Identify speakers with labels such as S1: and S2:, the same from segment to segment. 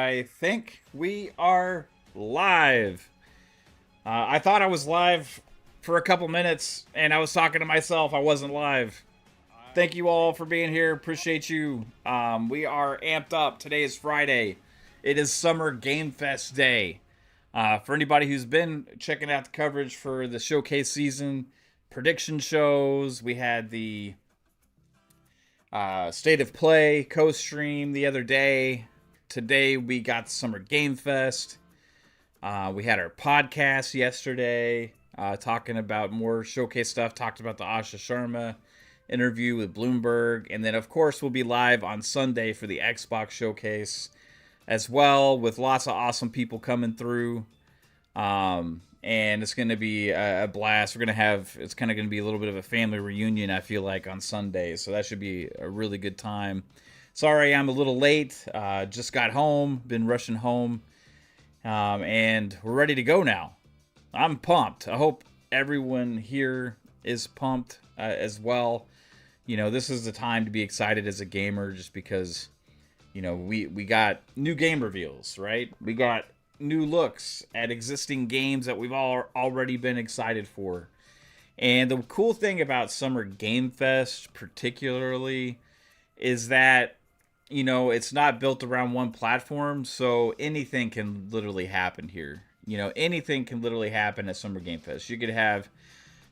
S1: I think we are live. I thought I was live for a couple minutes, and I was talking to myself. I wasn't live. Thank you all for being here. Appreciate you. We are amped up. Today is Friday. It is Summer Game Fest Day. For anybody who's been checking out the coverage for the showcase season, prediction shows, we had the State of Play co-stream the other day. Today we got Summer Game Fest. We had our podcast yesterday, talking about more showcase stuff. Talked about the Asha Sharma interview with Bloomberg, and then of course we'll be live on Sunday for the Xbox showcase as well, with lots of awesome people coming through. And it's going to be a blast. It's kind of going to be a little bit of a family reunion, I feel like, on Sunday. So that should be a really good time. Sorry, I'm a little late. Just got home, been rushing home. And we're ready to go now. I'm pumped. I hope everyone here is pumped as well. You know, this is the time to be excited as a gamer, just because, you know, we got new game reveals, right? We got new looks at existing games that we've all already been excited for. And the cool thing about Summer Game Fest particularly is that, you know, it's not built around one platform, so anything can literally happen here. You know, anything can literally happen at Summer Game Fest. You could have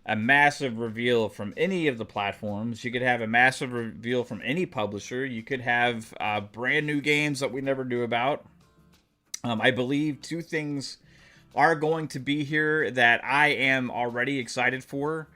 S1: a massive reveal from any of the platforms. You could have a massive reveal from any publisher. You could have brand new games that we never knew about. I believe two things are going to be here that I am already excited for.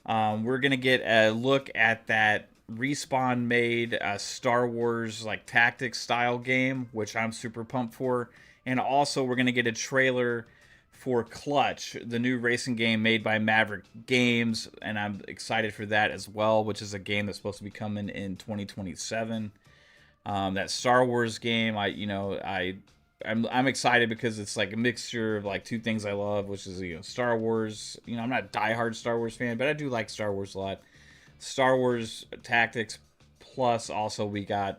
S1: We're going to get a look at that Respawn made Star Wars like tactics style game, which I'm super pumped for. And also we're going to get a trailer for Clutch, the new racing game made by Maverick Games, and I'm excited for that as well, which is a game that's supposed to be coming in 2027. That Star Wars game, I'm excited because it's like a mixture of like two things I love, which is, you know, Star Wars. You know, I'm not a diehard Star Wars fan, but I do like Star Wars a lot. Star Wars Tactics, plus also we got,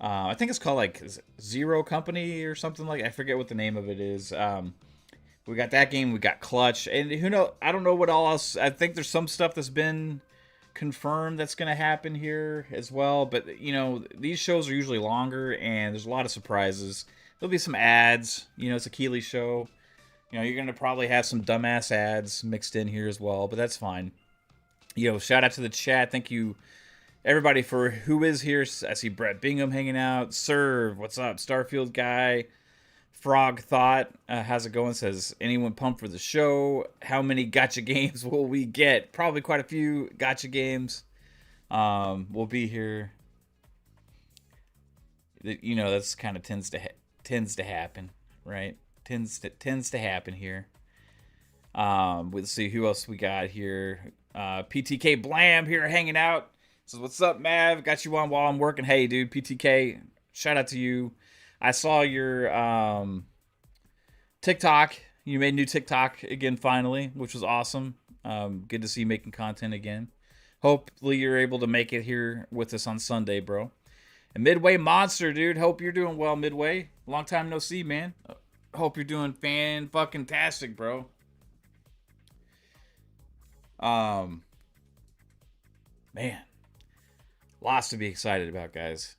S1: I think it's called like Zero Company or something like. I forget what the name of it is. We got that game. We got Clutch, and who know? I don't know what all else. I think there's some stuff that's been confirmed that's going to happen here as well. But you know, these shows are usually longer, and there's a lot of surprises. There'll be some ads. You know, it's a Keeley show. You know, you're going to probably have some dumbass ads mixed in here as well, but that's fine. You know, shout out to the chat. Thank you, everybody, for who is here. I see Brett Bingham hanging out. Serve, what's up? Starfield guy. Frog Thought, how's it going? Says, anyone pumped for the show? How many gotcha games will we get? Probably quite a few gotcha games. We'll be here. You know, that's kind of tends to happen, right? Tends to happen here. Let's see who else we got here. PTK Blam here hanging out. Says, what's up, Mav? Got you on while I'm working. Hey, dude, PTK, shout out to you. I saw your TikTok. You made a new TikTok again finally, which was awesome. Good to see you making content again. Hopefully you're able to make it here with us on Sunday, bro. And Midway Monster, dude. Hope you're doing well, Midway. Long time no see, man. Hope you're doing fan-fucking-tastic, bro. Man. Lots to be excited about, guys.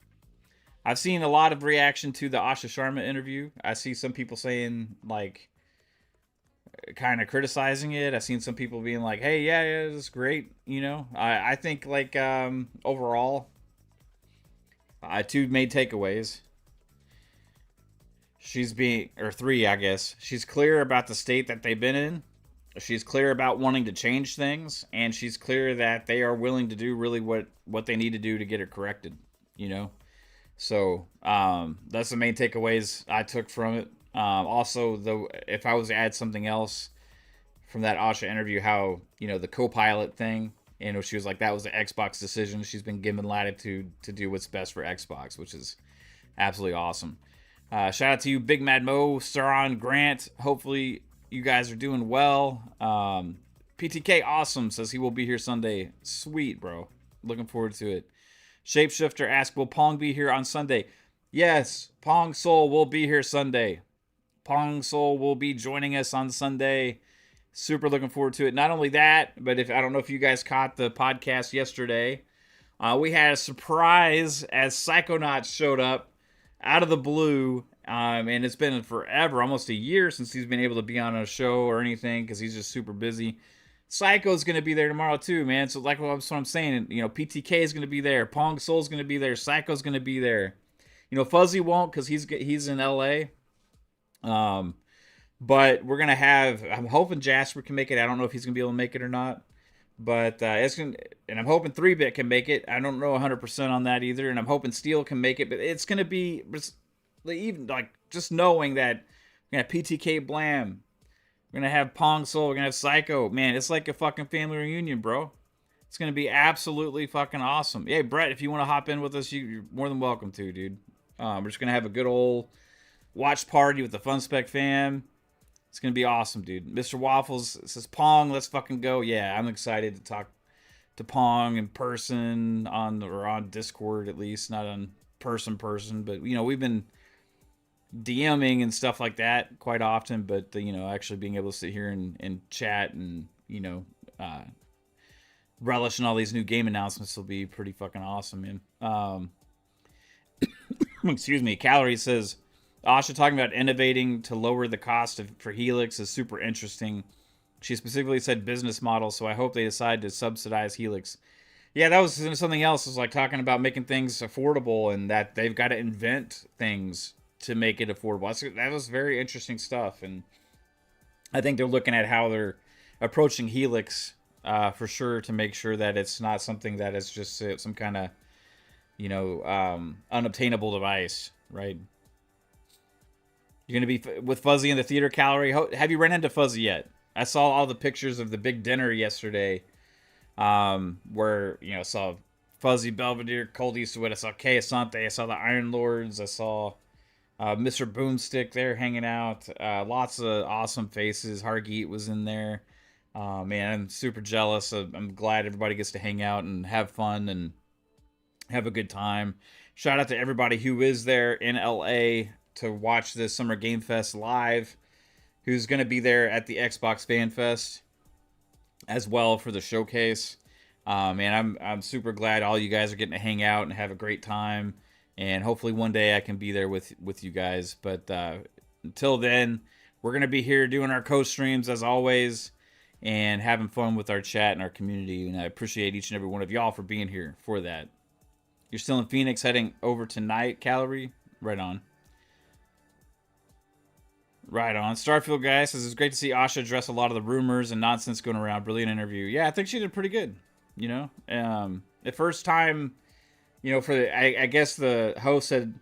S1: I've seen a lot of reaction to the Asha Sharma interview. I see some people saying, like, kind of criticizing it. I've seen some people being like, hey, yeah, it's great. You know, I think, like, overall, two main takeaways. Three, I guess. She's clear about the state that they've been in. She's clear about wanting to change things. And she's clear that they are willing to do really what they need to do to get it corrected, you know? So that's the main takeaways I took from it. Also, though, if I was to add something else from that Asha interview, how, you know, the co-pilot thing, you know, she was like, that was the Xbox decision. She's been given latitude to do what's best for Xbox, which is absolutely awesome. Shout out to you, Big Mad Mo, Saron, Grant. Hopefully you guys are doing well. PTK Awesome says he will be here Sunday. Sweet, bro. Looking forward to it. Shapeshifter asks, will Pong be here on Sunday? Yes, Pong Soul will be here Sunday. Pong Soul will be joining us on Sunday. Super looking forward to it. Not only that, but if I don't know if you guys caught the podcast yesterday, we had a surprise as Psychonauts showed up out of the blue. And it's been forever, almost a year since he's been able to be on a show or anything because he's just super busy. Psycho's going to be there tomorrow too, man. So like what I'm saying, PTK is going to be there. Pong Soul's going to be there. Psycho's going to be there. Fuzzy won't because he's in LA. But we're gonna have. I'm hoping Jasper can make it. I don't know if he's gonna be able to make it or not. But it's gonna, and I'm hoping 3-Bit can make it. I don't know 100% on that either. And I'm hoping Steel can make it. But it's gonna be even like just knowing that we're gonna have PTK Blam. We're gonna have Pong Soul. We're gonna have Psycho. Man, it's like a fucking family reunion, bro. It's gonna be absolutely fucking awesome. Hey, Brett, if you want to hop in with us, you're more than welcome to, dude. We're just gonna have a good old watch party with the Fun Spec fam. It's gonna be awesome, dude. Mr. Waffles says, Pong, let's fucking go. Yeah, I'm excited to talk to Pong in person on Discord at least, not on person. But we've been DMing and stuff like that quite often. But actually being able to sit here and chat and relish in all these new game announcements will be pretty fucking awesome, man. Excuse me. Calorie says, Asha talking about innovating to lower the cost for Helix is super interesting. She specifically said business model, so I hope they decide to subsidize Helix. Yeah, that was something else. Was like talking about making things affordable and that they've got to invent things to make it affordable. That was very interesting stuff, and I think they're looking at how they're approaching Helix for sure to make sure that it's not something that is just some kind of unobtainable device, right? You're going to be with Fuzzy in the theater, Calorie. Have you run into Fuzzy yet? I saw all the pictures of the big dinner yesterday where, I saw Fuzzy, Belvedere, Cold Eastwood. I saw Kay Asante. I saw the Iron Lords. I saw Mr. Boomstick there hanging out. Lots of awesome faces. Hargeet was in there. Man, I'm super jealous. I'm glad everybody gets to hang out and have fun and have a good time. Shout out to everybody who is there in LA to watch this Summer Game Fest live, who's going to be there at the Xbox Fan Fest as well for the showcase. And I'm super glad all you guys are getting to hang out and have a great time. And hopefully one day I can be there with you guys. But until then, we're going to be here doing our co-streams as always and having fun with our chat and our community. And I appreciate each and every one of y'all for being here for that. You're still in Phoenix heading over tonight, Calorie? Right on. Right on. Starfield guy says it's great to see Asha address a lot of the rumors and nonsense going around. Brilliant interview. Yeah, I think she did pretty good. The first time, I guess the host said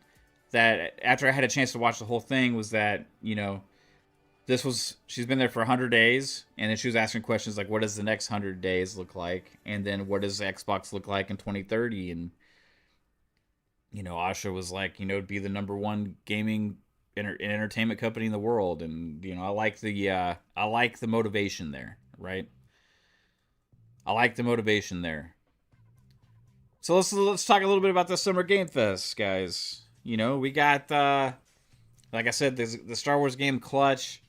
S1: that after I had a chance to watch the whole thing was that, she's been there for 100 days, and then she was asking questions like, what does the next 100 days look like? And then what does Xbox look like in 2030? And, Asha was like, it'd be the number one gaming entertainment company in the world, and I like the motivation there, right? I like the motivation there. So let's talk a little bit about the Summer Game Fest, guys. We got like I said, the Star Wars game Clutch,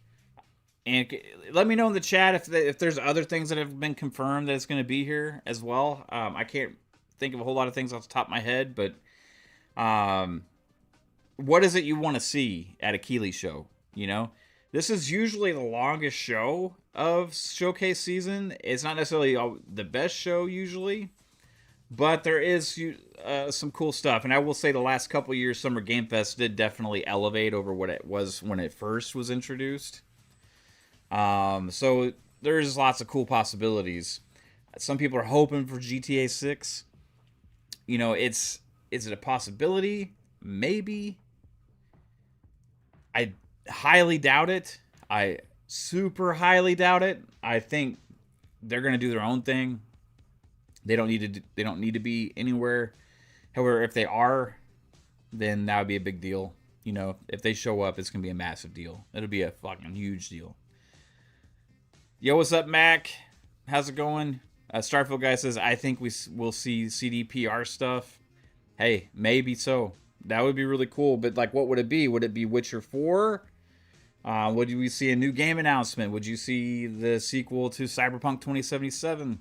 S1: and let me know in the chat if there's other things that have been confirmed that it's going to be here as well. I can't think of a whole lot of things off the top of my head, but what is it you want to see at a Keighley show? This is usually the longest show of showcase season. It's not necessarily the best show usually, but there is some cool stuff. And I will say the last couple of years, Summer Game Fest did definitely elevate over what it was when it first was introduced. So there's lots of cool possibilities. Some people are hoping for GTA 6. Is it a possibility? Maybe. I highly doubt it. I super highly doubt it. I think they're going to do their own thing. They don't need to be anywhere. However, if they are, then that would be a big deal. If they show up, it's going to be a massive deal. It'll be a fucking huge deal. Yo, what's up, Mac? How's it going? Starfield guy says, I think we'll see CDPR stuff. Hey, maybe so. That would be really cool. But like, what would it be? Would it be Witcher 4? Would we see a new game announcement? Would you see the sequel to Cyberpunk 2077?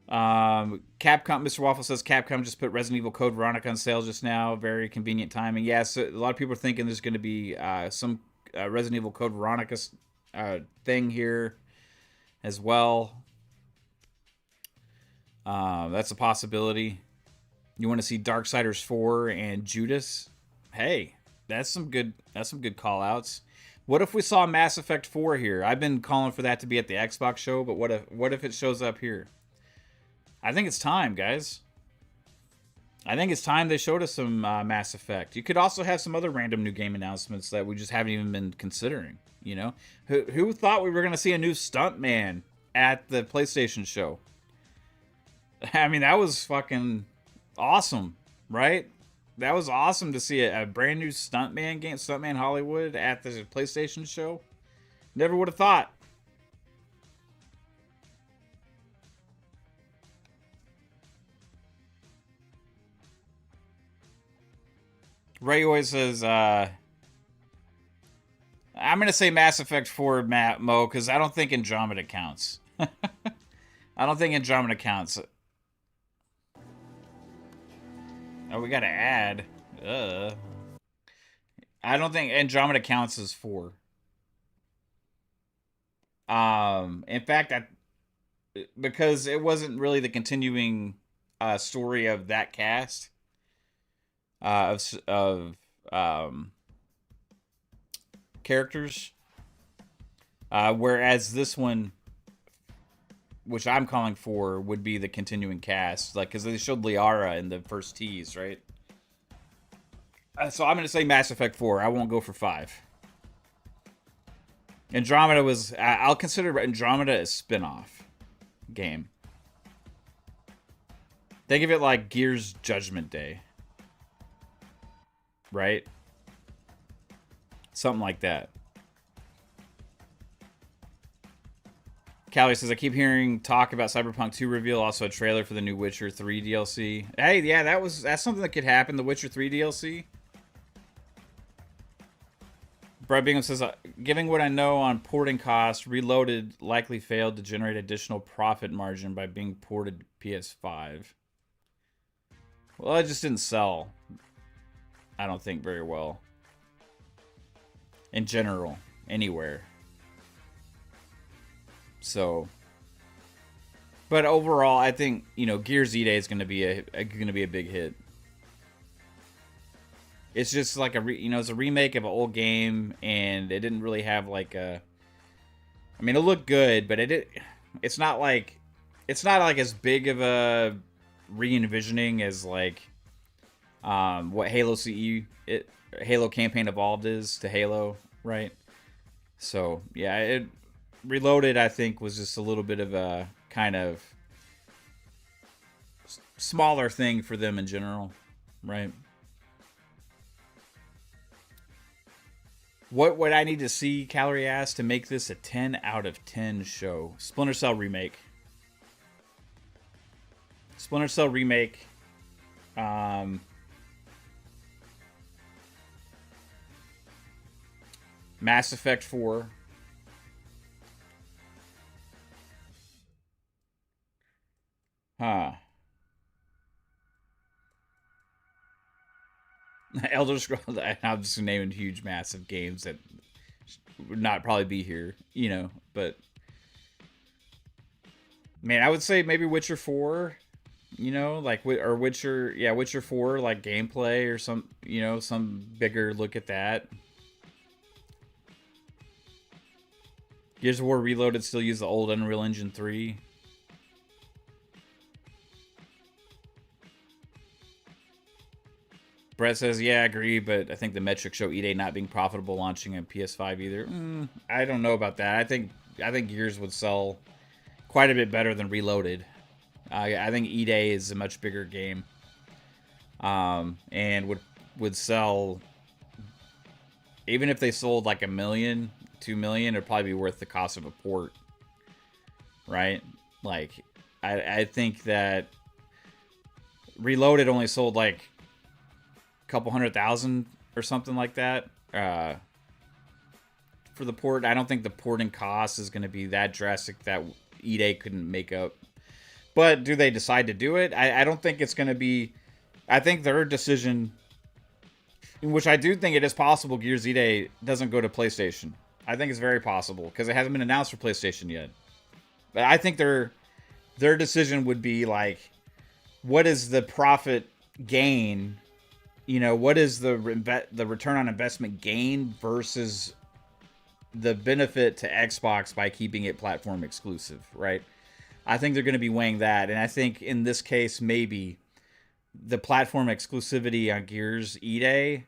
S1: Capcom, Mr. Waffle says Capcom just put Resident Evil Code Veronica on sale just now. Very convenient timing. Yes, a lot of people are thinking there's going to be some Resident Evil Code Veronica thing here as well. That's a possibility. You want to see Darksiders 4 and Judas? Hey, that's some good call outs. What if we saw Mass Effect 4 here? I've been calling for that to be at the Xbox show, but what if it shows up here? I think it's time, guys. I think it's time they showed us some Mass Effect. You could also have some other random new game announcements that we just haven't even been considering. You know, who thought we were going to see a new Stuntman at the PlayStation show? I mean, that was fucking awesome, right? That was awesome to see a brand new Stuntman game, Stuntman Hollywood at the PlayStation show. Never would have thought. Ray always says, I'm going to say Mass Effect 4, Mo, because I don't think Andromeda counts. I don't think Andromeda counts. Oh, we got to add. I don't think Andromeda counts as 4. In fact, because it wasn't really the continuing story of that cast. Of characters, whereas this one, which I'm calling for, would be the continuing cast, like because they showed Liara in the first tease, right? So I'm gonna say Mass Effect 4. I won't go for 5. Andromeda was. I'll consider Andromeda a spin-off game. Think of it like Gears Judgment Day. Right? Something like that. Callie says, I keep hearing talk about Cyberpunk 2 reveal, also a trailer for the new Witcher 3 DLC. Hey, yeah, that's something that could happen, the Witcher 3 DLC. Brad Bingham says, given what I know on porting costs, Reloaded likely failed to generate additional profit margin by being ported to PS5. Well, it just didn't sell. I don't think very well. In general, anywhere. So, but overall, I think Gears E-Day is going to be a big hit. It's just like it's a remake of an old game, and it didn't really have like a. I mean, it looked good, but it's not like as big of a re-envisioning as like. What Halo Halo Campaign Evolved is to Halo, right? So yeah, Reloaded I think was just a little bit of a kind of smaller thing for them in general, right? What would I need to see, Calorie asked, to make this a 10 out of 10 show? Splinter Cell remake. Splinter Cell remake. Mass Effect 4. Huh. Elder Scrolls. I'm just naming huge, massive games that would not probably be here, but man, I would say maybe Witcher 4, or Witcher 4, like gameplay or some bigger look at that. Gears of War Reloaded still use the old Unreal Engine 3. Brett says, yeah, I agree, but I think the metrics show E-Day not being profitable launching on PS5 either. I don't know about that. I think Gears would sell quite a bit better than Reloaded. I think E-Day is a much bigger game. And would sell, even if they sold like 1 million, 2 million, it'd probably be worth the cost of a port, right? Like, I think that Reloaded only sold like a couple 100,000 or something like that for the port. I don't think the porting cost is going to be that drastic that EA couldn't make up. But do they decide to do it? I don't think it's going to be. I think their decision, which I do think it is possible, Gears EA doesn't go to PlayStation. I think it's very possible because it hasn't been announced for PlayStation yet. But I think their decision would be like, what is the profit gain? You know, what is the return on investment gain versus the benefit to Xbox by keeping it platform exclusive, right? I think they're going to be weighing that, and I think in this case, maybe the platform exclusivity on Gears EA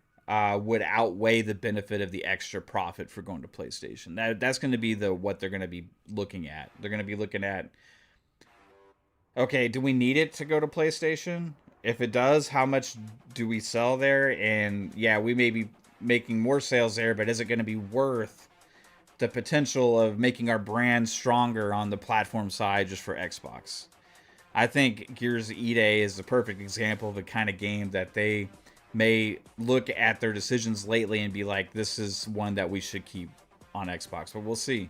S1: would outweigh the benefit of the extra profit for going to PlayStation. That's going to be what they're going to be looking at. They're going to be looking at, okay, do we need it to go to PlayStation? If it does, how much do we sell there? And yeah, we may be making more sales there, but is it going to be worth the potential of making our brand stronger on the platform side just for Xbox? I think Gears EA is the perfect example of the kind of game that they may look at their decisions lately and be like, this is one that we should keep on Xbox, but we'll see.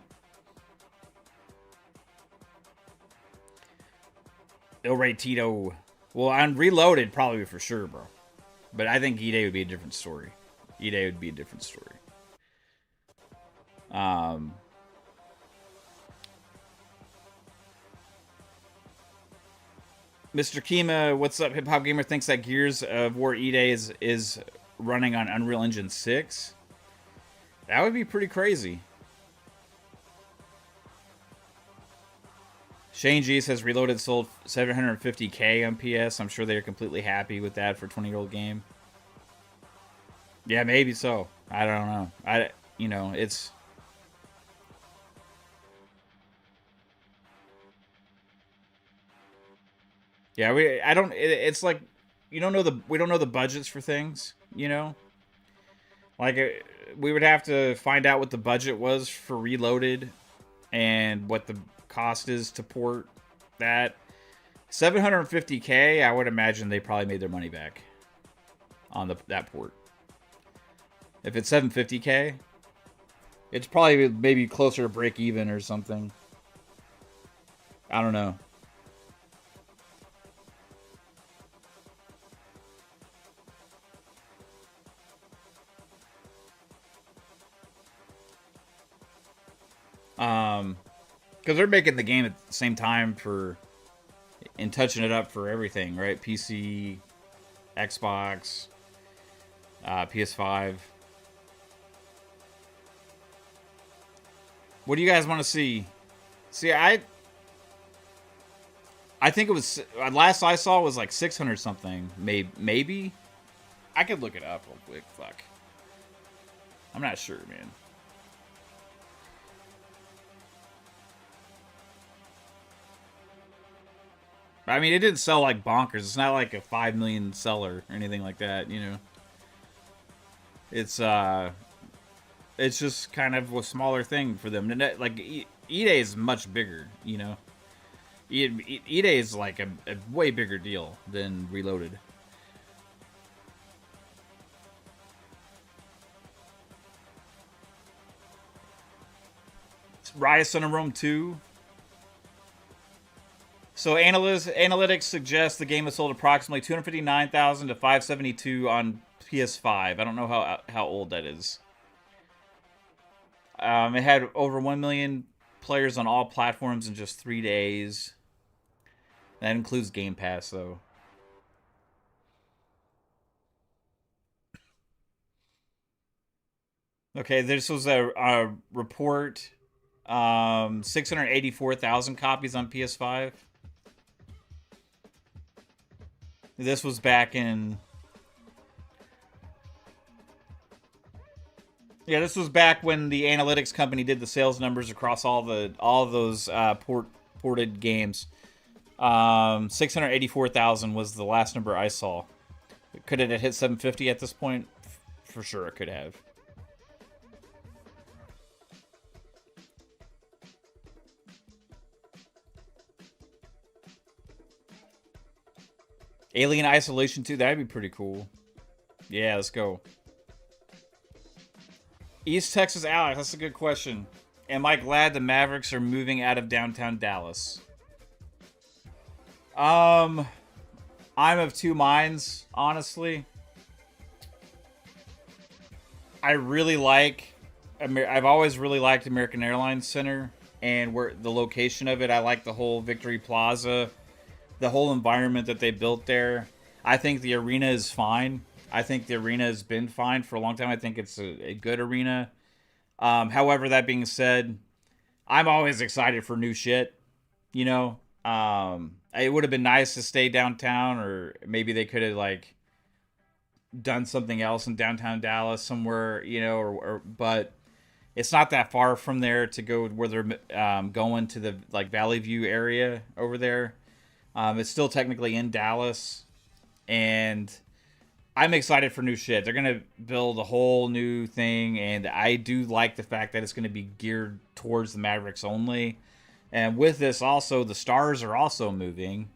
S1: Il Rey Tito. Well, on Reloaded, probably for sure, bro. But I think EA would be a different story. EA would be a different story. Mr. Kima, what's up? Hip Hop Gamer thinks that Gears of War EA is running on Unreal Engine 6. That would be pretty crazy. Shane G says Reloaded sold 750K on PS. I'm sure they're completely happy with that for a 20-year-old game. Yeah, maybe so. I don't know. It's... Yeah, it's like we don't know the budgets for things, you know? Like we would have to find out what the budget was for Reloaded and what the cost is to port that. 750K, I would imagine they probably made their money back on that port. If it's 750K, it's probably maybe closer to break even or something. I don't know. Because they're making the game at the same time and touching it up for everything, right? PC, Xbox, PS5. What do you guys want to see? See, I think it was last I saw was like 600 something, maybe. I could look it up real quick. Fuck, I'm not sure, man. I mean, it didn't sell like bonkers. It's not like a 5 million seller or anything like that, you know. It's just kind of a smaller thing for them. Like EA is much bigger, you know. EA is like a way bigger deal than Reloaded. Rise of Rome 2. So analytics suggest the game has sold approximately 259,000 to 572 on PS5. I don't know how old that is. It had over 1 million players on all platforms in just 3 days. That includes Game Pass, though. Okay, this was a report. 684,000 copies on PS5. This was back in... Yeah, this was back when the analytics company did the sales numbers across all those ported games. 684,000 was the last number I saw. Could it have hit 750 at this point? For sure it could have. Alien Isolation 2, that'd be pretty cool. Yeah, let's go. East Texas Alex, that's a good question. Am I glad the Mavericks are moving out of downtown Dallas? I'm of two minds, honestly. I really like. I've always really liked American Airlines Center and where the location of it. I like the whole Victory Plaza, the whole environment that they built there. I think the arena is fine. I think the arena has been fine for a long time. I think it's a good arena. However, that being said, I'm always excited for new shit. You know, it would have been nice to stay downtown, or maybe they could have like done something else in downtown Dallas somewhere. You know, but it's not that far from there to go where they're going to the like Valley View area over there. It's still technically in Dallas, and I'm excited for new shit. They're gonna build a whole new thing, and I do like the fact that it's gonna be geared towards the Mavericks only. And with this, also the Stars are also moving,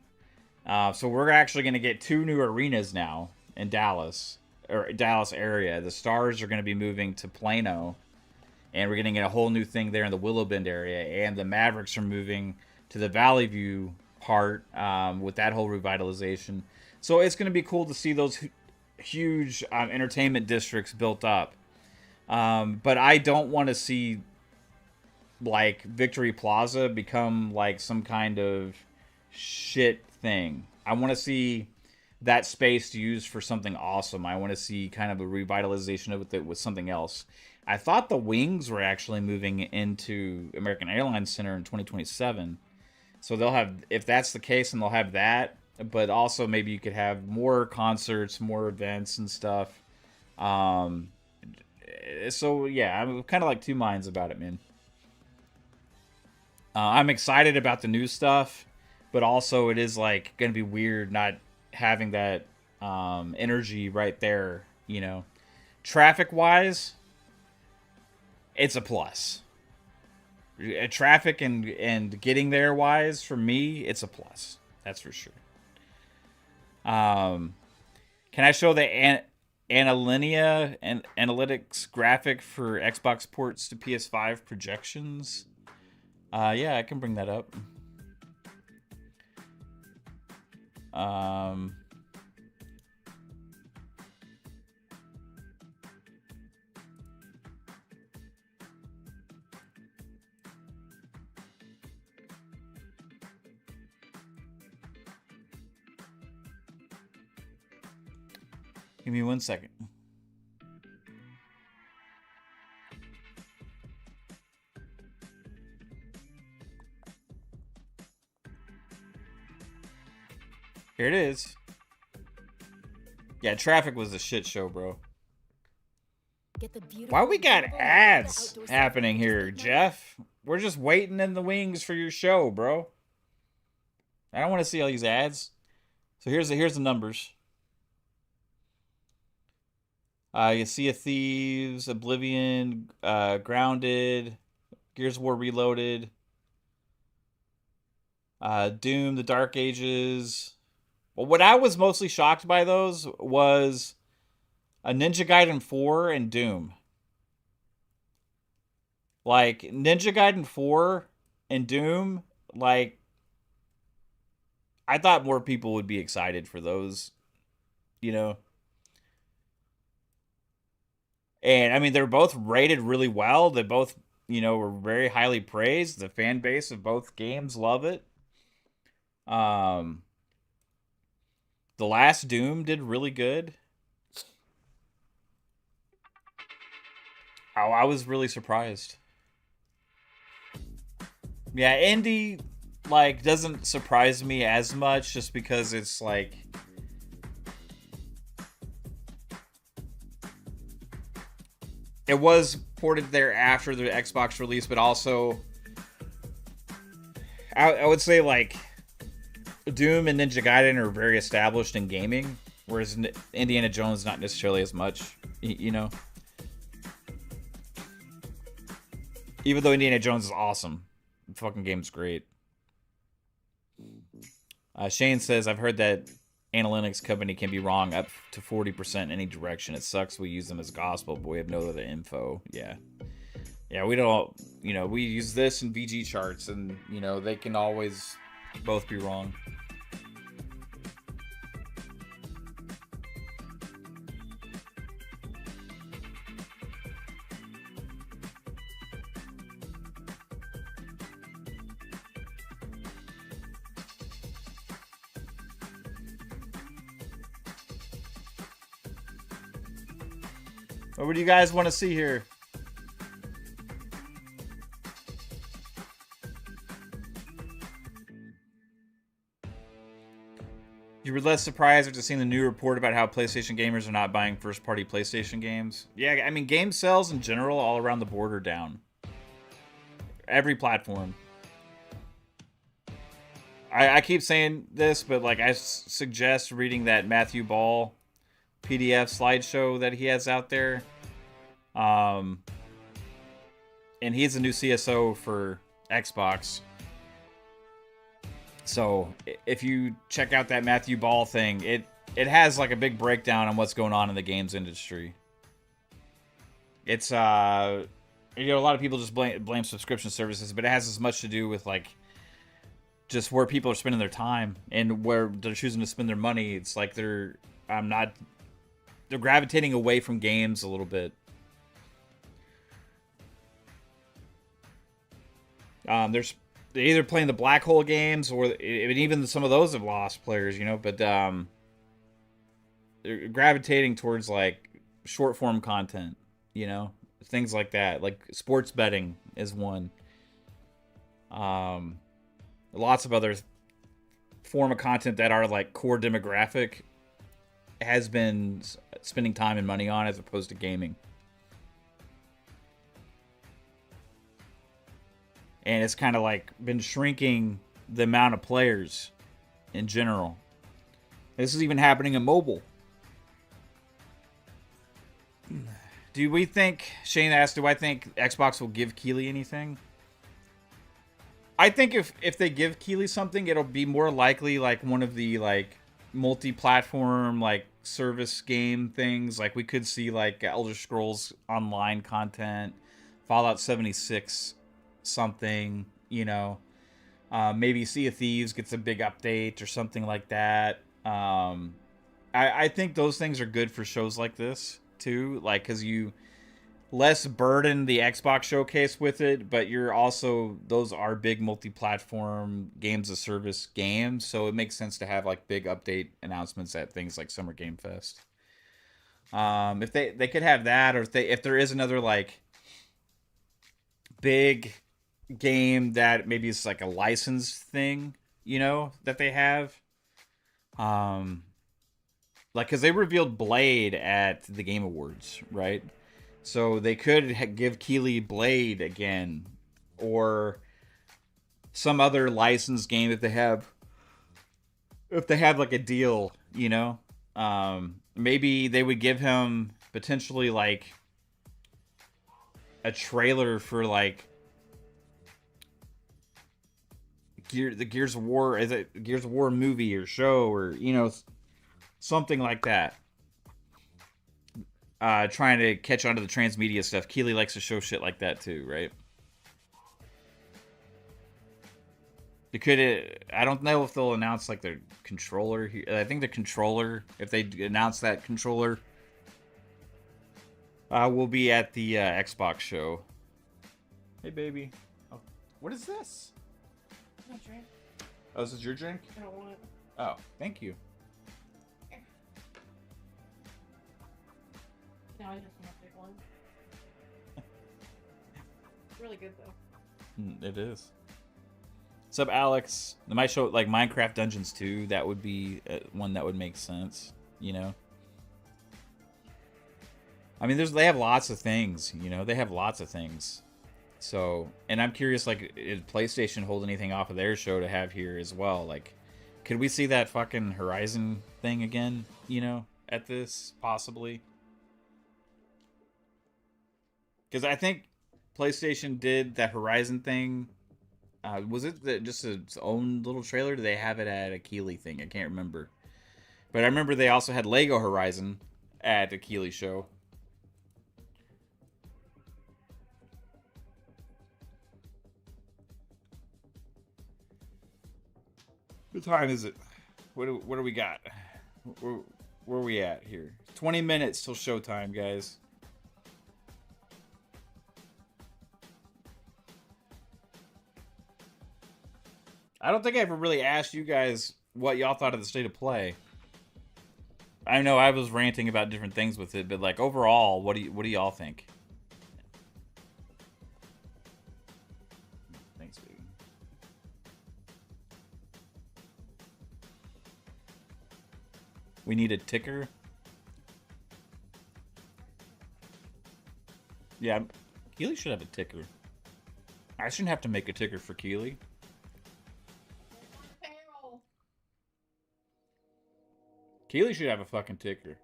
S1: so we're actually gonna get two new arenas now in Dallas or Dallas area. The Stars are gonna be moving to Plano, and we're getting a whole new thing there in the Willow Bend area. And the Mavericks are moving to the Valley View part with that whole revitalization. So it's going to be cool to see those huge entertainment districts built up. But I don't want to see like Victory Plaza become like some kind of shit thing. I want to see that space used for something awesome. I want to see kind of a revitalization of it with something else. I thought the Wings were actually moving into American Airlines Center in 2027. So they'll have, if that's the case, then they'll have that. But also maybe you could have more concerts, more events and stuff. So yeah, I'm kind of like two minds about it, man. I'm excited about the new stuff, but also it is like going to be weird not having that energy right there. You know, traffic wise, it's a plus. Traffic and getting there wise, for me, it's a plus. That's for sure. Can I show the Analinea and analytics graphic for Xbox ports to PS5 projections? Yeah, I can bring that up. Give me 1 second. Here it is. Yeah, traffic was a shit show, bro. Why we got ads happening here, Jeff? We're just waiting in the wings for your show, bro. I don't want to see all these ads. So here's the numbers. You Sea of Thieves, Oblivion, Grounded, Gears of War Reloaded, Doom, The Dark Ages. Well, what I was mostly shocked by those was a Ninja Gaiden 4 and Doom. Like, Ninja Gaiden 4 and Doom, like, I thought more people would be excited for those, you know? And I mean, they're both rated really well. They both, you know, were very highly praised. The fan base of both games love it. The last Doom did really good. Oh, I was really surprised. Yeah, indie like doesn't surprise me as much just because it's like it was ported there after the Xbox release, but also I would say like Doom and Ninja Gaiden are very established in gaming, whereas Indiana Jones not necessarily as much, you know. Even though Indiana Jones is awesome, the fucking game's great. Shane says, I've heard that analytics company can be wrong up to 40% in any direction. It sucks we use them as gospel, but we have no other info. Yeah. Yeah, we don't, we use this in VG charts, and, they can always both be wrong. What do you guys want to see here? You were less surprised after seeing the new report about how PlayStation gamers are not buying first-party PlayStation games? Yeah, I mean, game sales in general all around the board are down. Every platform. I keep saying this, but like I suggest reading that Matthew Ball PDF slideshow that he has out there. And he's a new CSO for Xbox. So if you check out that Matthew Ball thing, it has like a big breakdown on what's going on in the games industry. It's a lot of people just blame subscription services, but it has as much to do with like just where people are spending their time and where they're choosing to spend their money. It's like they're gravitating away from games a little bit. They're either playing the black hole games, or even some of those have lost players, but they're gravitating towards like short form content, things like that. Like sports betting is one. Lots of other form of content that are like core demographic has been spending time and money on as opposed to gaming. And it's kind of like been shrinking the amount of players in general. This is even happening in mobile. Do we think, Shane asked, do I think Xbox will give Keighley anything? I think if they give Keighley something, it'll be more likely like one of the like multi-platform like service game things. Like we could see like Elder Scrolls Online content, Fallout 76 something, maybe Sea of Thieves gets a big update or something like that. I think those things are good for shows like this too, like because you less burden the Xbox showcase with it, but those are big multi-platform games of service games, so it makes sense to have like big update announcements at things like Summer Game Fest. If they could have that, or if there is another like big game that maybe it's like a licensed thing, that they have, like because they revealed Blade at the Game Awards, right? So they could give Keighley Blade again, or some other licensed game if they have like a deal, maybe they would give him potentially like a trailer for like the Gears of War, is it Gears of War movie or show, or something like that. Trying to catch on to the transmedia stuff. Keighley likes to show shit like that too, right? I don't know if they'll announce like their controller. I think the controller, if they announce that controller, will be at the Xbox show. Hey, baby. Oh, what is this?
S2: My drink.
S1: Oh, this is your drink?
S2: I don't want it.
S1: Oh, thank you.
S2: No, I just want a big one. It's really good though.
S1: It is. What's up, Alex? They might show like Minecraft Dungeons 2. That would be one that would make sense, I mean, they have lots of things, They have lots of things. So, and I'm curious, like, did PlayStation hold anything off of their show to have here as well? Like, could we see that fucking Horizon thing again, at this, possibly? Because I think PlayStation did that Horizon thing. Was it just its own little trailer? Or did they have it at a Keighley thing? I can't remember. But I remember they also had Lego Horizon at the Keighley show. What time is it? What do we got? Where are we at here? 20 minutes till showtime, guys. I don't think I ever really asked you guys what y'all thought of the state of play. I know I was ranting about different things with it, but like overall, what do y'all think? Thanks, baby. We need a ticker. Yeah, Keighley should have a ticker. I shouldn't have to make a ticker for Keighley. Keighley should have a fucking ticker.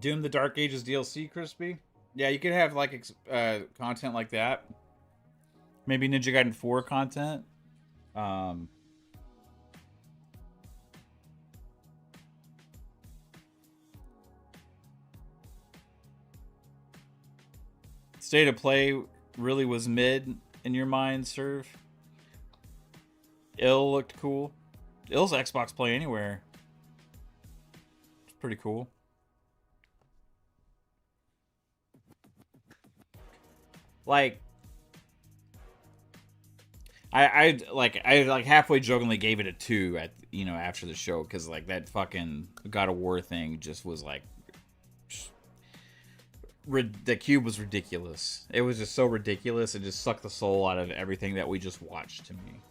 S1: Doom the Dark Ages DLC, Crispy? Yeah, you could have like content like that. Maybe Ninja Gaiden 4 content. State of play really was mid in your mind, Serve? Ill looked cool. Ill's Xbox Play Anywhere. It's pretty cool. Like, I halfway jokingly gave it a 2 at after the show because like that fucking God of War thing just was like the cube was ridiculous. It was just so ridiculous. It just sucked the soul out of everything that we just watched to me.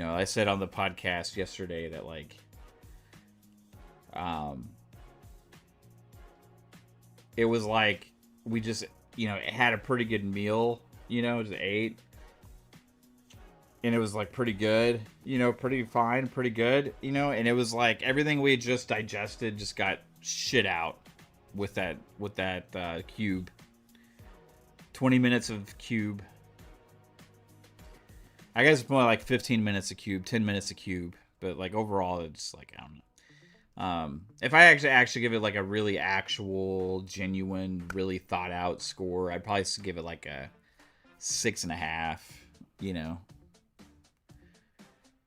S1: I said on the podcast yesterday that like it was like we just it had a pretty good meal, just ate. And it was like pretty good, pretty fine, pretty good, and it was like everything we had just digested just got shit out with that cube. 20 minutes of cube. I guess it's more like 15 minutes of cube, 10 minutes of cube, but like overall it's like I don't know. If I actually give it like a really actual, genuine, really thought out score, I'd probably give it like a 6.5.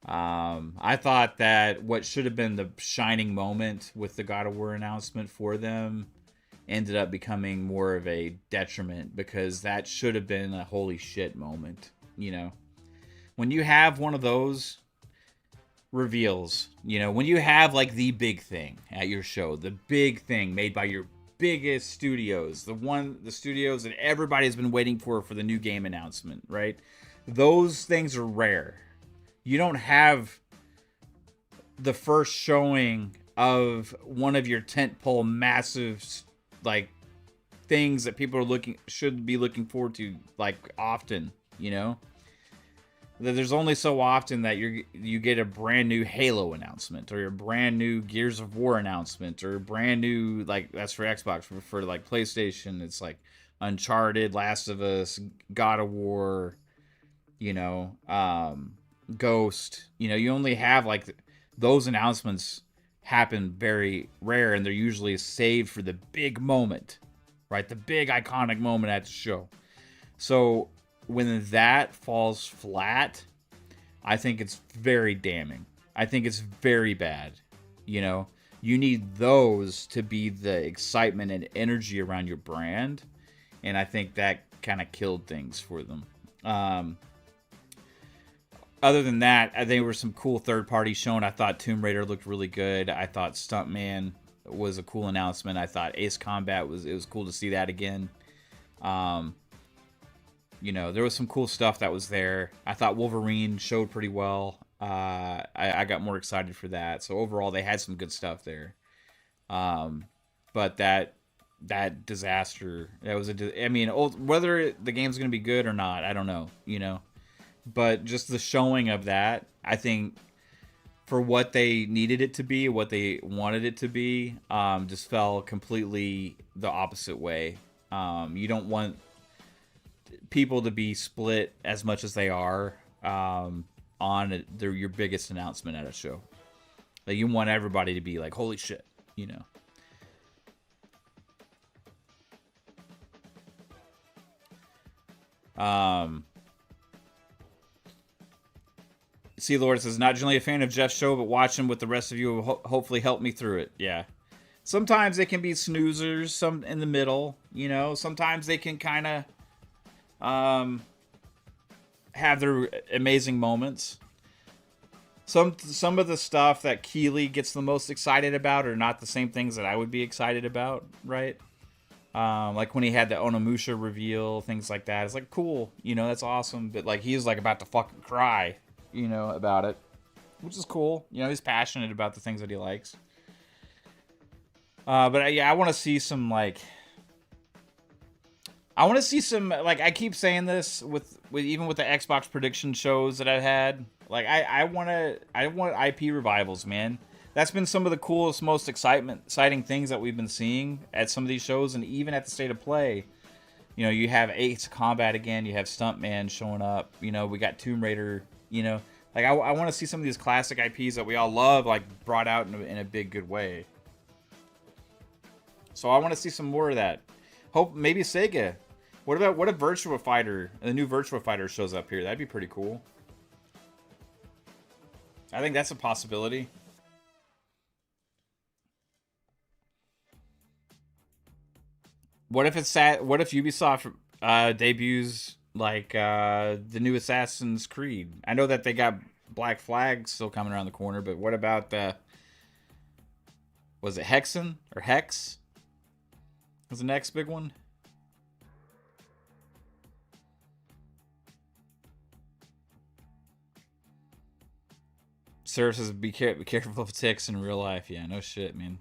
S1: I thought that what should have been the shining moment with the God of War announcement for them ended up becoming more of a detriment because that should have been a holy shit moment. When you have one of those reveals, when you have like the big thing at your show, the big thing made by your biggest studios, the studios that everybody's been waiting for the new game announcement, right? Those things are rare. You don't have the first showing of one of your tentpole massive like things that people should be looking forward to like often, There's only so often that you get a brand new Halo announcement or a brand new Gears of War announcement or a brand new like that's for Xbox for like PlayStation it's like Uncharted, Last of Us, God of War, Ghost, you only have like those announcements happen very rare and they're usually saved for the big moment, right? The big iconic moment at the show. So when that falls flat, I think it's very damning. I think it's very bad. You need those to be the excitement and energy around your brand. And I think that kind of killed things for them. Other than that, I think there were some cool third parties shown. I thought Tomb Raider looked really good. I thought Stuntman was a cool announcement. I thought Ace Combat was cool to see that again. There was some cool stuff that was there. I thought Wolverine showed pretty well. I got more excited for that. So overall, they had some good stuff there. But that disaster, whether the game's going to be good or not, I don't know, But just the showing of that, I think, for what they needed it to be, what they wanted it to be, just fell completely the opposite way. You don't want people to be split as much as they are on your biggest announcement at a show. Like, you want everybody to be like, holy shit, you know. C. Lord says, not generally a fan of Jeff's show, but watching with the rest of you will hopefully help me through it. Yeah. Sometimes they can be snoozers, some in the middle, you know. Sometimes they can kind of have their amazing moments. Some of the stuff that Keeley gets the most excited about are not the same things that I would be excited about, right? Like when he had the Onimusha reveal, things like that. It's like, cool, you know, that's awesome. But like, he's like about to fucking cry, you know, about it, which is cool. You know, he's passionate about the things that he likes. But yeah, I want to see some like, I keep saying this with even with the Xbox prediction shows that I've had. Like, I want IP revivals, man. That's been some of the coolest, most exciting things that we've been seeing at some of these shows, and even at the State of Play. You know, you have Ace Combat again, you have Stuntman showing up, you know, we got Tomb Raider, you know. Like, I want to see some of these classic IPs that we all love, like, brought out in a big, good way. So I want to see some more of that. Hope, maybe Sega. What if Virtua Fighter, the new Virtua Fighter shows up here? That'd be pretty cool. I think that's a possibility. What if Ubisoft debuts like the new Assassin's Creed? I know that they got Black Flag still coming around the corner, but what about was it Hexen or Hex? Was the next big one? Surf says, be careful of ticks in real life. Yeah, no shit, man.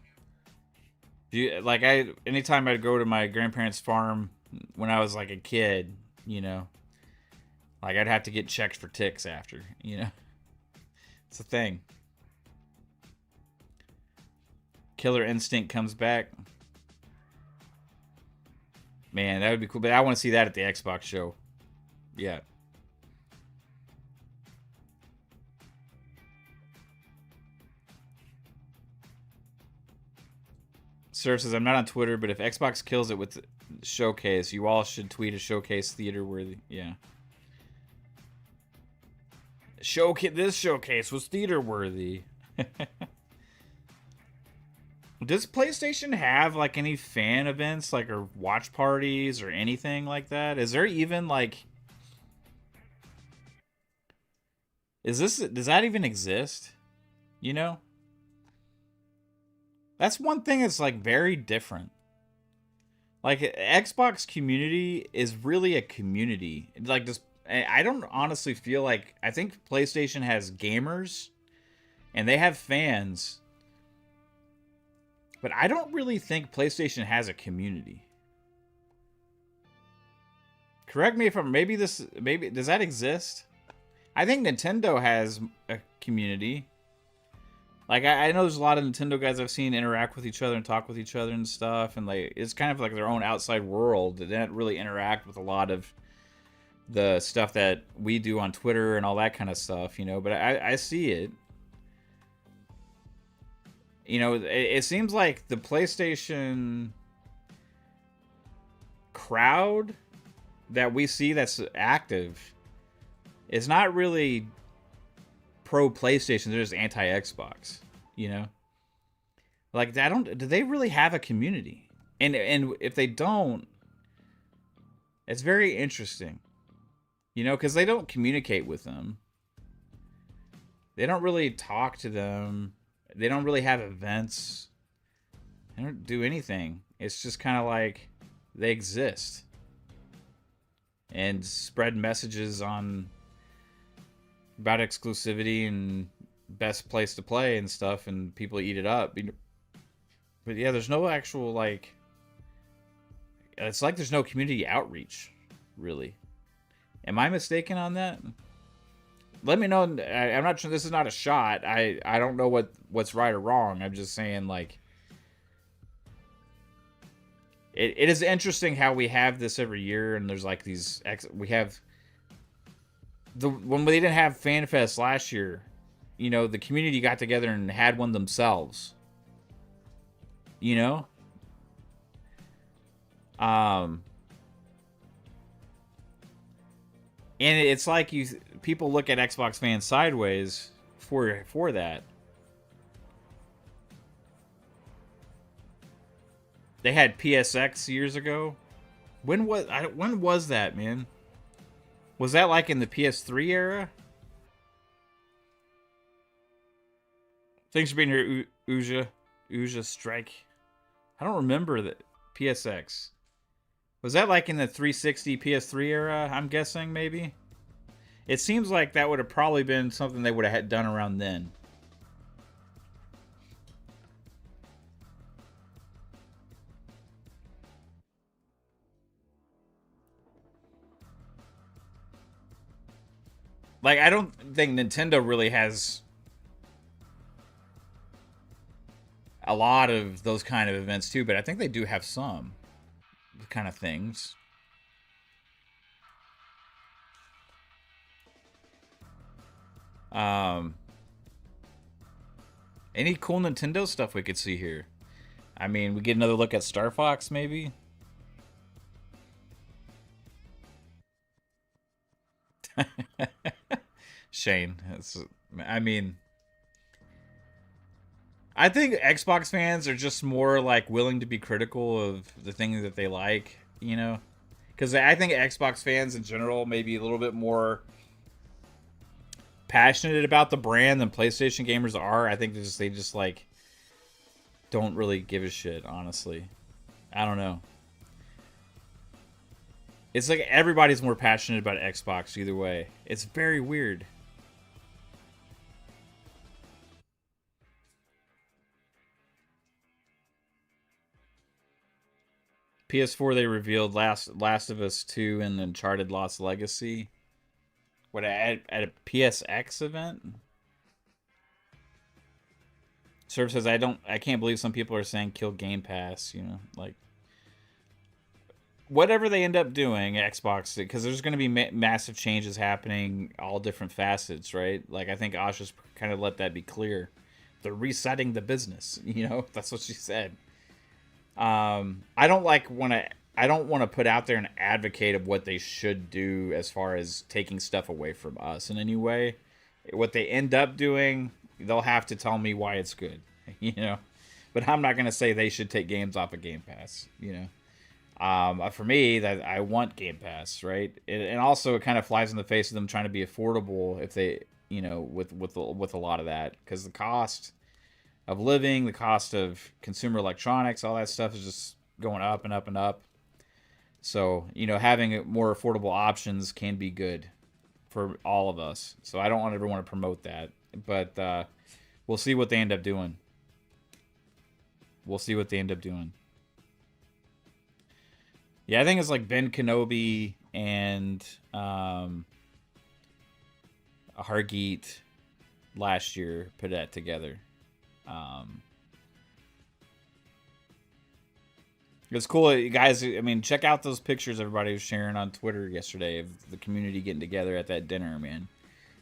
S1: Anytime I'd go to my grandparents' farm when I was like a kid, you know, like I'd have to get checked for ticks after, you know. It's a thing. Killer Instinct comes back. Man, that would be cool. But I want to see that at the Xbox show. Yeah. Surf says, I'm not on Twitter, but if Xbox kills it with the showcase, you all should tweet a showcase theater worthy. Yeah. This showcase was theater worthy. Does PlayStation have like any fan events, like, or watch parties or anything like that? Is there even like, does that even exist? You know? That's one thing that's like very different. Like, Xbox community is really a community. Like, just, I don't honestly feel like, I think PlayStation has gamers and they have fans, but I don't really think PlayStation has a community. Correct me if I'm, maybe does that exist? I think Nintendo has a community. Like, I know there's a lot of Nintendo guys I've seen interact with each other and talk with each other and stuff, and like, it's kind of like their own outside world. They don't really interact with a lot of the stuff that we do on Twitter and all that kind of stuff, you know, but I see it. You know, it seems like the PlayStation crowd that we see that's active is not really pro PlayStation. They're just anti Xbox, you know? Like, do they really have a community? And if they don't, it's very interesting. You know, because they don't communicate with them. They don't really talk to them. They don't really have events. They don't do anything. It's just kind of like they exist. And spread messages on about exclusivity and best place to play and stuff, and people eat it up. But yeah, there's no actual, like, it's like there's no community outreach, really. Am I mistaken on that? Let me know. I'm not sure. This is not a shot. I don't know what's right or wrong. I'm just saying, like, it is interesting how we have this every year, and there's like we have the when we didn't have FanFest last year, the community got together and had one themselves. You know, um, and it's like people look at Xbox fans sideways for that. They had PSX years ago. When was that, man? Was that like in the PS3 era? Thanks for being here, Uja Strike. I don't remember the PSX. Was that like in the 360 PS3 era? I'm guessing maybe. It seems like that would have probably been something they would have done around then. Like, I don't think Nintendo really has a lot of those kind of events too, but I think they do have some kind of things. Um, any cool Nintendo stuff we could see here? I mean, we get another look at Star Fox, maybe. Shane, I mean, I think Xbox fans are just more like willing to be critical of the things that they like, because I think Xbox fans in general may be a little bit more passionate about the brand than PlayStation gamers are. I think they just like don't really give a shit, honestly. I don't know. It's like everybody's more passionate about Xbox either way. It's very weird. PS4 they revealed Last of Us 2 and Uncharted Lost Legacy. What, at a PSX event? Serve says I can't believe some people are saying kill Game Pass, like whatever they end up doing, Xbox, because there's going to be massive changes happening, all different facets, right? Like, I think Asha's kind of let that be clear. They're resetting the business, that's what she said. I don't want to put out there an advocate of what they should do as far as taking stuff away from us in any way. What they end up doing, they'll have to tell me why it's good, But I'm not going to say they should take games off of Game Pass, For me, that I want Game Pass, right? And also it kind of flies in the face of them trying to be affordable if they, with a lot of that, because the cost of living, the cost of consumer electronics, all that stuff is just going up and up and up. So, having more affordable options can be good for all of us. So I don't ever want to promote that, but we'll see what they end up doing. Yeah, I think it's like Ben Kenobi and Hargeet last year put that together. It's cool, guys. I mean, check out those pictures everybody was sharing on Twitter yesterday of the community getting together at that dinner, man.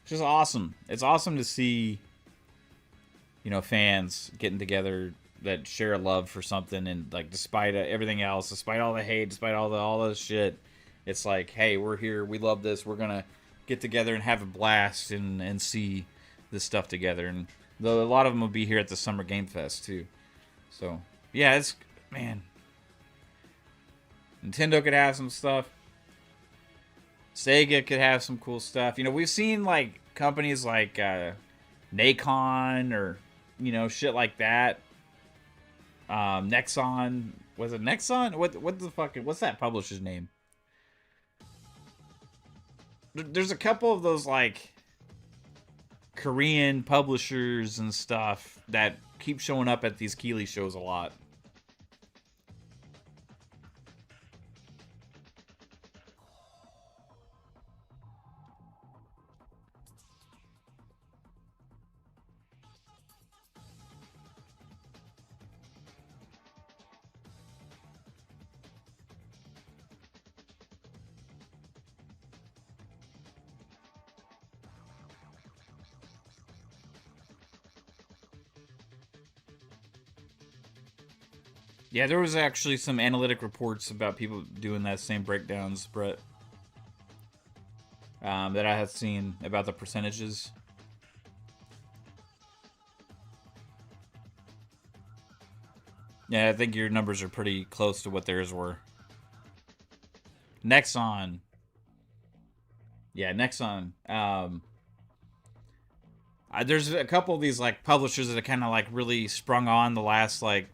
S1: It's just awesome. It's awesome to see, fans getting together that share a love for something, and like despite everything else, despite all the hate, despite all the shit, it's like, hey, we're here, we love this, we're gonna get together and have a blast and see this stuff together. And though a lot of them will be here at the Summer Game Fest too. So yeah, it's, man, Nintendo could have some stuff. Sega could have some cool stuff. We've seen like companies like Nacon or shit like that. Nexon, was it Nexon? What the fuck? What's that publisher's name? There's a couple of those like Korean publishers and stuff that keep showing up at these Keighley shows a lot. Yeah, there was actually some analytic reports about people doing that same breakdowns, Brett, that I had seen about the percentages. Yeah, I think your numbers are pretty close to what theirs were. Nexon. Yeah, Nexon. There's a couple of these like publishers that have kind of like really sprung on the last like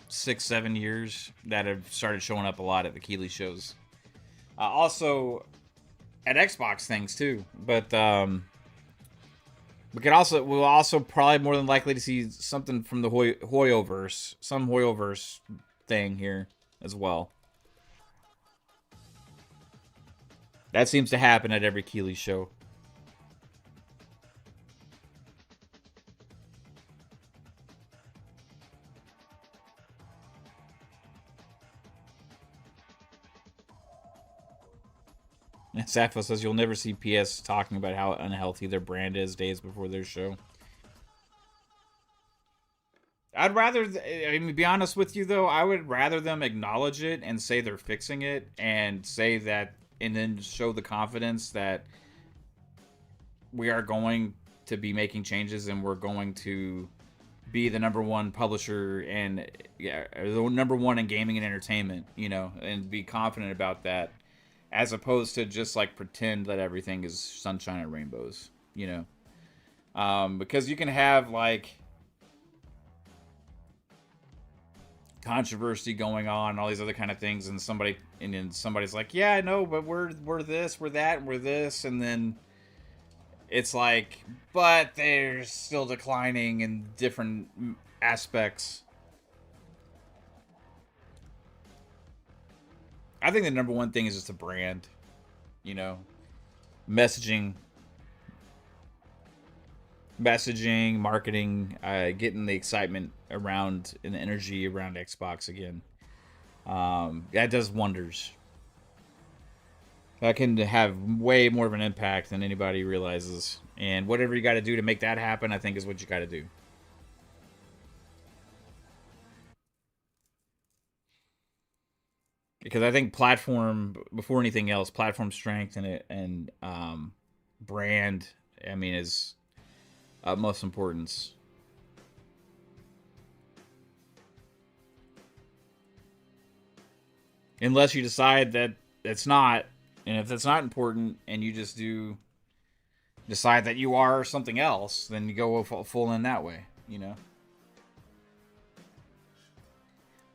S1: 6-7 years that have started showing up a lot at the Keeley shows. Also at Xbox things too, but we'll also probably more than likely to see something from the Hoyoverse, some Hoyoverse thing here as well. That seems to happen at every Keeley show. Safo says you'll never see PS talking about how unhealthy their brand is days before their show. I'd rather, I mean, to be honest with you though, I would rather them acknowledge it and say they're fixing it and say that, and then show the confidence that we are going to be making changes and we're going to be the number one publisher and the number one in gaming and entertainment, you know, and be confident about that, as opposed to just like pretend that everything is sunshine and rainbows, you know, because you can have like controversy going on, all these other kind of things, and then somebody's like, yeah, I know, but we're this, we're that, and we're this, and then it's like, but they're still declining in different aspects. I think the number one thing is just a brand, you know, messaging, marketing, getting the excitement around and the energy around Xbox again. That does wonders. That can have way more of an impact than anybody realizes. And whatever you got to do to make that happen, I think is what you got to do. Because I think platform, before anything else, platform strength and brand, I mean, is utmost importance. Unless you decide that it's not, and if that's not important, and you just decide that you are something else, then you go full in that way, you know.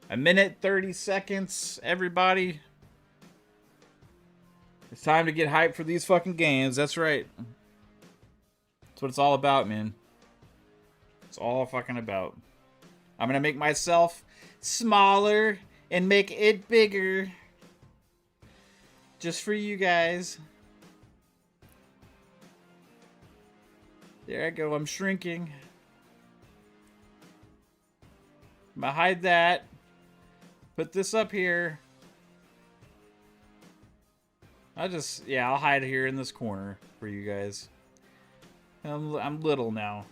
S1: 1 minute 30 seconds, everybody. It's time to get hyped for these fucking games. That's right. That's what it's all about, man. It's all fucking about. I'm gonna make myself smaller and make it bigger. Just for you guys. There I go. I'm shrinking. I'm gonna hide that. Put this up here. I'll hide here in this corner for you guys. I'm little now.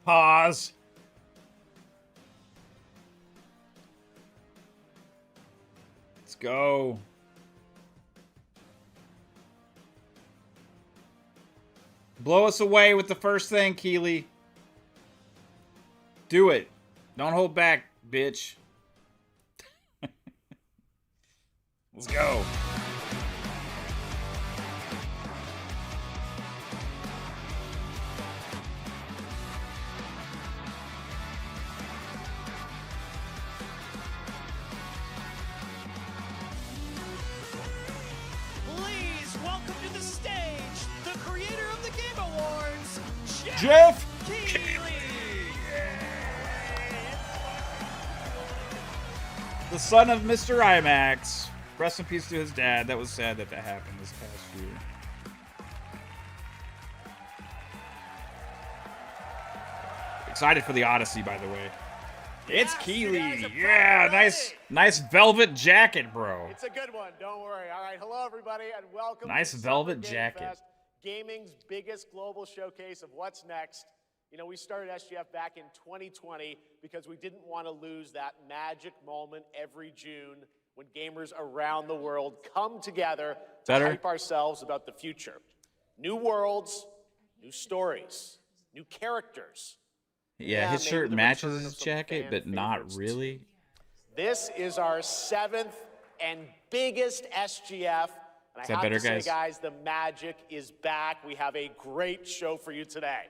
S1: Pause. Let's go. Blow us away with the first thing, Keeley. Do it. Don't hold back, bitch. Let's go. Jeff Keighley. the son of Mr. IMAX. Rest in peace to his dad. That was sad that happened this past year. Excited for the Odyssey, by the way. It's Keeley. Yeah, nice velvet jacket, bro.
S3: It's a good one. Don't worry. All right, hello everybody, and welcome.
S1: Nice
S3: to
S1: velvet
S3: Summer Game
S1: jacket.
S3: Fest, gaming's biggest global showcase of what's next. You know, we started SGF back in 2020 because we didn't want to lose that magic moment every June when gamers around the world come together to hype ourselves about the future. New worlds, new stories, new characters.
S1: Yeah, his shirt matches his jacket, but not really.
S3: This is our 7th and biggest SGF. And I have to say, guys, the magic is back. We have a great show for you today.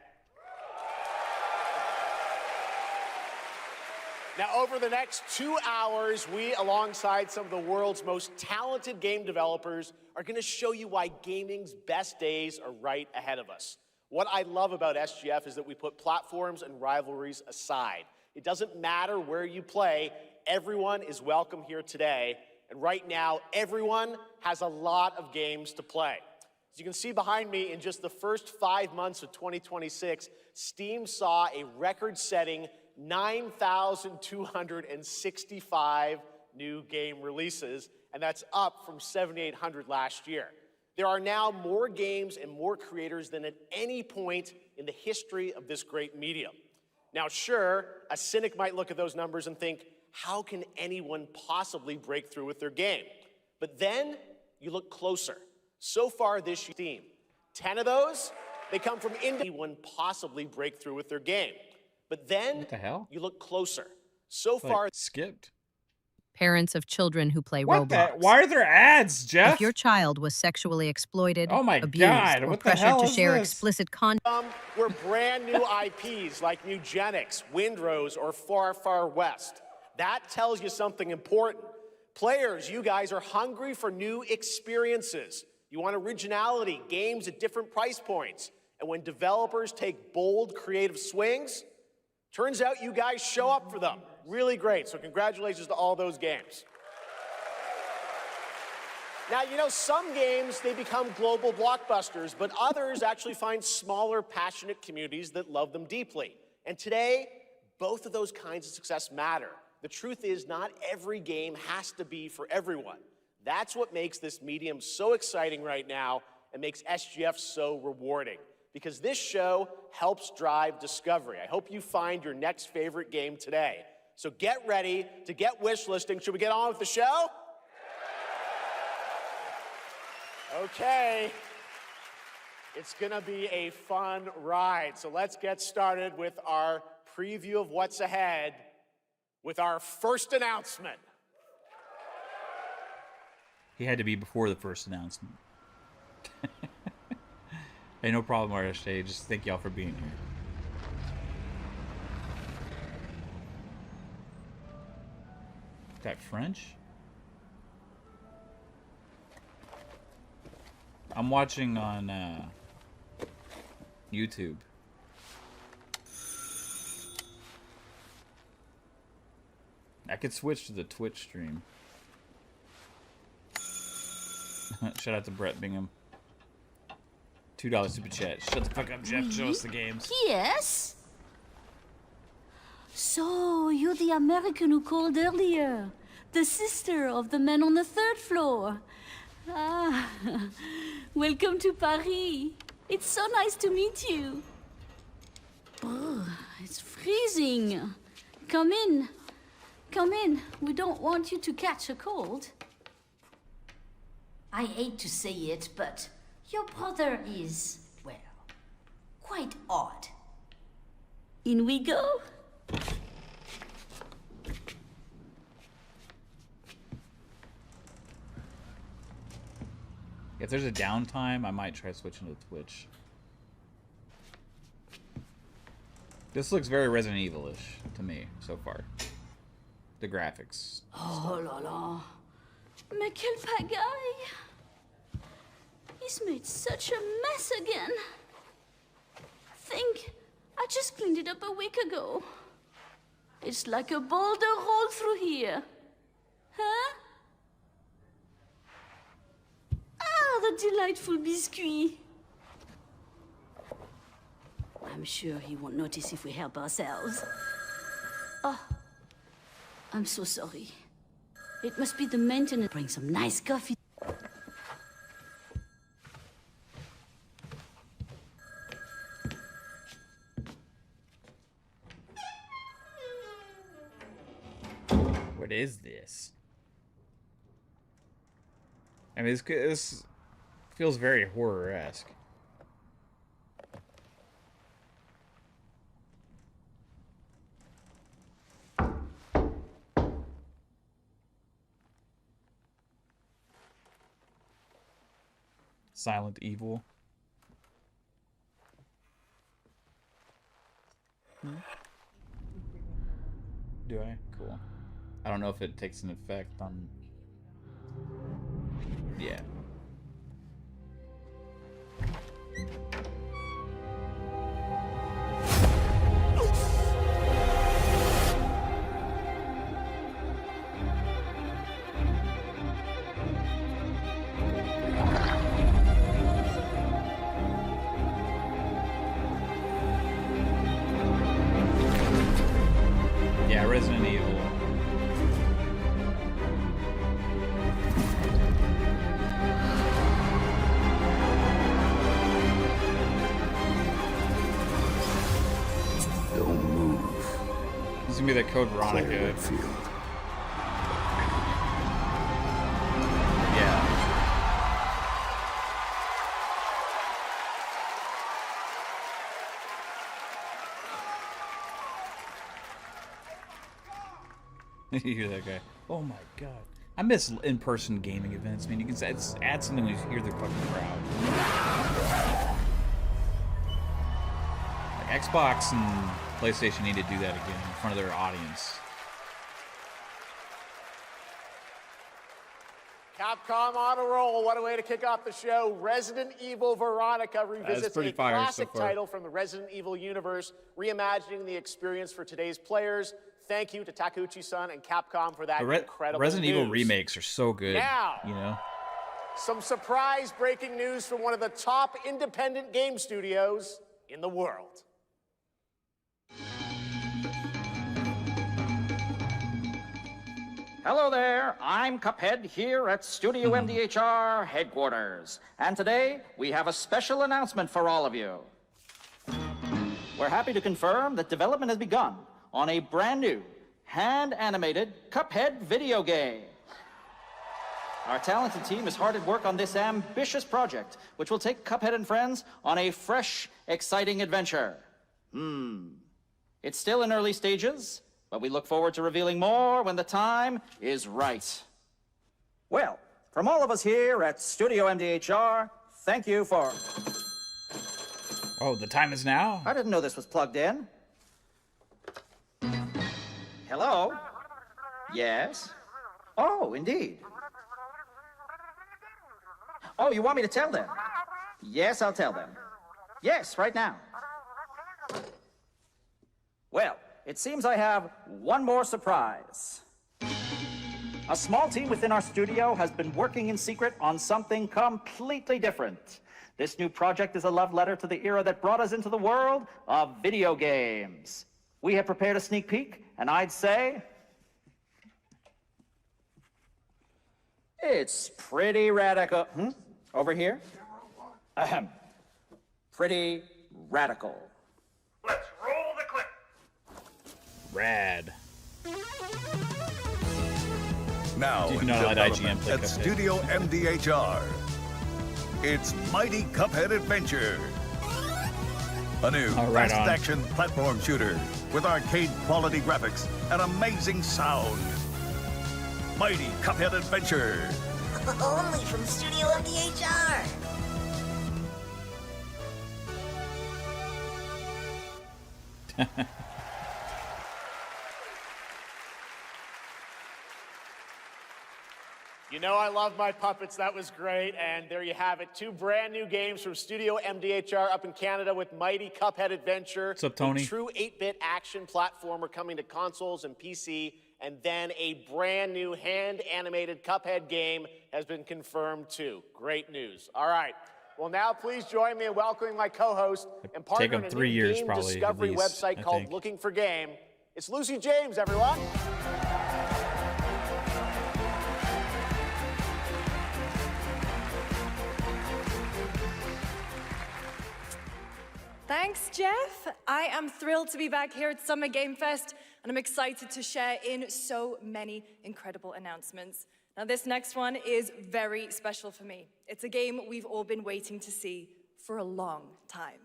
S3: Now, over the next 2 hours, we, alongside some of the world's most talented game developers, are going to show you why gaming's best days are right ahead of us. What I love about SGF is that we put platforms and rivalries aside. It doesn't matter where you play, everyone is welcome here today. And right now, everyone has a lot of games to play. As you can see behind me, in just the first 5 months of 2026, Steam saw a record-setting 9,265 new game releases, and that's up from 7,800 last year. There are now more games and more creators than at any point in the history of this great medium. Now, sure, a cynic might look at those numbers and think, how can anyone possibly break through with their game? But then you look closer. So far this year, Steam, 10 of those, they come from anyone possibly break through with their game. But then
S1: what the hell?
S3: You look closer. So far,
S1: skipped.
S4: Parents of children who play Roblox.
S1: Why are there ads, Jeff?
S4: If your child was sexually exploited, abused,
S1: God,
S4: or
S1: what the
S4: pressured
S1: hell
S4: to
S1: is
S4: share
S1: this?
S4: explicit content,
S3: we're brand new IPs like Nugenics, Windrose, or Far Far West. That tells you something important. Players, you guys are hungry for new experiences. You want originality, games at different price points. And when developers take bold, creative swings, turns out you guys show up for them. Really great, so congratulations to all those games. Now, you know, some games, they become global blockbusters, but others actually find smaller, passionate communities that love them deeply. And today, both of those kinds of success matter. The truth is, not every game has to be for everyone. That's what makes this medium so exciting right now and makes SGF so rewarding. Because this show helps drive discovery. I hope you find your next favorite game today. So get ready to get wish listing. Should we get on with the show? Okay. It's gonna be a fun ride. So let's get started with our preview of what's ahead with our first announcement.
S1: He had to be before the first announcement. Hey, no problem, RSJ. Just thank y'all for being here. Is that French? I'm watching on YouTube. I could switch to the Twitch stream. Shout out to Brett Bingham. $2 super chat. Shut the fuck up, Jeff. Show us the games.
S5: Yes? So, you're the American who called earlier. The sister of the man on the 3rd floor. Ah, welcome to Paris. It's so nice to meet you. Brr, it's freezing. Come in. Come in. We don't want you to catch a cold. I hate to say it, but your brother is, well, quite odd. In we go.
S1: If there's a downtime, I might try switching to Twitch. This looks very Resident Evil-ish to me so far. The graphics.
S5: Oh la la. Mais quel pagaille! He's made such a mess again. Think, I just cleaned it up a week ago. It's like a boulder rolled through here. Huh? Ah, the delightful biscuit. I'm sure he won't notice if we help ourselves. Oh, I'm so sorry. It must be the maintenance. Bring some nice coffee.
S1: What is this? I mean, this feels very horror-esque. Silent Evil. Do I? Cool. I don't know if it takes an effect on... Yeah. Yeah, Resident Evil.
S6: Don't move.
S1: This is gonna be the Code Veronica. Yeah. You hear that guy? Oh my god. I miss in-person gaming events. I mean, you can add something when you hear the fucking crowd. Like Xbox and PlayStation need to do that again in front of their audience.
S3: Capcom on a roll. What a way to kick off the show. Resident Evil Veronica revisits a classic title from the Resident Evil universe, reimagining the experience for today's players. Thank you to Takeuchi-san and Capcom for that incredible
S1: Resident
S3: news.
S1: Evil remakes are so good.
S3: Now,
S1: you know?
S3: Some surprise breaking news from one of the top independent game studios in the world.
S7: Hello there, I'm Cuphead here at Studio MDHR headquarters. And today, we have a special announcement for all of you. We're happy to confirm that development has begun on a brand new, hand-animated Cuphead video game. Our talented team is hard at work on this ambitious project, which will take Cuphead and friends on a fresh, exciting adventure. It's still in early stages, but we look forward to revealing more when the time is right. Well, from all of us here at Studio MDHR, thank you for...
S1: Oh, the time is now?
S7: I didn't know this was plugged in. Hello? Yes? Oh, indeed. Oh, you want me to tell them? Yes, I'll tell them. Yes, right now. Well, it seems I have one more surprise. A small team within our studio has been working in secret on something completely different. This new project is a love letter to the era that brought us into the world of video games. We have prepared a sneak peek, and I'd say... it's pretty radical. Over here? Ahem. Pretty radical.
S8: Let's roll the clip.
S1: Rad.
S6: Now in development at Studio MDHR. It's Mighty Cuphead Adventure. A new fast-action platform shooter with arcade-quality graphics and amazing sound. Mighty Cuphead Adventure.
S9: Only from Studio MDHR.
S3: You know I love my puppets. That was great. And there you have it. 2 brand new games from Studio MDHR up in Canada with Mighty Cuphead Adventure.
S1: What's up, Tony?
S3: A true 8-bit action platformer coming to consoles and PC And then a brand new hand-animated Cuphead game has been confirmed too. Great news. All right. Well, now please join me in welcoming my co-host and partner in a new game discovery website called Looking for Game. It's Lucy James, everyone.
S10: Thanks, Jeff. I am thrilled to be back here at Summer Game Fest, and I'm excited to share in so many incredible announcements. Now, this next one is very special for me. It's a game we've all been waiting to see for a long time.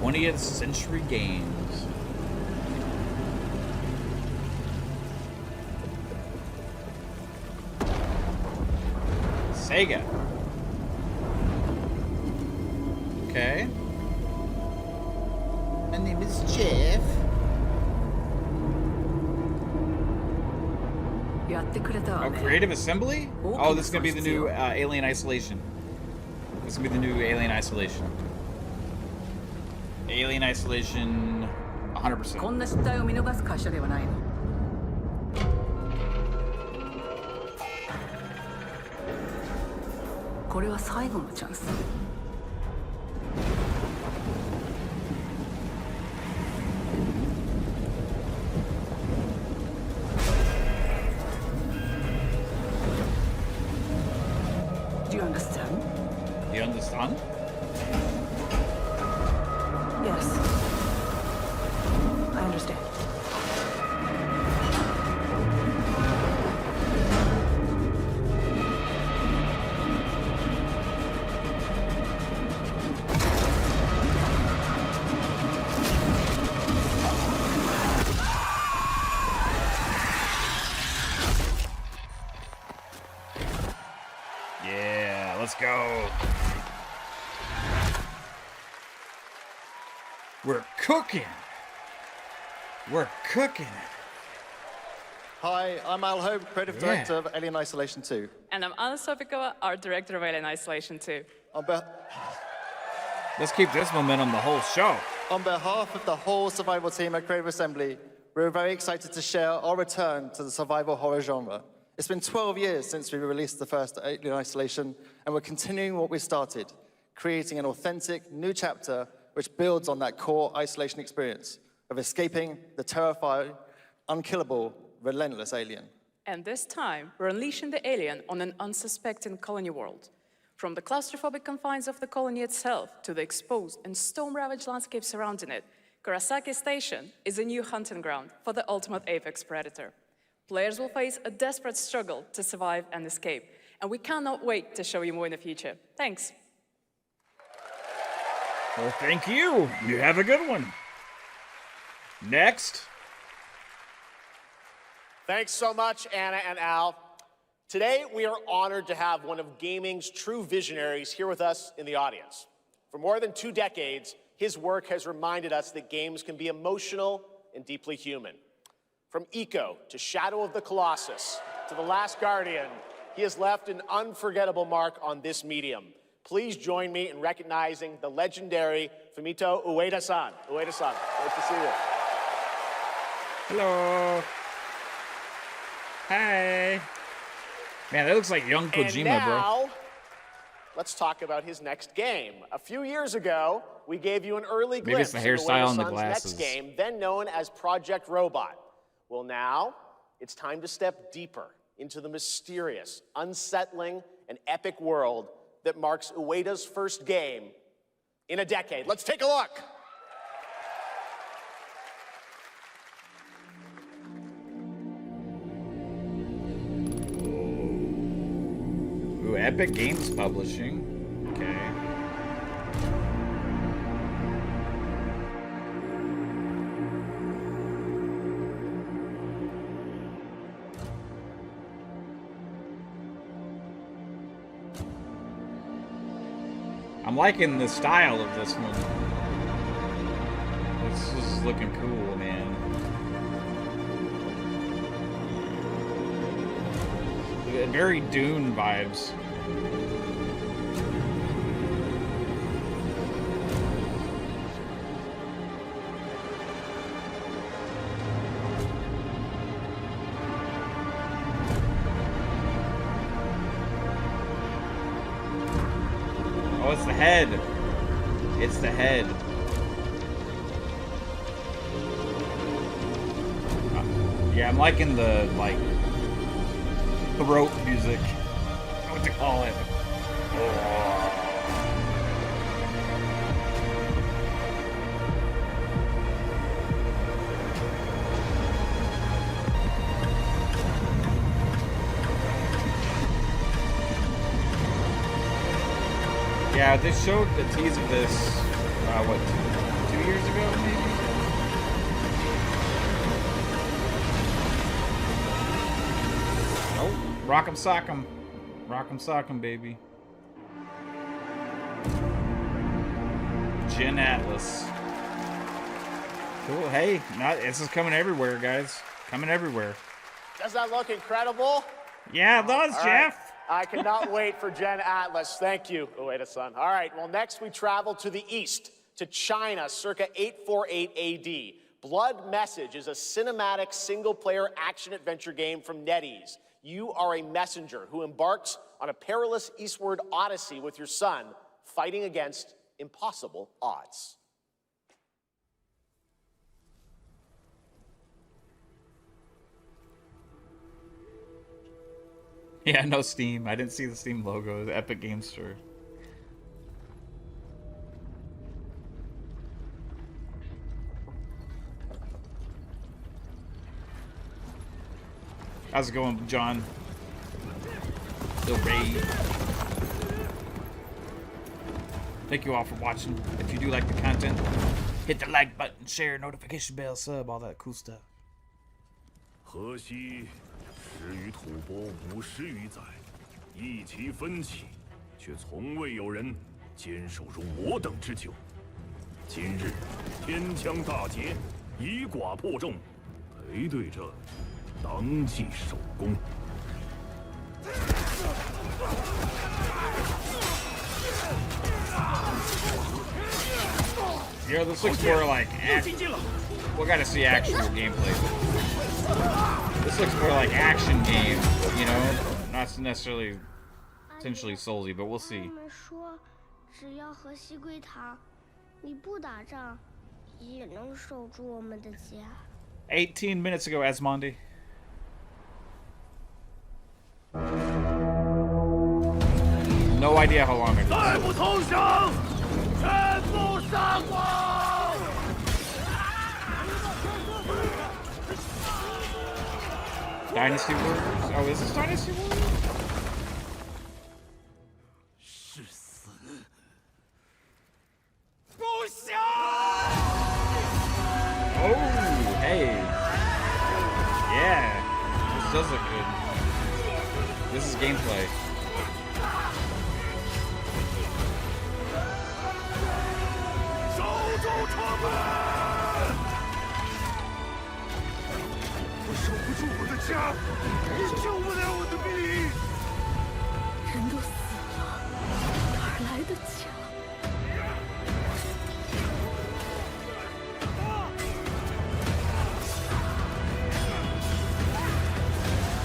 S1: '20th Century Games. Sega. Okay. My name is Jeff. Oh, Creative Assembly? Oh, this is going to be the new Alien Isolation. This is going to be the new Alien Isolation. Alien Isolation 100%.
S11: こんな失態を見逃す会社ではないの。これは最後のチャンス。Do you understand?
S1: You understand?
S11: Yes. I understand.
S1: Yeah, let's go. We're cooking. We're cooking it.
S12: Hi, I'm Al Hope, Creative Director of Alien Isolation 2.
S13: And I'm Anna Sopikova, Art Director of Alien Isolation 2.
S1: Let's keep this momentum the whole show.
S12: On behalf of the whole survival team at Creative Assembly, we're very excited to share our return to the survival horror genre. It's been 12 years since we released the first Alien Isolation, and we're continuing what we started, creating an authentic new chapter which builds on that core isolation experience of escaping the terrifying, unkillable, relentless alien.
S13: And this time, we're unleashing the alien on an unsuspecting colony world. From the claustrophobic confines of the colony itself to the exposed and storm-ravaged landscape surrounding it, Kurosaki Station is a new hunting ground for the ultimate apex predator. Players will face a desperate struggle to survive and escape, and we cannot wait to show you more in the future. Thanks.
S1: Well, thank you. You have a good one. Next.
S3: Thanks so much, Anna and Al. Today, we are honored to have one of gaming's true visionaries here with us in the audience. For more than 2 decades, his work has reminded us that games can be emotional and deeply human. From Eco to Shadow of the Colossus to The Last Guardian, he has left an unforgettable mark on this medium. Please join me in recognizing the legendary Fumito Ueda-san. Ueda-san, great to see you.
S1: Hello. Hi. Man, that looks like young Kojima,
S3: and now,
S1: bro.
S3: Let's talk about his next game. A few years ago, we gave you an early
S1: Maybe it's
S3: glimpse
S1: the hairstyle and the glasses.
S3: next game, then known as Project Robot. Well, now it's time to step deeper into the mysterious, unsettling, and epic world that marks Ueda's first game in a decade. Let's take a look.
S1: Ooh, Epic Games Publishing. Okay. I'm liking the style of this one. This is looking cool, man. Very Dune vibes. Oh, it's the head. It's the head. Yeah, I'm liking the, like, throat music. What to call it. Yeah, they showed the tease of this, what, 2 years ago, maybe? Oh, rock'em sock'em. Rock'em sock'em, baby. Gen Atlas. Cool. Hey, this is coming everywhere, guys. Coming everywhere.
S3: Does that look incredible?
S1: Yeah, it does, Jeff.
S3: Right. I cannot wait for Gen Atlas. Thank you, Ueda-san. All right, well, next we travel to the east, to China, circa 848 AD. Blood Message is a cinematic single-player action-adventure game from NetEase. You are a messenger who embarks on a perilous eastward odyssey with your son, fighting against impossible odds.
S1: Yeah, no Steam. I didn't see the Steam logo. It was Epic Games Store. How's it going, John? The raid. Thank you all for watching. If you do like the content, hit the like button, share, notification bell, sub, all that cool stuff.
S14: 河西始于吐蕃5十余载，一齐分起，却从未有人坚守如我等之久。今日天枪大捷，以寡破众，陪对着当即首功。
S1: Yeah, this looks more like we gotta see actual gameplay. This looks more like action game, you know, not necessarily potentially Soulsy, but we'll see. 18 minutes ago, Asmondi. No idea how long it is. Dynasty Warriors? Oh, is this Dynasty Warriors? Oh, hey. Yeah. This does look good. This is gameplay.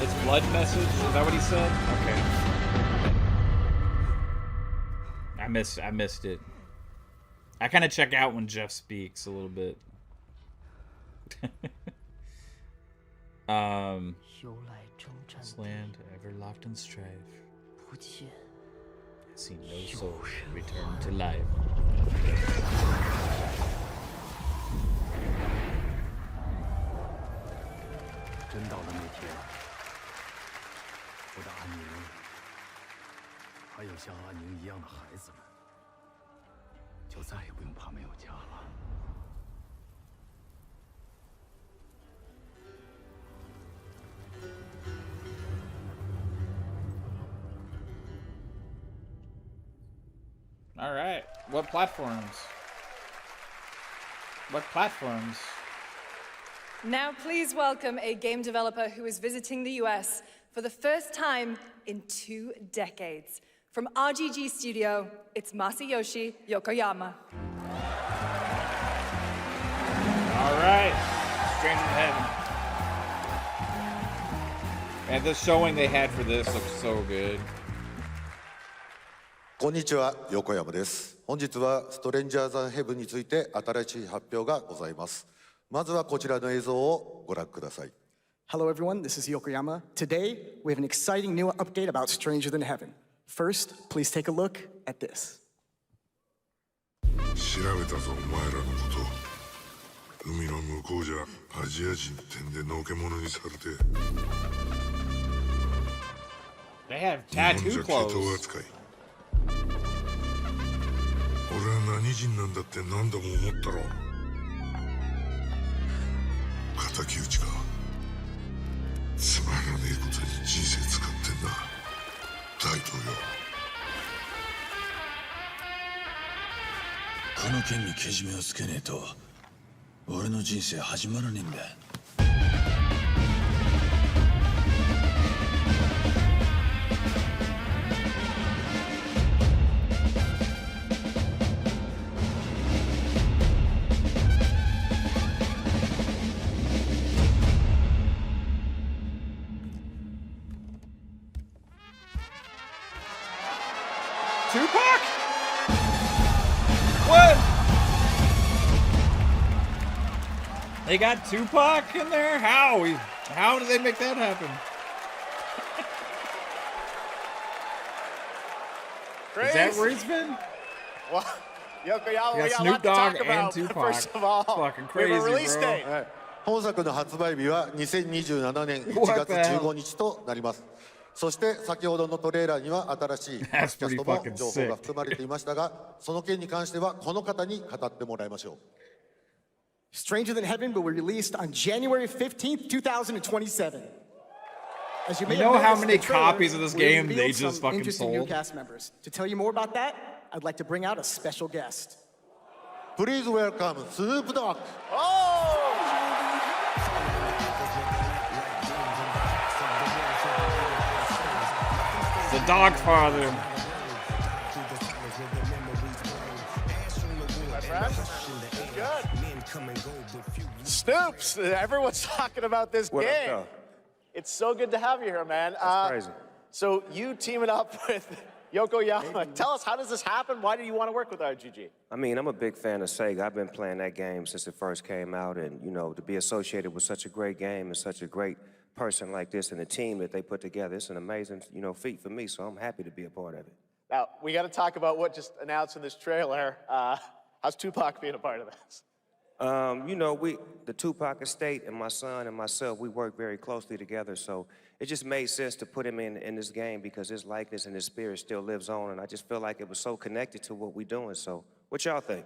S1: It's Blood Message? Is that what he said? Okay. I missed it. I kind of check out when Jeff speaks a little bit. This land ever locked in strife. I see no soul return to life.
S14: 真到了那天，我的安宁，还有像安宁一样的孩子们，就再也不用怕没有家了。
S1: All right. What platforms? What platforms?
S10: Now please welcome a game developer who is visiting the US For the first time in 2 decades, from RGG Studio, it's Masayoshi Yokoyama.
S1: All right, Stranger in Heaven. And the showing they had for this looks so good.
S15: こんにちは、横山です。本日はストレンジャーズ・ヘブンについて新しい発表がございます。まずはこちらの映像をご覧ください。
S16: Hello everyone, this is Yokoyama. Today, we have an exciting new update about Stranger Than Heaven. First, please take a look at this.
S17: 調べたぞ、お前らのこと。海の向こうじゃアジア人ってんでのけ者にされて。
S1: They have tattoo clothes.
S17: 俺は何人なんだって何度も思ったろ。敵討ちか。つまらねえことに人生使ってんだ。大統領。
S18: この件にけじめをつけねえと俺の人生始まらねえんだ。
S1: Tupac? What? They got Tupac in there? How did they make that happen? Is that where he's been?
S3: Well, Yokoyama, we got
S1: Snoop Dogg
S3: to talk about.
S1: and Tupac.
S3: First of all,
S1: fucking
S3: we have
S1: crazy,
S3: a release
S1: bro.
S3: date.
S15: 本作の発売日は2027年1月15日となります。そして先ほどのトレーラーには新しいキャストも情報が含まれていましたが、その件に関してはこの方に語ってもらいましょう。
S16: Stranger Than Heaven will be released on January 15th, 2027. As you may
S1: know
S16: have
S1: how
S16: noticed
S1: many
S16: in the trailer,
S1: copies of this
S16: we
S1: game
S16: revealed
S1: they just
S16: some
S1: fucking
S16: interesting new
S1: sold?
S16: cast members. To tell you more about that, I'd like to bring out a special guest.
S15: Please welcome Snoop Dogg.
S1: The Dog Father.
S3: Snoops, everyone's talking about this game. It's so good to have you here, man.
S19: That's crazy.
S3: So you teaming up with Yokoyama. Tell us, how does this happen? Why did you want to work with RGG?
S19: I mean, I'm a big fan of Sega. I've been playing that game since it first came out, and you know, to be associated with such a great game and such a great person like this and the team that they put together, it's an amazing, you know, feat for me. So I'm happy to be a part of it.
S3: Now we got to talk about what just announced in this trailer. How's Tupac being a part of this?
S19: You know, the Tupac estate and my son and myself, we work very closely together. So it just made sense to put him in this game because his likeness and his spirit still lives on. And I just feel like it was so connected to what we're doing. So what y'all think?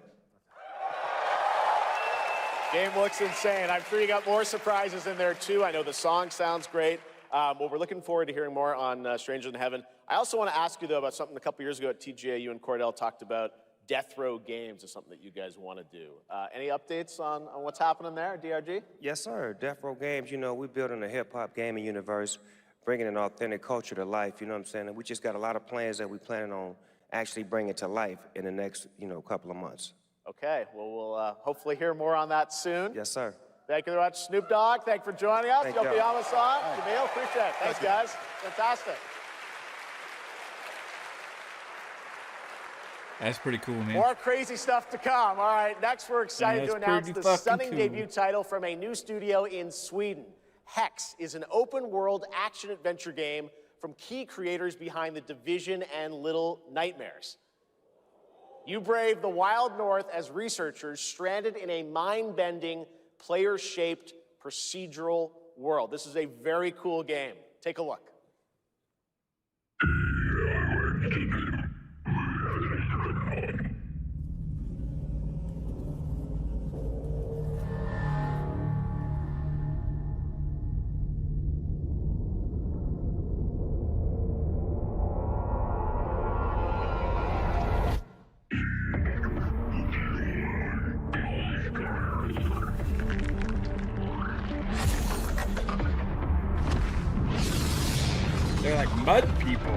S3: Game looks insane. I'm sure you got more surprises in there too. I know the song sounds great. Well, we're looking forward to hearing more on Stranger Than Heaven. I also want to ask you though about something a couple years ago at TGA, you and Cordell talked about Death Row Games is something that you guys want to do. Any updates on what's happening there, DRG?
S19: Yes, sir. Death Row Games, you know, we're building a hip-hop gaming universe, bringing an authentic culture to life, you know what I'm saying? And we just got a lot of plans that we're planning on actually bringing to life in the next, you know, couple of months.
S3: Okay, well, we'll hopefully hear more on that soon.
S19: Yes, sir.
S3: Thank you very much, Snoop Dogg. Thank you for joining us.
S19: Thank you.
S3: Yokoyama-san, Jamil, appreciate it. Thanks, guys. Fantastic.
S1: That's pretty cool, man.
S3: More crazy stuff to come. All right, next we're excited to announce the stunning debut title from a new studio in Sweden. Hex is an open-world action-adventure game from key creators behind The Division and Little Nightmares. You brave the wild north as researchers stranded in a mind-bending, player-shaped procedural world. This is a very cool game. Take a look.
S1: Mud people.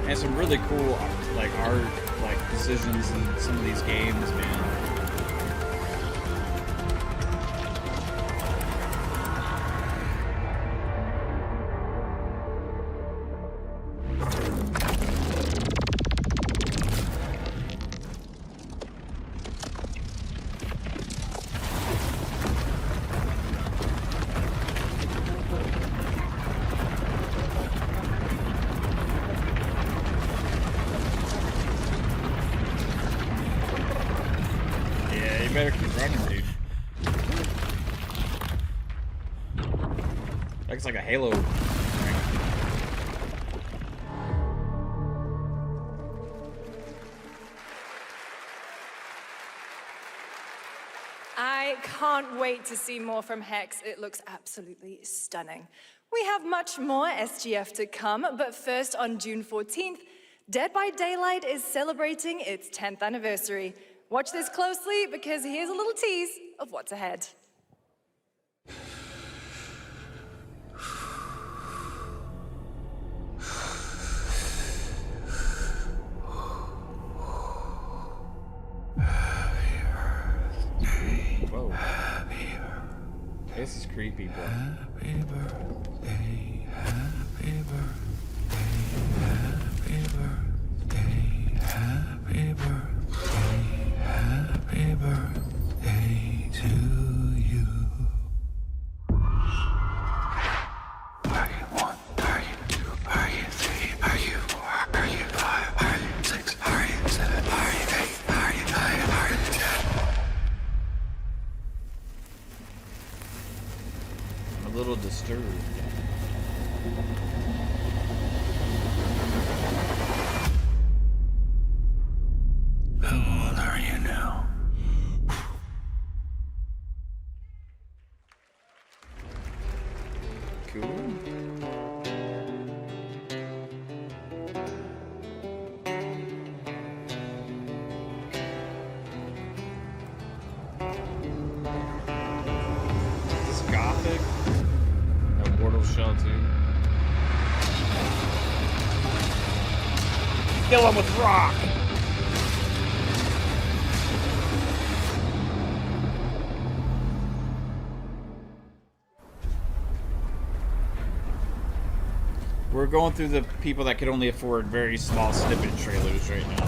S1: And some really cool, like, art, like, decisions in some of these games, man. Better keep running, dude. Looks like a Halo.
S10: I can't wait to see more from Hex. It looks absolutely stunning. We have much more SGF to come, but first on June 14th, Dead by Daylight is celebrating its 10th anniversary. Watch this closely because here's a little tease of what's ahead.
S1: Whoa. This is creepy, bro.
S18: Happy birthday, happy birthday, happy birthday, happy birthday, happy birthday to you. Are you 1? Are you 2? Are you 3? Are you 4? Are you 5? Are you 6? Are you 7? Are you 8? Are you 9? Are you 10?
S1: I'm a little disturbed.
S18: How old are you now?
S1: Cool. Is this Gothic? No, Mortal Shell 2. Kill him with rock! We're going through the people that could only afford very small snippet trailers right now.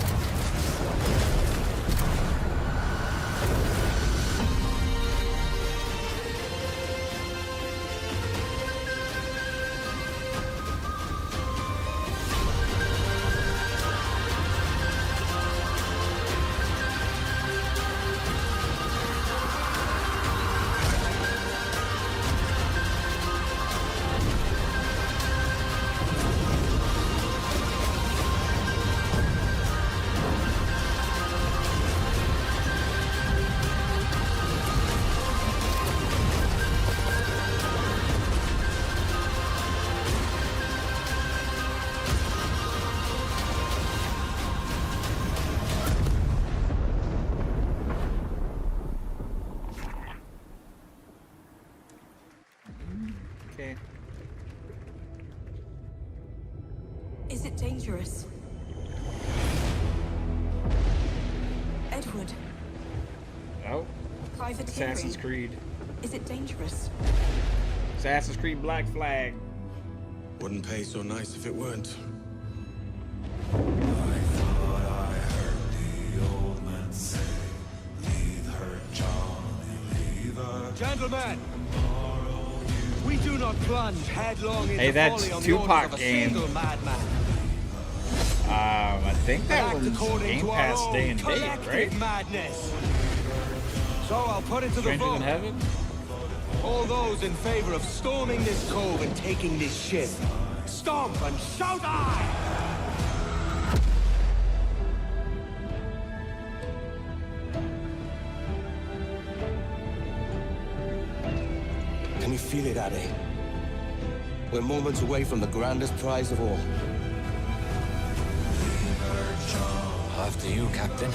S1: Okay.
S11: Is it dangerous? Edward.
S1: Oh.
S11: Private
S1: Assassin's Creed.
S11: Is it dangerous?
S1: Assassin's Creed Black Flag.
S18: Wouldn't pay so nice if it weren't.
S20: Gentlemen, we do not plunge headlong into
S1: that's
S20: folly on
S1: Tupac
S20: the orders of a
S1: game.
S20: single madman.
S1: I think that
S20: Act
S1: one's
S20: according
S1: Game
S20: to our
S1: Pass
S20: own
S1: day and date,
S20: collective
S1: right?
S20: madness. So I'll put it to the
S1: Stranger
S20: vote.
S1: Than Heaven?
S20: All those in favor of storming this cove and taking this ship, stomp and shout aye! you feel it, Addy? We're moments away from the grandest prize of all. After you, Captain.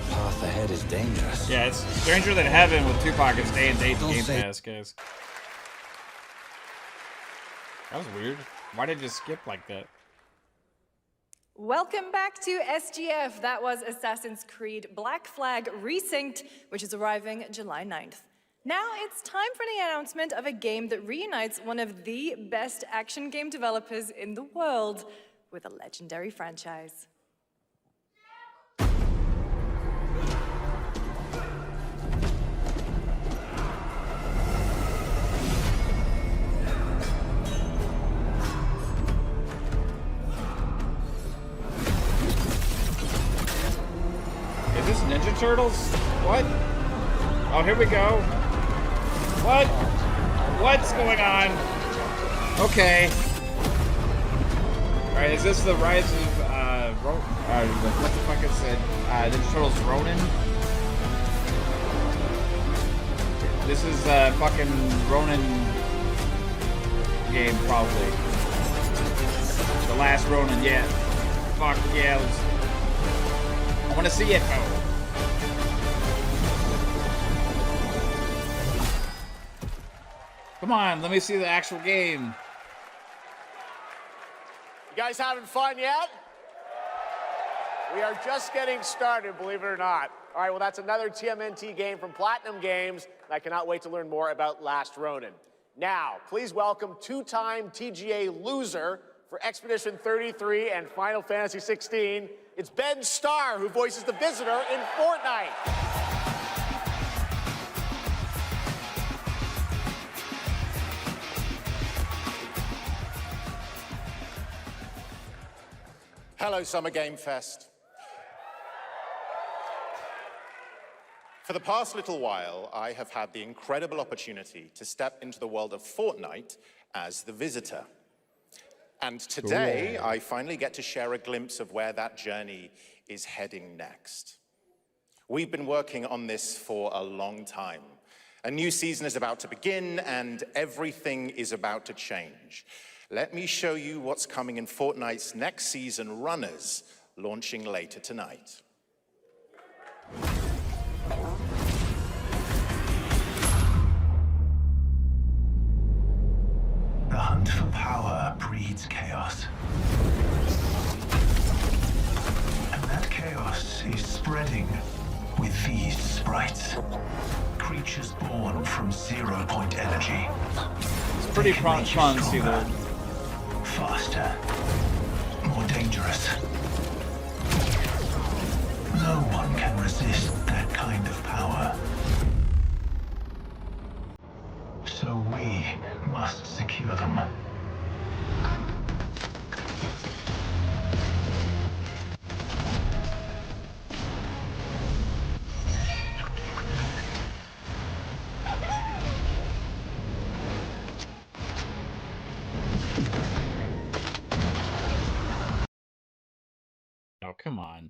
S20: Path ahead is dangerous.
S1: Yeah, it's stranger than heaven with Tupac and Day and Date Game Pass, guys. That was weird. Why did it just skip like that?
S10: Welcome back to SGF. That was Assassin's Creed Black Flag Resynced, which is arriving July 9th. Now it's time for the announcement of a game that reunites one of the best action game developers in the world with a legendary franchise.
S1: Is this Ninja Turtles? What? Oh, here we go. What? What's going on? Okay. Alright, is this the rise of, what the fuck is it? Ninja Turtles Ronin? This is, fucking Ronin game, probably. The last Ronin, yeah. Fuck, yeah, I wanna see it, though. Come on, let me see the actual game.
S3: You guys having fun yet? We are just getting started, believe it or not. All right, well, that's another TMNT game from Platinum Games, and I cannot wait to learn more about Last Ronin. Now, please welcome two-time TGA loser for Expedition 33 and Final Fantasy 16. It's Ben Starr, who voices the Visitor in Fortnite.
S21: Hello, Summer Game Fest. For the past little while, I have had the incredible opportunity to step into the world of Fortnite as the Visitor. And today, I finally get to share a glimpse of where that journey is heading next. We've been working on this for a long time. A new season is about to begin, and everything is about to change. Let me show you what's coming in Fortnite's next season, Runners, launching later tonight.
S18: The hunt for power breeds chaos. And that chaos is spreading with these sprites. Creatures born from 0-point energy.
S1: It's pretty fun to see that.
S18: Faster, more dangerous. No one can resist that kind of power. So we must secure them.
S1: Oh, come on.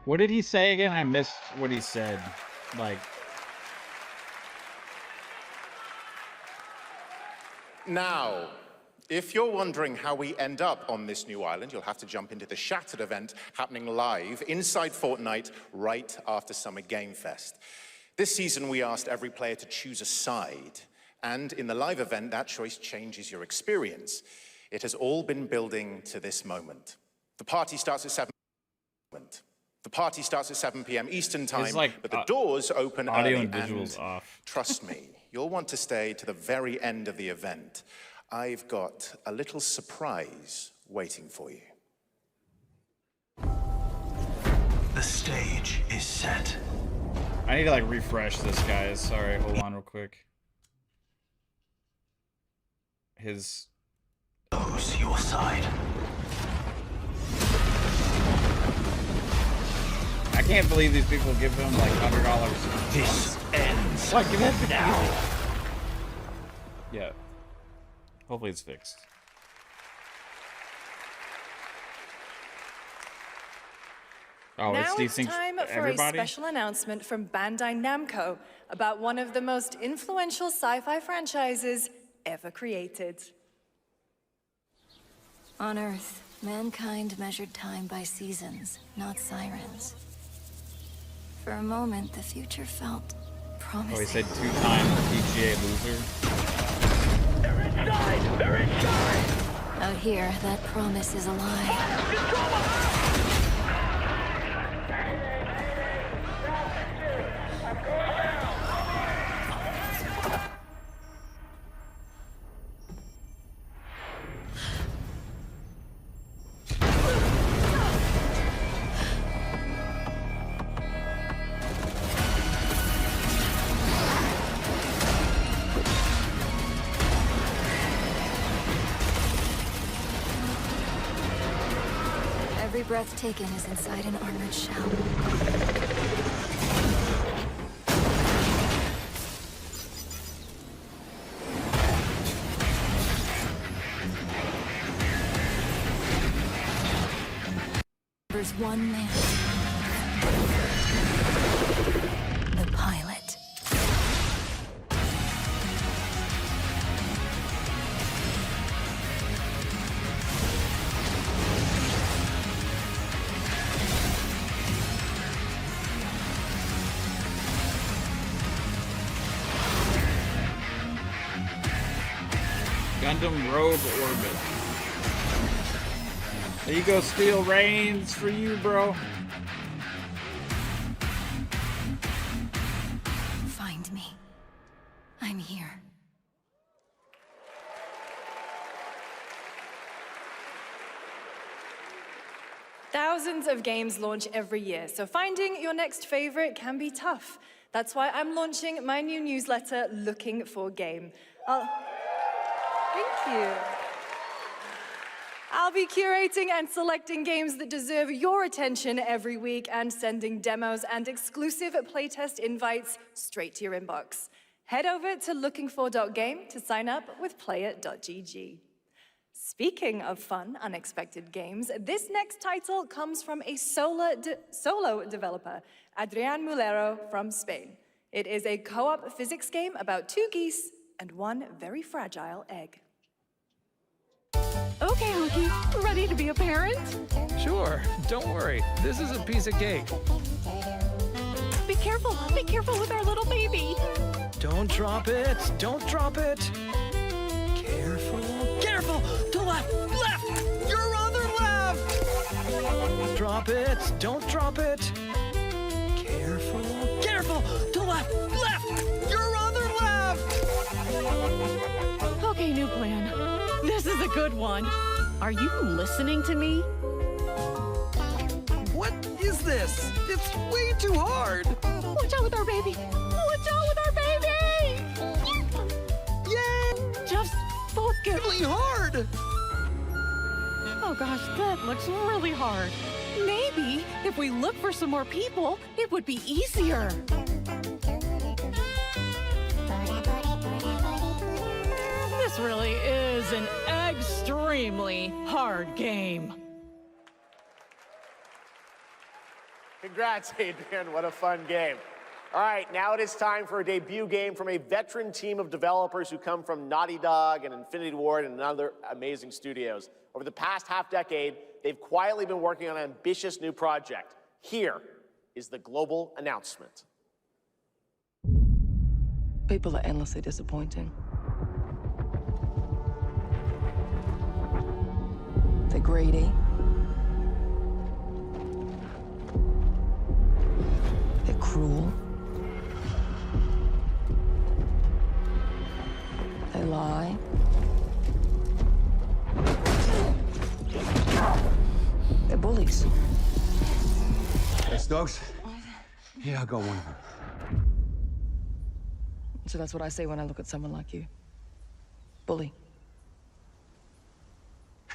S1: What did he say again? I missed what he said. Like...
S21: Now, if you're wondering how we end up on this new island, you'll have to jump into the Shattered event happening live inside Fortnite right after Summer Game Fest. This season, we asked every player to choose a side, and in the live event, that choice changes your experience. It has all been building to this moment. The party starts at 7 p.m. Eastern Time,
S1: like,
S21: but the doors open
S1: audio
S21: early,
S1: and visuals off.
S21: Trust me, you'll want to stay to the very end of the event. I've got a little surprise waiting for you.
S18: The stage is set.
S1: I need to like refresh this, guys. Sorry, hold on real quick.
S18: Chose your side.
S1: can't believe these people give him like $100.
S18: This ends
S1: like, give it
S18: now.
S1: Yeah. Hopefully it's fixed. Oh,
S10: now
S1: it's these
S10: it's
S1: things
S10: time for
S1: everybody?
S10: a special announcement from Bandai Namco about one of the most influential sci-fi franchises ever created.
S2: On Earth, mankind measured time by seasons, not sirens. For a moment, the future felt promising.
S1: Oh, he said 2-time PGA loser.
S18: They're inside! They're inside!
S2: Out here, that promise is a lie. Every breath taken is inside an armored shell. There's one man. The pilot.
S1: Gundam Rogue Orbit. There you go, Steel Reigns for you, bro.
S2: Find me. I'm here.
S10: Thousands of games launch every year, so finding your next favorite can be tough. That's why I'm launching my new newsletter, Looking for Game. Thank you. I'll be curating and selecting games that deserve your attention every week and sending demos and exclusive playtest invites straight to your inbox. Head over to lookingfor.game to sign up with player.gg. Speaking of fun, unexpected games, this next title comes from a solo developer, Adrian Mulero from Spain. It is a co-op physics game about 2 geese and 1 very fragile egg.
S22: Okay, Hunky, ready to be a parent?
S23: Sure, don't worry. This is a piece of cake.
S22: Be careful with our little baby.
S23: Don't drop it, don't drop it. Careful, careful, to left, your other left. Drop it, don't drop it. Careful, careful, to left, your other left.
S22: Okay, new plan. This is a good one. Are you listening to me?
S23: What is this? It's way too hard.
S22: Watch out with our baby. Watch out with our baby.
S23: Yay!
S22: Just focus.
S23: Really hard.
S22: Oh gosh, that looks really hard. Maybe if we look for some more people, it would be easier. This really is an extremely hard game.
S3: Congrats, Adrian. What a fun game. All right, now it is time for a debut game from a veteran team of developers who come from Naughty Dog and Infinity Ward and other amazing studios. Over the past half-decade, they've quietly been working on an ambitious new project. Here is the global announcement.
S24: People are endlessly disappointing. They're greedy. They're cruel. They lie. They're bullies.
S20: Hey, Stokes? Yeah, I'll go one of them.
S24: So that's what I say when I look at someone like you. Bully.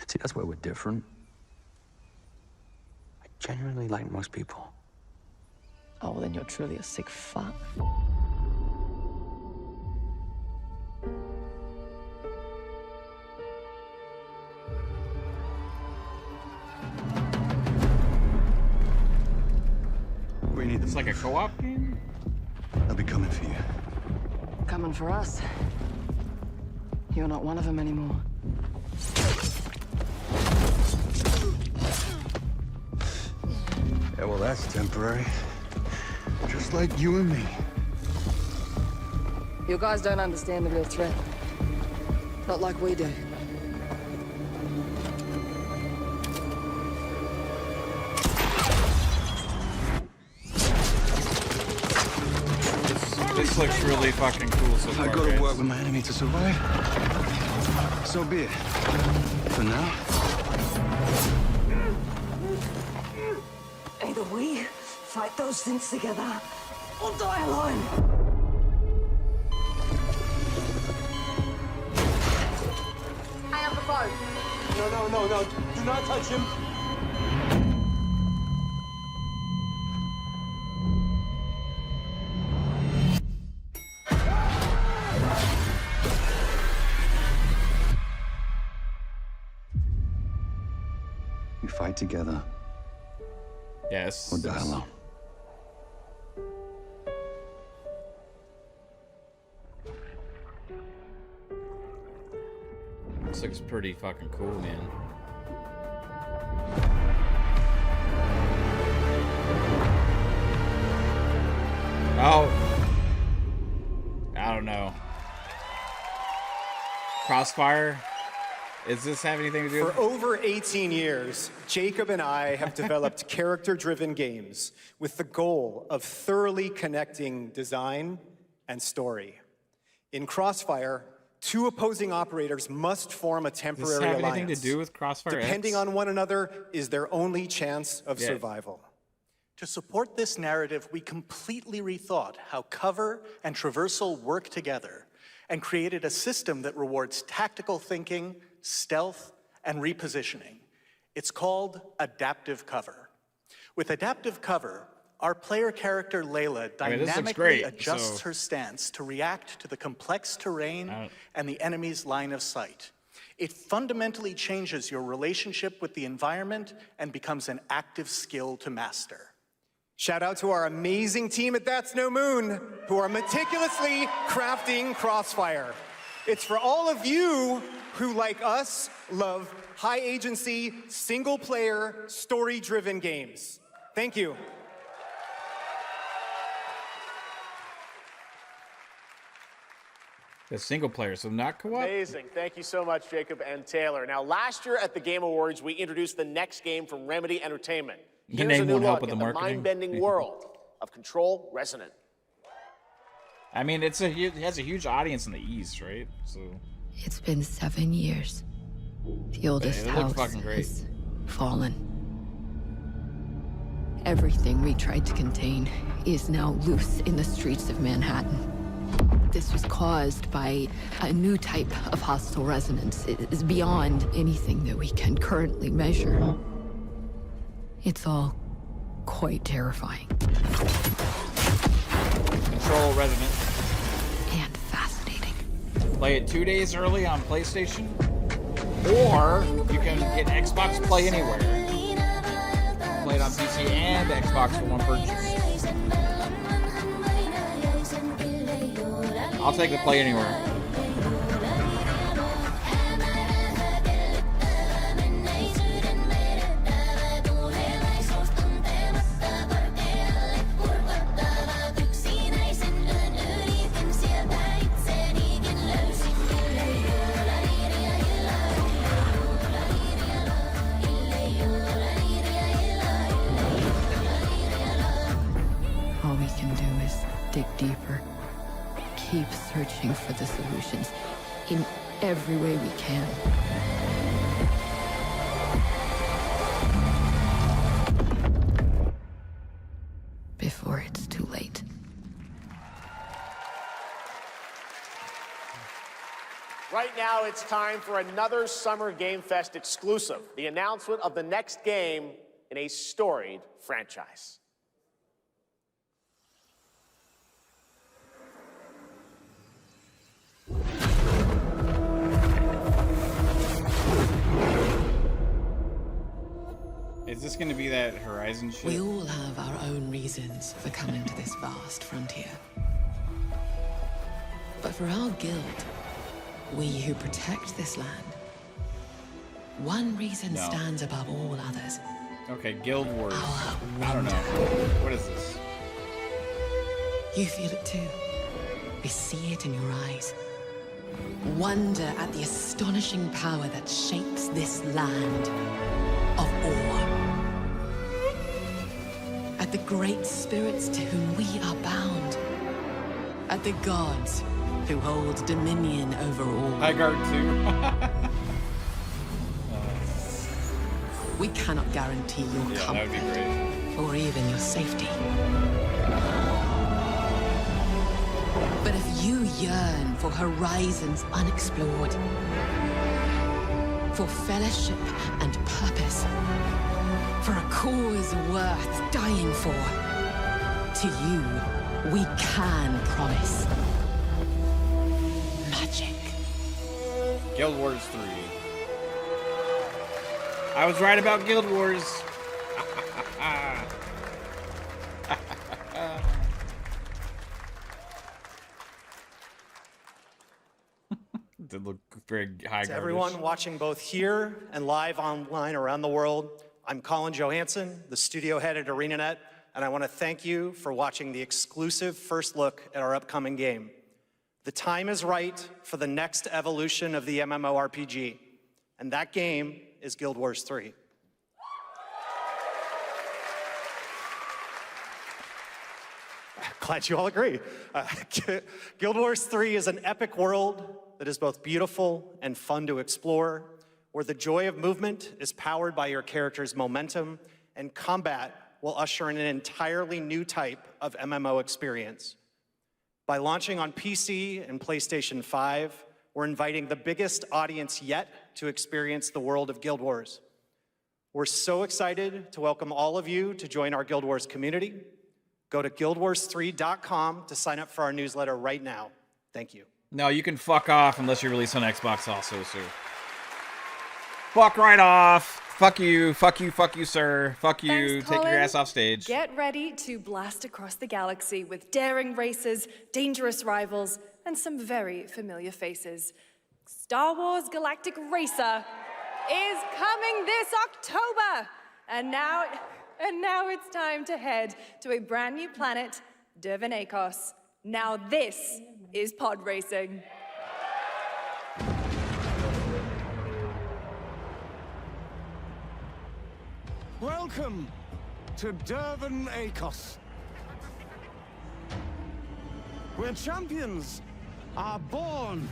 S20: See, that's where we're different. I genuinely like most people.
S24: Oh, well, then you're truly a sick fuck.
S1: We need it's like a co-op game?
S18: I'll be coming for you.
S24: Coming for us. You're not one of them anymore.
S18: Yeah, well, that's temporary. Just like you and me.
S24: You guys don't understand the real threat. Not like we do.
S1: This looks really fucking cool so far.
S18: I gotta work with my enemy to survive. So be it. For now.
S9: Either we fight those things together, or die alone.
S3: Hang up the phone.
S20: No. Do not touch him.
S18: We fight together.
S1: Yes.
S18: Or die alone.
S1: This looks pretty fucking cool, man. Oh. I don't know. Crossfire? Does this have anything to do with it?
S4: For over 18 years, Jacob and I have developed character-driven games with the goal of thoroughly connecting design and story. In Crossfire, two opposing operators must form a temporary
S1: Does this have
S4: alliance.
S1: anything to do with Crossfire
S4: Depending
S1: X?
S4: on one another is their only chance of survival.
S5: To support this narrative, we completely rethought how cover and traversal work together and created a system that rewards tactical thinking, stealth, and repositioning. It's called adaptive cover. With adaptive cover, our player character Layla dynamically adjusts her stance to react to the complex terrain and the enemy's line of sight. It fundamentally changes your relationship with the environment and becomes an active skill to master.
S4: Shout out to our amazing team at That's No Moon, who are meticulously crafting Crossfire. It's for all of you who, like us, love high-agency, single-player, story-driven games. Thank you.
S1: The single player, so not co-op?
S3: Amazing. Thank you so much, Jacob and Taylor. Now, last year at the Game Awards, we introduced the next game from Remedy Entertainment.
S1: The
S3: Here's
S1: name
S3: a new
S1: won't help
S3: look
S1: with
S3: at
S1: the
S3: the
S1: marketing.
S3: mind-bending world of Control Resonant.
S1: I mean, it has a huge audience in the East, right? So
S7: It's been 7 years. The oldest house has fallen. Everything we tried to contain is now loose in the streets of Manhattan. This was caused by a new type of hostile resonance. It is beyond anything that we can currently measure. It's all quite terrifying.
S1: Control Resonant.
S7: And fascinating.
S1: Play it 2 days early on PlayStation, or you can get Xbox Play Anywhere. Play it on PC and Xbox for one purchase. I'll take the Play Anywhere.
S7: All we can do is dig deeper. Keep searching for the solutions in every way we can. Before it's too late.
S3: Right now, it's time for another Summer Game Fest exclusive, the announcement of the next game in a storied franchise.
S1: Is this going to be that Horizon shit?
S24: We all have our own reasons for coming to this vast frontier. But for our guild, we who protect this land, one reason stands above all others.
S1: Okay, Guild Wars. I don't know. What is this?
S24: You feel it too. We see it in your eyes. Wonder at the astonishing power that shapes this land of awe. At the great spirits to whom we are bound. At the gods who hold dominion over all.
S1: High Guard 2.
S24: We cannot guarantee your comfort,
S1: that would be great.
S24: Or even your safety. But if you yearn for horizons unexplored, for fellowship and purpose, for a cause worth dying for, to you, we can promise magic.
S1: Guild Wars 3. I was right about Guild Wars. Did look very high.
S5: To everyone watching both here and live online around the world, I'm Colin Johansson, the studio head at ArenaNet, and I want to thank you for watching the exclusive first look at our upcoming game. The time is right for the next evolution of the MMORPG, and that game is Guild Wars 3. Glad you all agree. Guild Wars 3 is an epic world that is both beautiful and fun to explore, where the joy of movement is powered by your character's momentum, and combat will usher in an entirely new type of MMO experience. By launching on PC and PlayStation 5, we're inviting the biggest audience yet to experience the world of Guild Wars. We're so excited to welcome all of you to join our Guild Wars community. Go to guildwars3.com to sign up for our newsletter right now. Thank you.
S1: No, you can fuck off unless you release on Xbox also, sir. Fuck right off. Fuck you, sir. Fuck you.
S10: Thanks,
S1: Take your
S10: Colin.
S1: ass off stage.
S10: Get ready to blast across the galaxy with daring races, dangerous rivals, and some very familiar faces. Star Wars Galactic Racer is coming this October. And now it's time to head to a brand new planet, Dervenakos. Now this is pod racing.
S20: Welcome to Dervenakos, where champions are born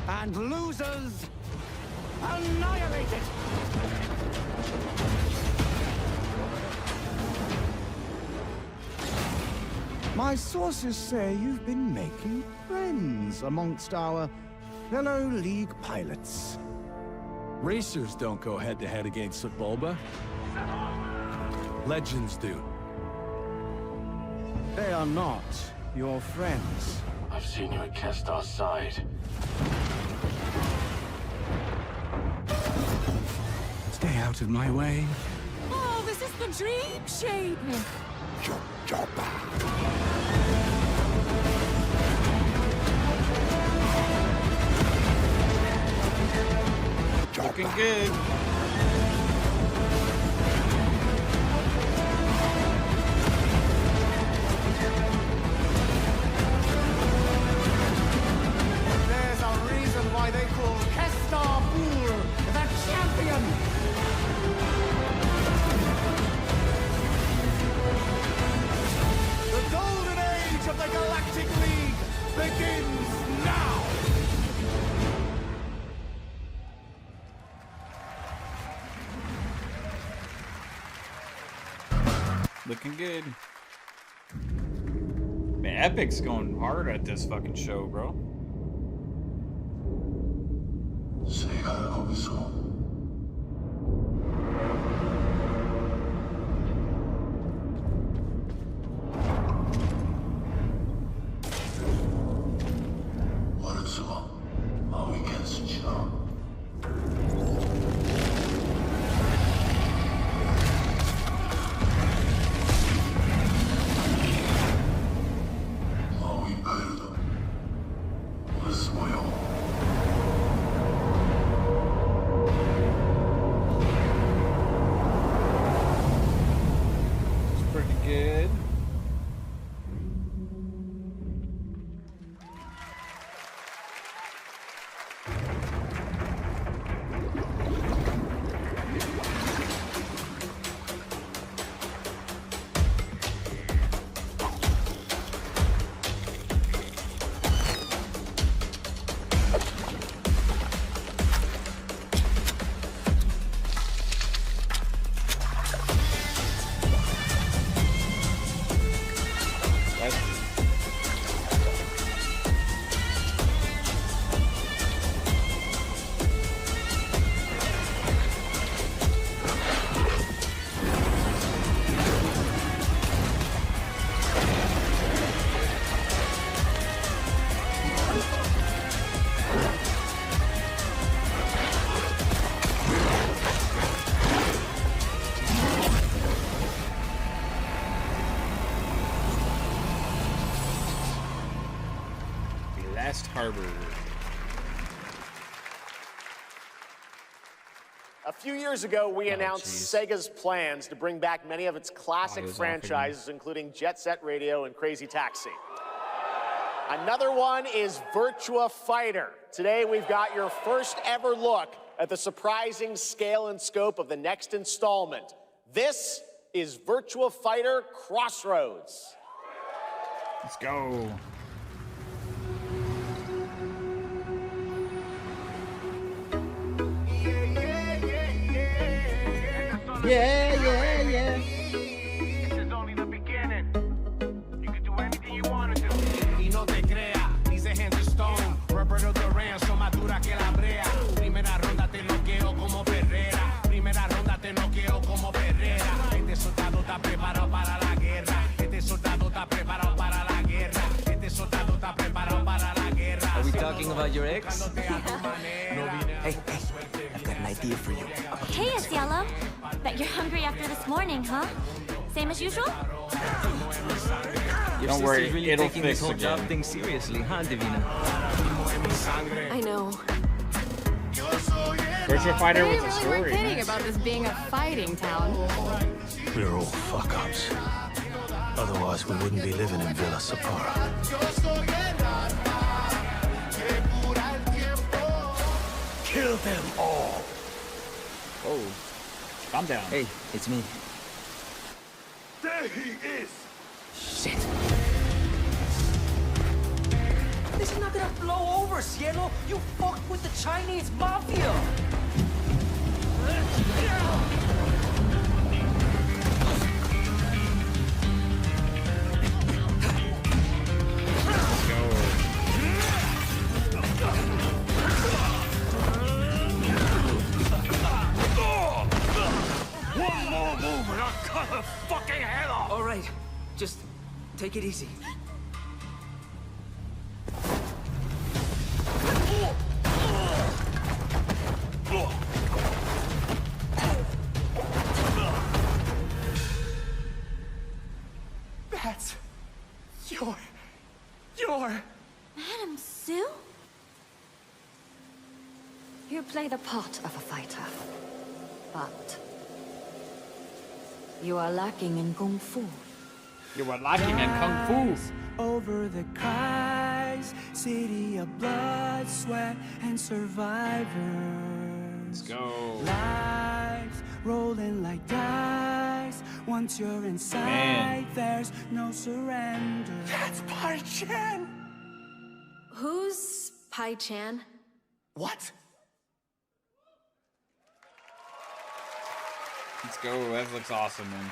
S20: and losers annihilated. My sources say you've been making friends amongst our fellow League pilots.
S6: Racers don't go head-to-head against Bulba. Legends do.
S20: They are not your friends.
S18: I've seen you at Kestar's side.
S20: Stay out of my way.
S22: Oh, this is the dream shape!
S1: Looking good.
S20: There's a reason why they call Kestar Bur the champion! The golden age of the Galactic League begins now!
S1: Looking good. Man, Epic's going hard at this fucking show, bro. Harbor.
S3: A few years ago, we announced Sega's plans to bring back many of its classic franchises, including Jet Set Radio and Crazy Taxi. Another one is Virtua Fighter. Today, we've got your first ever look at the surprising scale and scope of the next installment. This is Virtua Fighter Crossroads.
S1: Let's go.
S18: Yeah, yeah, yeah.
S8: This is only the beginning. You can do anything you want to do. Y no te crea, these hands of stone. Roberto Duran, son más dura que la brea. Primera ronda te noqueo como Herrera. Primera ronda te noqueo como Herrera. Este soldado está preparado para la guerra. Este soldado está preparado para la guerra. Este soldado está preparado para la guerra.
S12: Are we talking about your ex?
S13: Hey, I've got an idea for you.
S14: Hey, Judzilla. Bet you're hungry after this morning, huh? Same as usual?
S12: Your
S1: Don't worry,
S12: sister's really
S1: it'll
S12: taking
S1: fix
S12: this whole
S1: again.
S12: job thing seriously, huh, Divina?
S7: I know.
S1: Virtua Fighter with a
S7: We're
S1: story.
S7: kidding
S1: Nice.
S7: about this being a fighting town.
S13: We're all fuck-ups. Otherwise, we wouldn't be living in Villa Sapara. Kill them all.
S1: Oh, calm down.
S12: Hey, it's me.
S13: There he is.
S12: Shit.
S25: This is not gonna blow over, Cielo. You fucked with the Chinese mafia.
S8: One more move and I'll cut her fucking head off.
S25: All right, just take it easy.
S16: That's your...
S2: Madam Sue? You play the part of a fighter, but you are lacking in kung fu.
S1: You are lacking in kung fu.
S18: Over the cries, city of blood, sweat, and survivors.
S1: Let's go.
S18: Lives rolling like dice. Once you're inside,
S1: Man.
S18: there's no surrender.
S16: That's Pai Chan!
S7: Who's Pai Chan?
S16: What?
S1: Let's go. That looks awesome, man.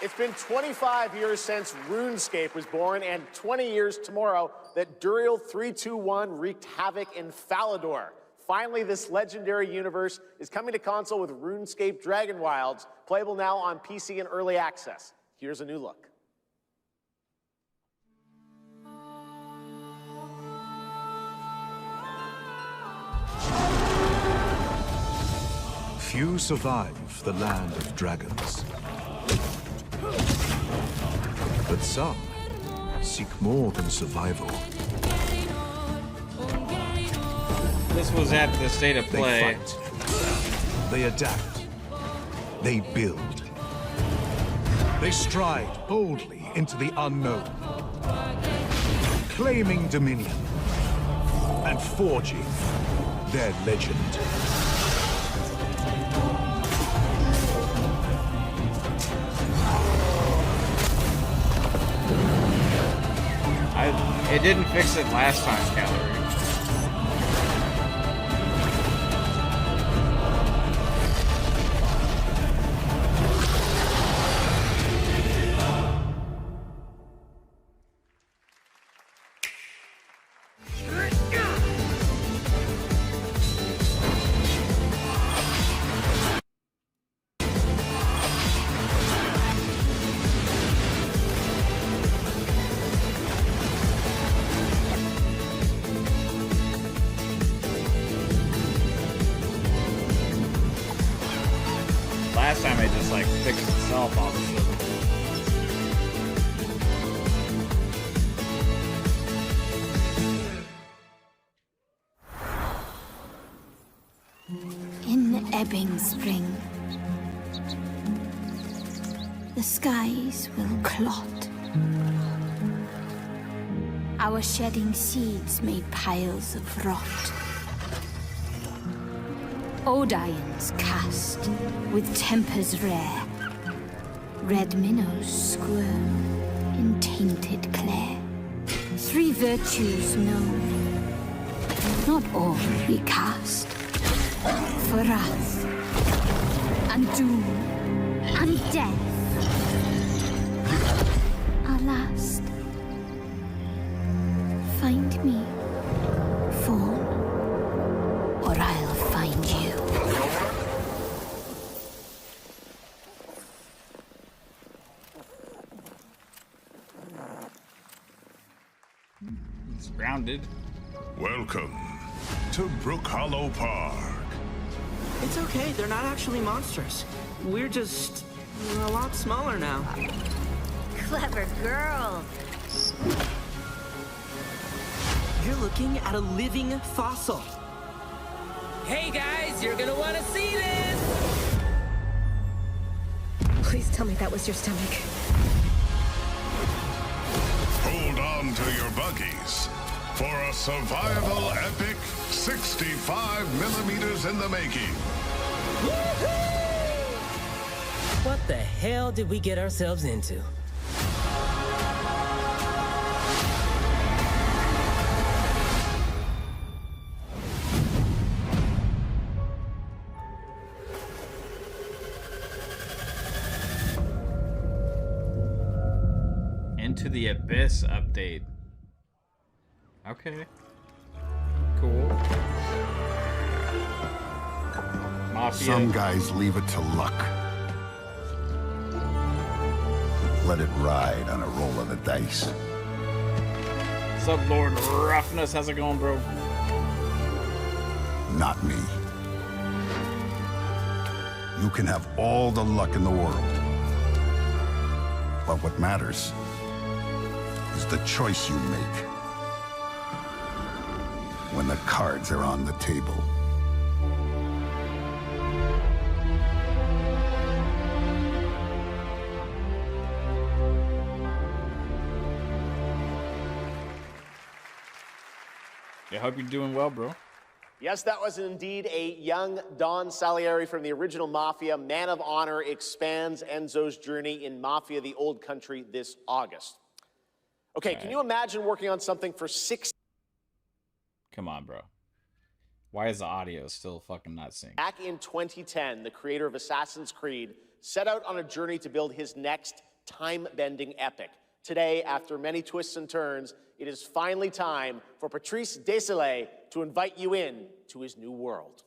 S3: It's been 25 years since RuneScape was born, and 20 years tomorrow that Duriel 321 wreaked havoc in Falador. Finally, this legendary universe is coming to console with RuneScape Dragon Wilds, playable now on PC in early access. Here's a new look.
S26: Few survive the land of dragons. But some seek more than survival.
S1: This was at the State of Play.
S26: They fight. They adapt. They build. They stride boldly into the unknown, claiming dominion and forging their legend.
S1: It didn't fix it last time, Calorie. Last time it just like fixed itself all of a sudden.
S2: ebbing spring. The skies will clot. Our shedding seeds made piles of rot. Odions cast with tempers rare. Red minnows squirm in tainted clay. 3 virtues known, not all we cast. For wrath, and doom, and death. Our last. Find me, Fawn, or I'll find you.
S1: He's grounded.
S11: Welcome to Brook Hollow Park.
S12: It's okay, they're not actually monsters. We're just a lot smaller now.
S14: Clever girl.
S12: You're looking at a living fossil.
S15: Hey guys, you're gonna want to see this!
S17: Please tell me that was your stomach.
S11: Hold on to your buggies for a survival epic 65 millimeters in the making.
S15: What the hell did we get ourselves into?
S1: Into the Abyss update. Okay. Cool. Mafia.
S19: Some guys leave it to luck. Let it ride on a roll of the dice.
S1: What's up, Lord Roughness? How's it going, bro?
S19: Not me. You can have all the luck in the world. But what matters is the choice you make when the cards are on the table.
S1: I hope you're doing well, bro.
S3: Yes, that was indeed a young Don Salieri from the original Mafia. Man of Honor expands Enzo's journey in Mafia: The Old Country this August. Okay, can you imagine working on something for 6?
S1: Come on, bro. Why is the audio still fucking not synced?
S3: Back in 2010, the creator of Assassin's Creed set out on a journey to build his next time-bending epic. Today, after many twists and turns, it is finally time for Patrice Désilets to invite you in to his new world.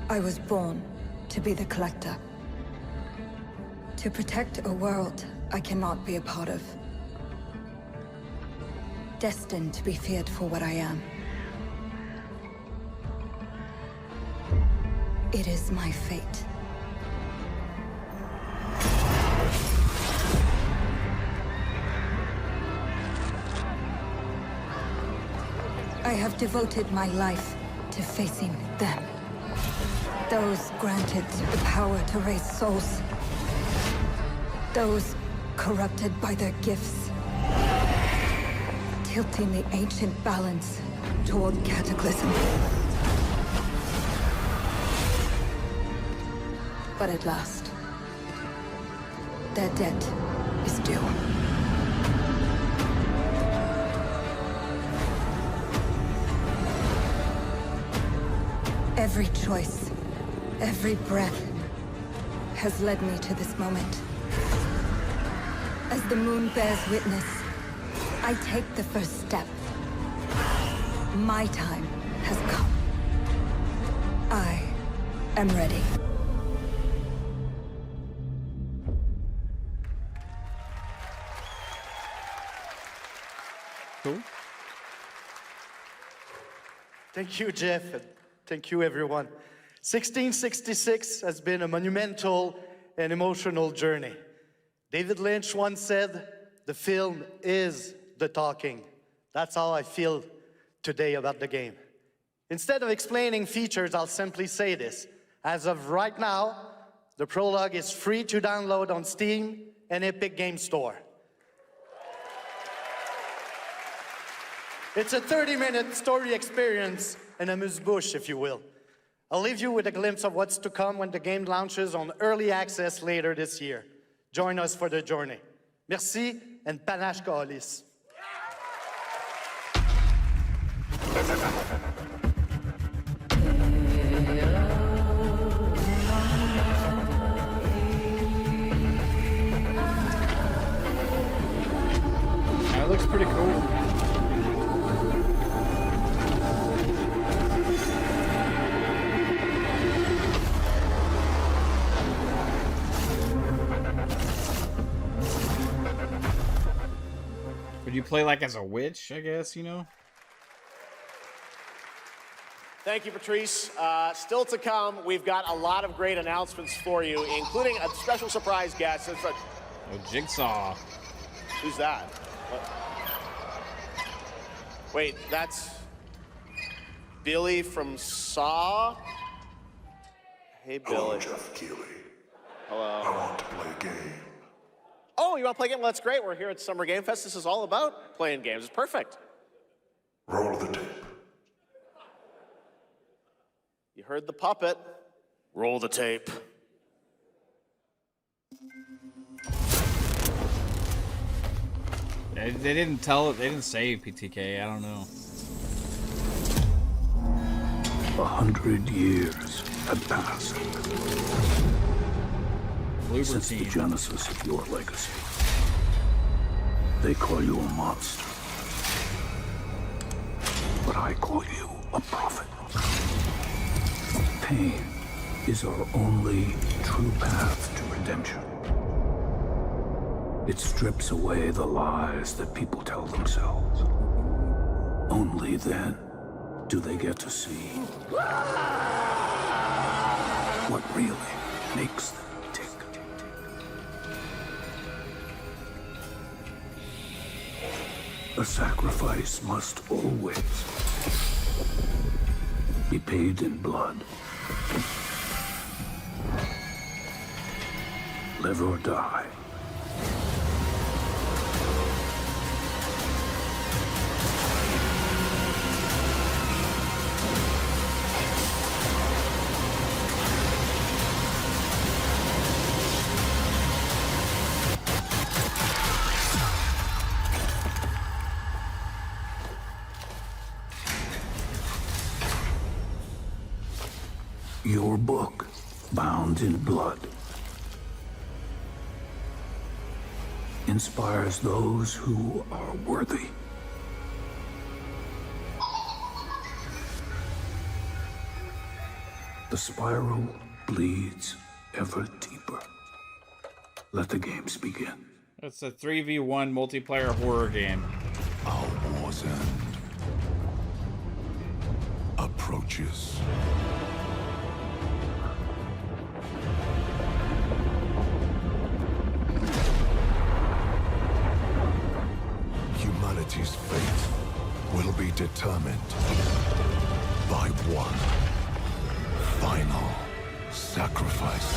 S9: I was born to be the collector. To protect a world I cannot be a part of. Destined to be feared for what I am. It is my fate. I have devoted my life to facing them. Those granted the power to raise souls. Those corrupted by their gifts. Tilting the ancient balance toward cataclysm. But at last, their debt is due. Every choice, every breath has led me to this moment. As the moon bears witness, I take the first step. My time has come. I am ready.
S1: Cool.
S5: Thank you, Jeff, and thank you, everyone. 1666 has been a monumental and emotional journey. David Lynch once said, the film is the talking. That's how I feel today about the game. Instead of explaining features, I'll simply say this. As of right now, the prologue is free to download on Steam and Epic Games Store. It's a 30-minute story experience and amuse-bouche, if you will. I'll leave you with a glimpse of what's to come when the game launches on early access later this year. Join us for the journey. Merci and panache kaolis.
S1: That looks pretty cool. Would you play like as a witch, I guess, you know?
S3: Thank you, Patrice. Still to come, we've got a lot of great announcements for you, including a special surprise guest.
S1: Oh, Jigsaw.
S3: Who's that? What? Wait, that's Billy from Saw? Hey, Billy.
S19: Hello, Jeff Keighley.
S3: Hello.
S19: I want to play a game.
S3: Oh, you want to play a game? Well, that's great. We're here at Summer Game Fest. This is all about playing games. It's perfect.
S19: Roll the tape.
S3: You heard the puppet. Roll the tape.
S1: They didn't tell it. They didn't say PTK. I don't know.
S13: 100 years have passed since the genesis of your legacy. They call you a monster, but I call you a prophet. Pain is our only true path to redemption. It strips away the lies that people tell themselves. Only then do they get to see what really makes them tick. A sacrifice must always be paid in blood. Live or die. Your book, bound in blood, inspires those who are worthy. The spiral bleeds ever deeper. Let the games begin.
S1: It's a 3v1 multiplayer horror game.
S19: Our war's end approaches. Humanity's fate will be determined by one final sacrifice.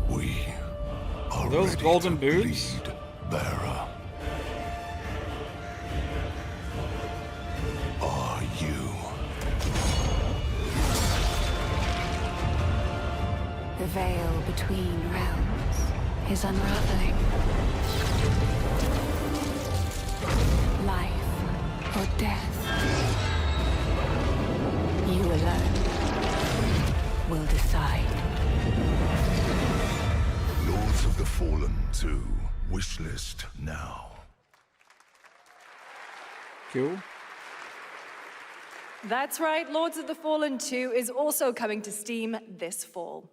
S19: We are
S1: those
S19: ready
S1: golden
S19: to
S1: boots?
S19: bleed, bearer. Are you?
S2: The veil between realms is unraveling. Life or death. You alone will decide.
S19: Lords of the Fallen 2. Wishlist now.
S1: Cool.
S4: That's right, Lords of the Fallen 2 is also coming to Steam this fall.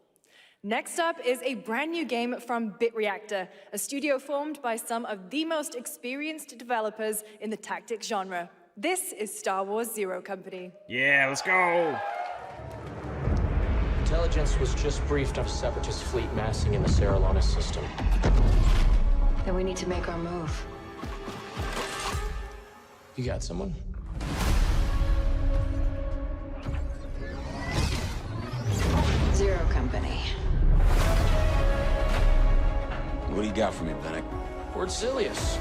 S4: Next up is a brand new game from BitReactor, a studio formed by some of the most experienced developers in the tactics genre. This is Star Wars Zero Company.
S1: Yeah, let's go.
S10: Intelligence was just briefed of a Separatist fleet massing in the Seralonis system.
S2: Then we need to make our move.
S6: You got someone?
S2: Zero Company.
S6: What do you got for me, Maverick? Word Silius.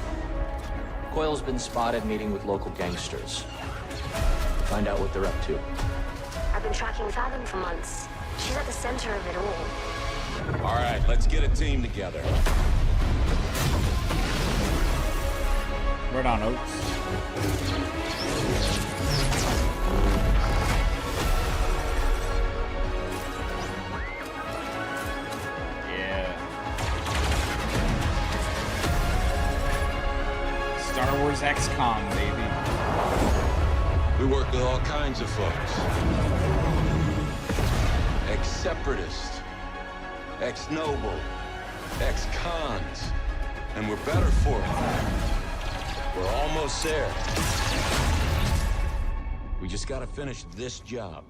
S6: Coil's been spotted meeting with local gangsters. Find out what they're up to.
S10: I've been tracking Fathom for months. She's at the center of it all.
S17: All right, let's get a team together.
S1: Right on, Oaks. Yeah. Star Wars XCOM, baby.
S17: We work with all kinds of folks. Ex-separatists, ex-noble, ex-cons, and we're better for it. We're almost there. We just gotta finish this job.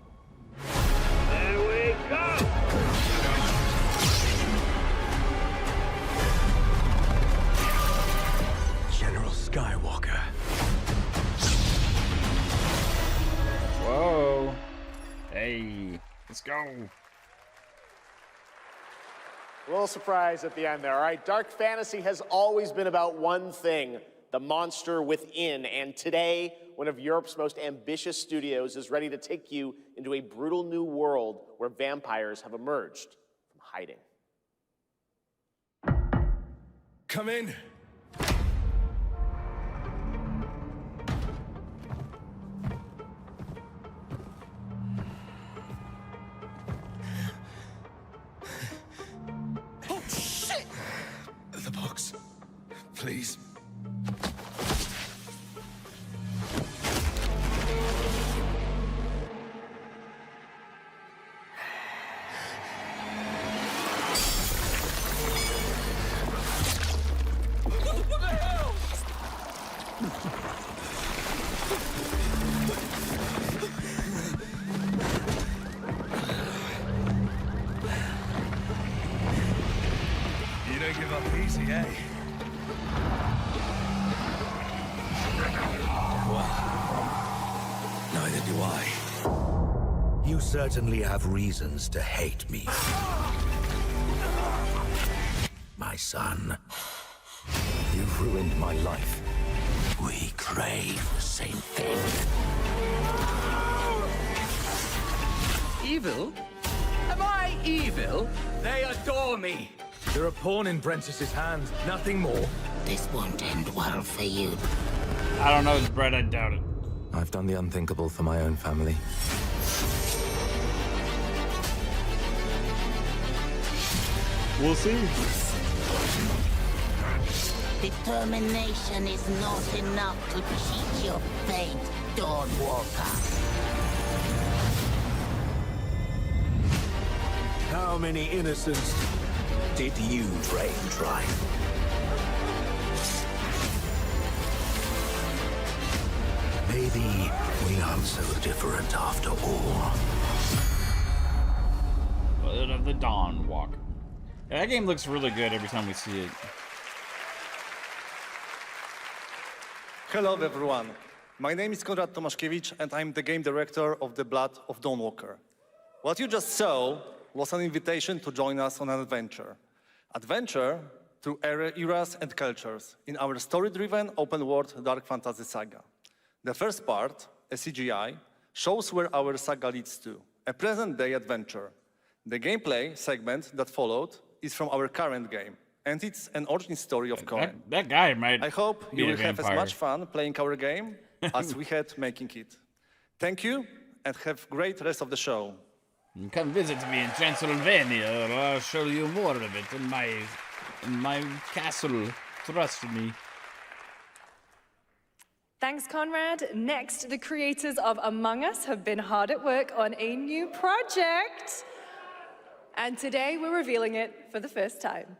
S8: There we go!
S26: General Skywalker.
S1: Whoa. Hey, let's go.
S3: A little surprise at the end there. All right, dark fantasy has always been about one thing, the monster within. And today, one of Europe's most ambitious studios is ready to take you into a brutal new world where vampires have emerged from hiding.
S26: Come in.
S18: Oh, shit! The box. Please.
S8: What the hell?
S26: You don't give up easy, eh?
S18: Neither do I. You certainly have reasons to hate me. My son. You've ruined my life. We crave the same thing.
S15: Evil? Am I evil? They adore me.
S26: You're a pawn in Brentiss's hand, nothing more.
S18: This won't end well for you.
S1: I don't know, Brett, I doubt it.
S18: I've done the unthinkable for my own family.
S1: We'll see.
S21: Determination is not enough to cheat your fate, Dawnwalker.
S18: How many innocents did you drain dry? Maybe we aren't so different after all.
S1: Blood of the Dawnwalker. Yeah, that game looks really good every time we see it.
S5: Hello, everyone. My name is Konrad Tomaszkiewicz, and I'm the game director of The Blood of Dawnwalker. What you just saw was an invitation to join us on an adventure. Adventure through eras and cultures in our story-driven open-world dark fantasy saga. The first part, a CGI, shows where our saga leads to, a present-day adventure. The gameplay segment that followed is from our current game, and it's an origin story of Cohen.
S1: That guy might.
S5: I hope you
S1: be a
S5: will have as
S1: vampire.
S5: much fun playing our game as we had making it. Thank you, and have great rest of the show.
S1: Come visit me in Transylvania, or I'll show you more of it in my castle. Trust me.
S4: Thanks, Conrad. Next, the creators of Among Us have been hard at work on a new project. And today we're revealing it for the first time.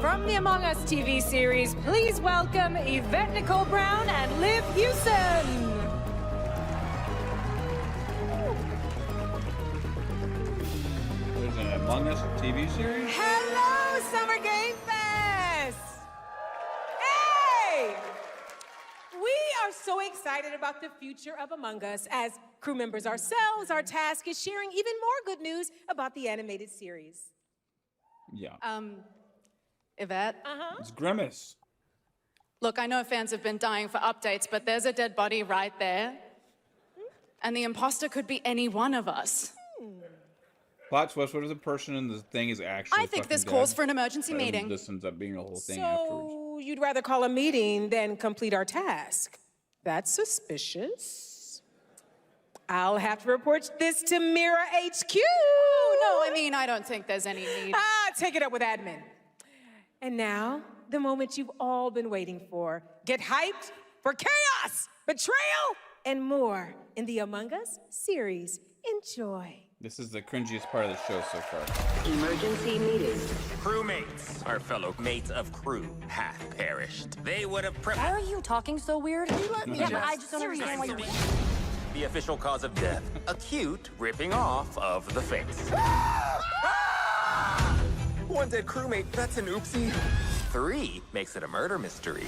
S4: From the Among Us TV series, please welcome Yvette Nicole Brown and Liv Hewson.
S1: There's an Among Us TV series?
S7: Hello, Summer Game Fest! Hey! We are so excited about the future of Among Us. As crew members ourselves, our task is sharing even more good news about the animated series.
S1: Yeah.
S20: Yvette?
S1: It's Grimace.
S20: Look, I know fans have been dying for updates, but there's a dead body right there. And the imposter could be any one of us.
S1: Plot twist, what if the person in the thing is actually
S20: I think
S1: fucking
S20: this
S1: dead,
S20: calls for an emergency
S1: and
S20: meeting.
S1: This ends up being a whole thing afterwards.
S7: So you'd rather call a meeting than complete our task? That's suspicious. I'll have to report this to Mira HQ.
S20: Oh, no, I mean, I don't think there's any need.
S7: Take it up with admin. And now, the moment you've all been waiting for. Get hyped for chaos, betrayal, and more in the Among Us series. Enjoy.
S1: This is the cringiest part of the show so far.
S22: Emergency meeting. Crewmates, our fellow mates of crew, hath perished. They would have
S14: Why are you talking so weird?
S22: Yeah,
S14: I just don't understand why you're...
S22: The official cause of death, acute ripping off of the face. One dead crewmate, that's an oopsie. 3 makes it a murder mystery.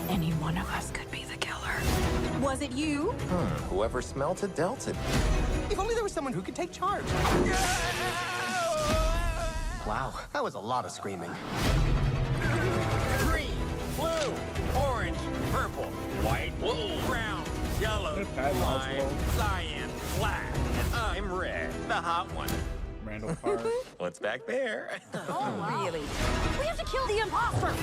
S20: Any one of us could be the killer.
S7: Was it you?
S22: Whoever smelt it dealt it.
S12: If only there was someone who could take charge.
S23: Wow, that was a lot of screaming.
S22: Green, blue, orange, purple, white, brown, yellow, lime, cyan, black, and I'm red, the hot one.
S1: Randall Park.
S22: What's back there?
S7: Oh, really?
S14: We have to kill the imposter!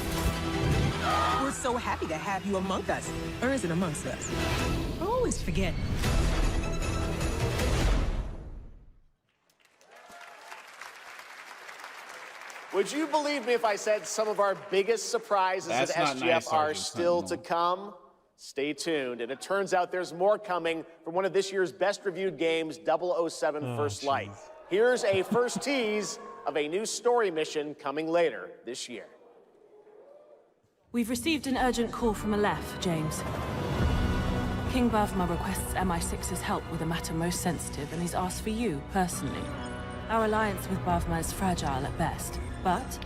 S7: We're so happy to have you among us. Or is it amongst us? I always forget.
S3: Would you believe me if I said some of our biggest surprises
S1: That's
S3: at
S1: not
S3: SGF
S1: nice,
S3: are
S1: Sergeant
S3: still to
S1: Sentinel.
S3: come? Stay tuned. And it turns out there's more coming from one of this year's best reviewed games, 007 First Light. Here's a first tease of a new story mission coming later this year.
S24: We've received an urgent call from Aleph, James. King Bavma requests MI6's help with a matter most sensitive, and he's asked for you, personally. Our alliance with Bavma is fragile at best, but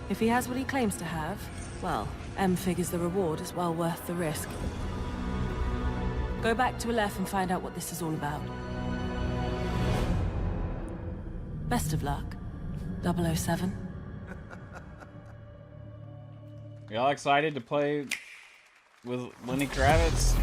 S24: if he has what he claims to have, well, M figures the reward is well worth the risk. Go back to Aleph and find out what this is all about. Best of luck, 007.
S1: Y'all excited to play with Lenny Kravitz?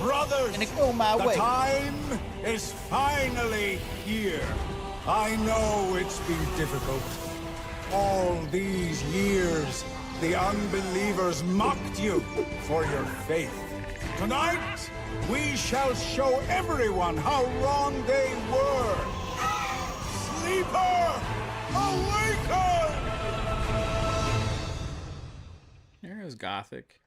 S25: Brothers, the time is finally here. I know it's been difficult. All these years, the unbelievers mocked you for your faith. Tonight, we shall show everyone how wrong they were. Sleeper, awaken!
S1: There is Gothic.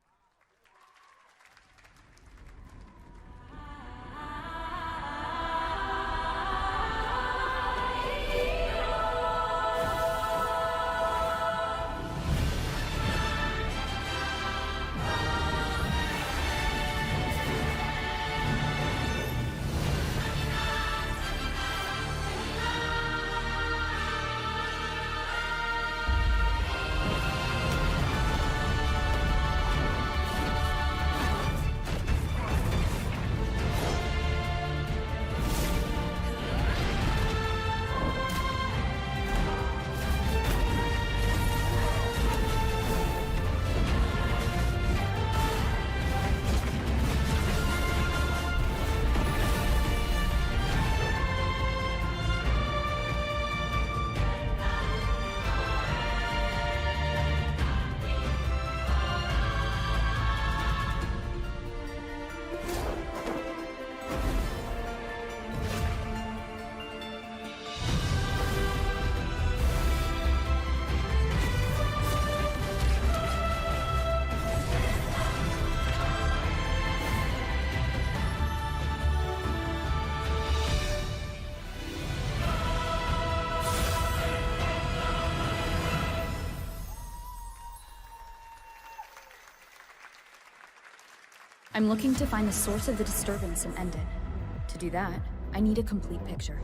S2: I'm looking to find the source of the disturbance and end it. To do that, I need a complete picture.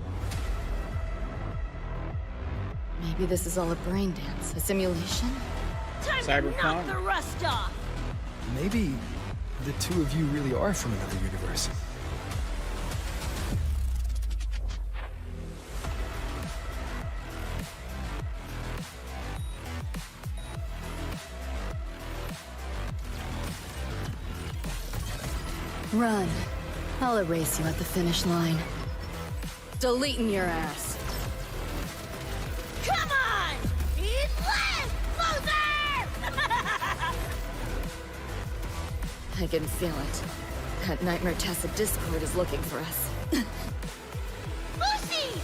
S2: Maybe this is all a brain dance, a simulation?
S21: Time
S1: Cyberpunk.
S21: to knock the rust off!
S9: Maybe the two of you really are from another universe.
S2: Run. I'll erase you at the finish line. Deleting your ass.
S21: Come on! Eat less, loser!
S2: I can feel it. That Nightmare Tacit Discord is looking for us.
S21: Lucy!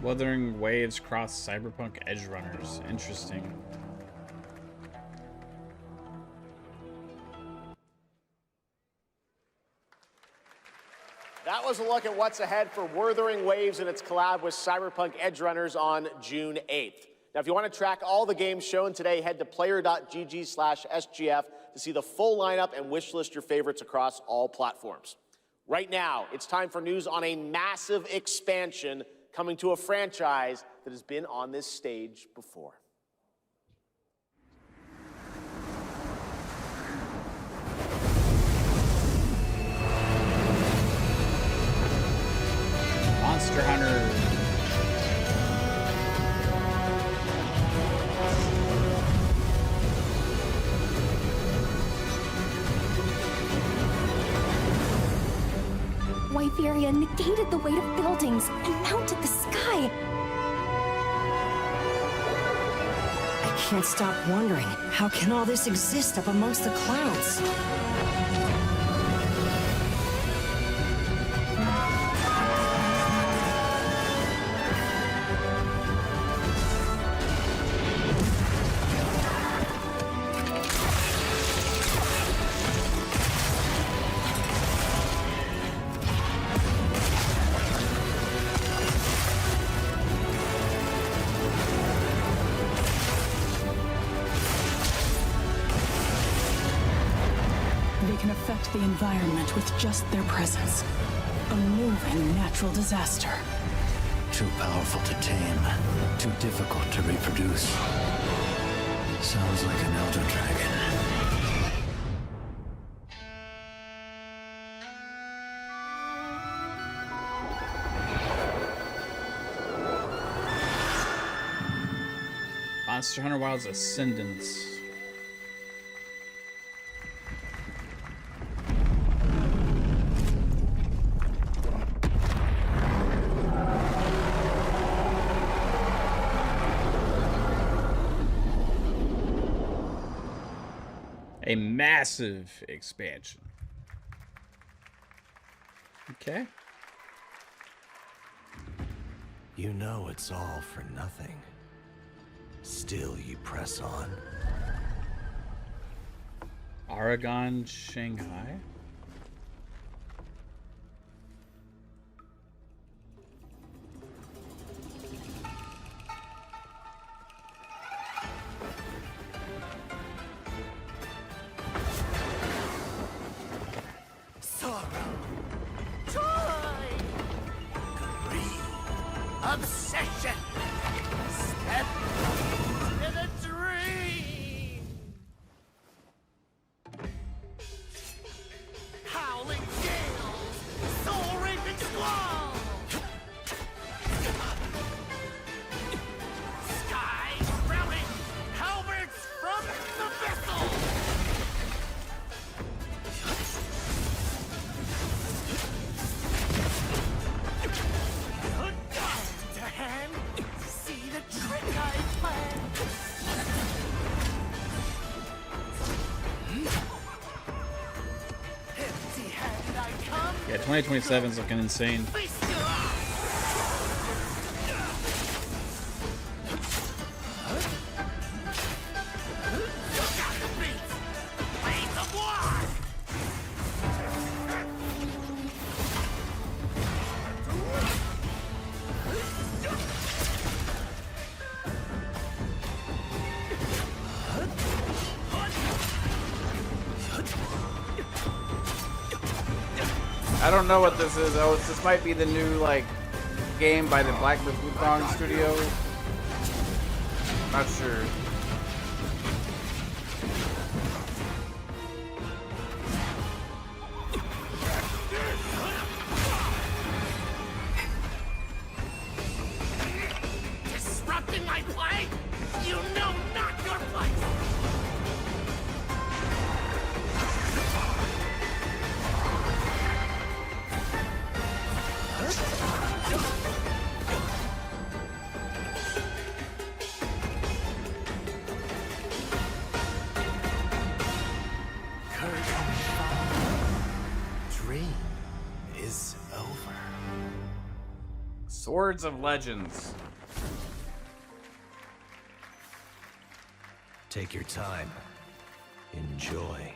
S1: Wuthering Waves cross Cyberpunk Edge Runners. Interesting.
S3: That was a look at what's ahead for Wuthering Waves and its collab with Cyberpunk Edge Runners on June 8th. Now, if you want to track all the games shown today, head to player.gg/SGF to see the full lineup and wishlist your favorites across all platforms. Right now, it's time for news on a massive expansion coming to a franchise that has been on this stage before.
S1: Monster Hunter.
S2: Wyveria negated the weight of buildings and mounted the sky.
S11: I can't stop wondering, how can all this exist up amongst the clouds?
S13: They can affect the environment with just their presence. A moving natural disaster.
S18: Too powerful to tame, too difficult to reproduce. Sounds like an elder dragon.
S1: Monster Hunter Wilds Ascendance. A massive expansion. Okay.
S18: You know it's all for nothing. Still you press on.
S1: Aragon, Shanghai.
S21: Obsession! Step to the dream! Howling gales! Soul-raping squall! Sky sprouting! Halberds from the vessel! Hand, see the trick I planned. Empty-handed I come.
S1: Yeah, 2027 is looking insane.
S21: Feast your eyes. Look out the beats. Blades of war.
S1: I don't know what this is. Oh, this might be the new like game by the Black Myth Wukong studio. Not sure.
S21: Disrupting my play? You know not your place!
S18: Dream is over.
S1: Swords of Legends.
S18: Take your time. Enjoy.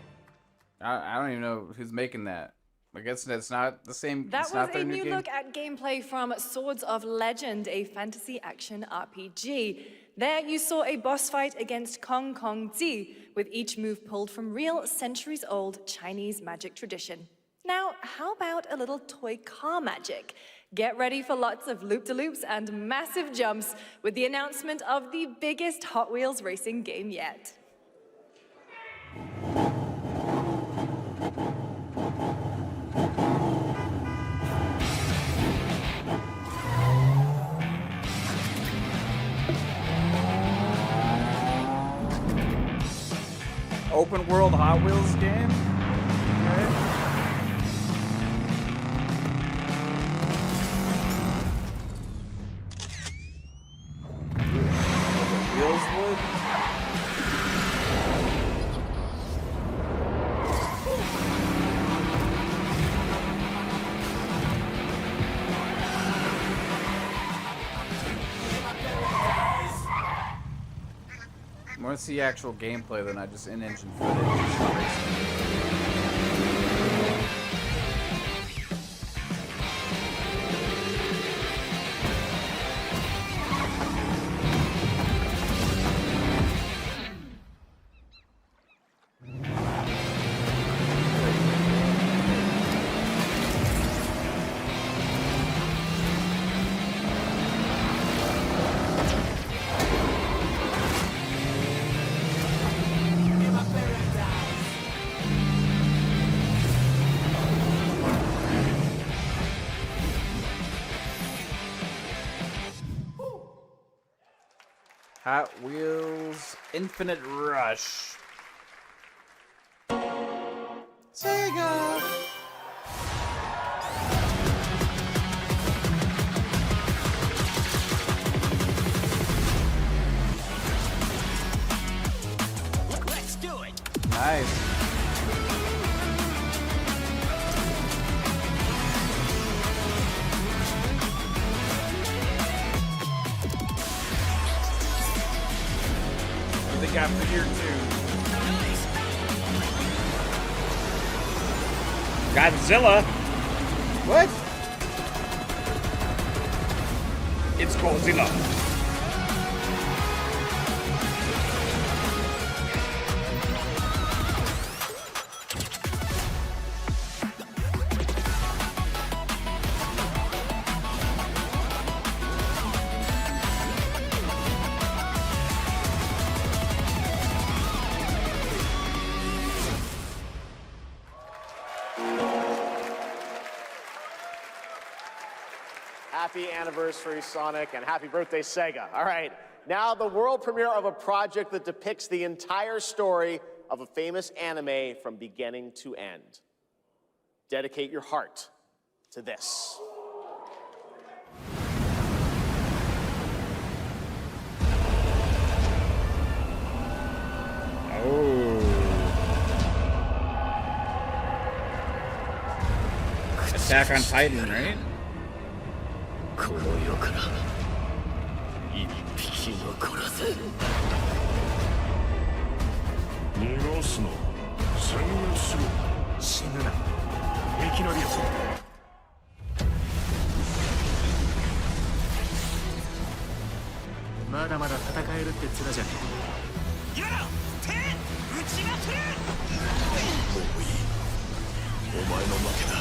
S1: I don't even know who's making that. I guess that's not the same.
S4: That
S1: it's
S4: was
S1: not
S4: a
S1: their
S4: new
S1: game.
S4: look at gameplay from Swords of Legend, a fantasy action RPG. There you saw a boss fight against Kong Kong Zi, with each move pulled from real centuries-old Chinese magic tradition. Now, how about a little toy car magic? Get ready for lots of loop-de-loops and massive jumps with the announcement of the biggest Hot Wheels racing game yet.
S1: Open world Hot Wheels game? Wheels wood? I want to see actual gameplay than I just in-engine footage. Hot Wheels Infinite Rush. Sega!
S21: Let's do it!
S1: Nice. They got for here too. Godzilla? What? It's Godzilla.
S3: Happy anniversary, Sonic, and happy birthday, Sega. All right, now the world premiere of a project that depicts the entire story of a famous anime from beginning to end. Dedicate your heart to this.
S1: Attack on Titan, right?
S21: この世から一匹残らず逃がすな殲滅しろ死ぬな生き延びろまだまだ戦えるって面じゃねえやら手打ちまくれもういいお前の負けだ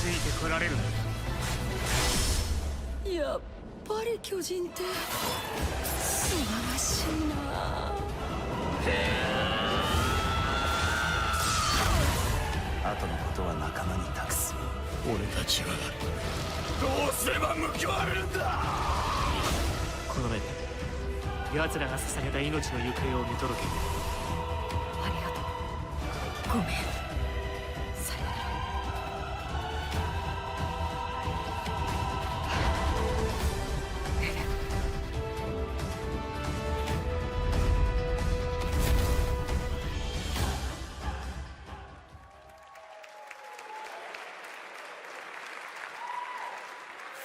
S15: ついてこられる。
S2: やっぱり巨人って素晴らしいな。
S23: 後のことは仲間に託す。
S21: 俺たちはどうすれば報われるんだ。
S15: この目で奴らが捧げた命の行方を見届ける。
S2: ありがとう。ごめん。さよなら。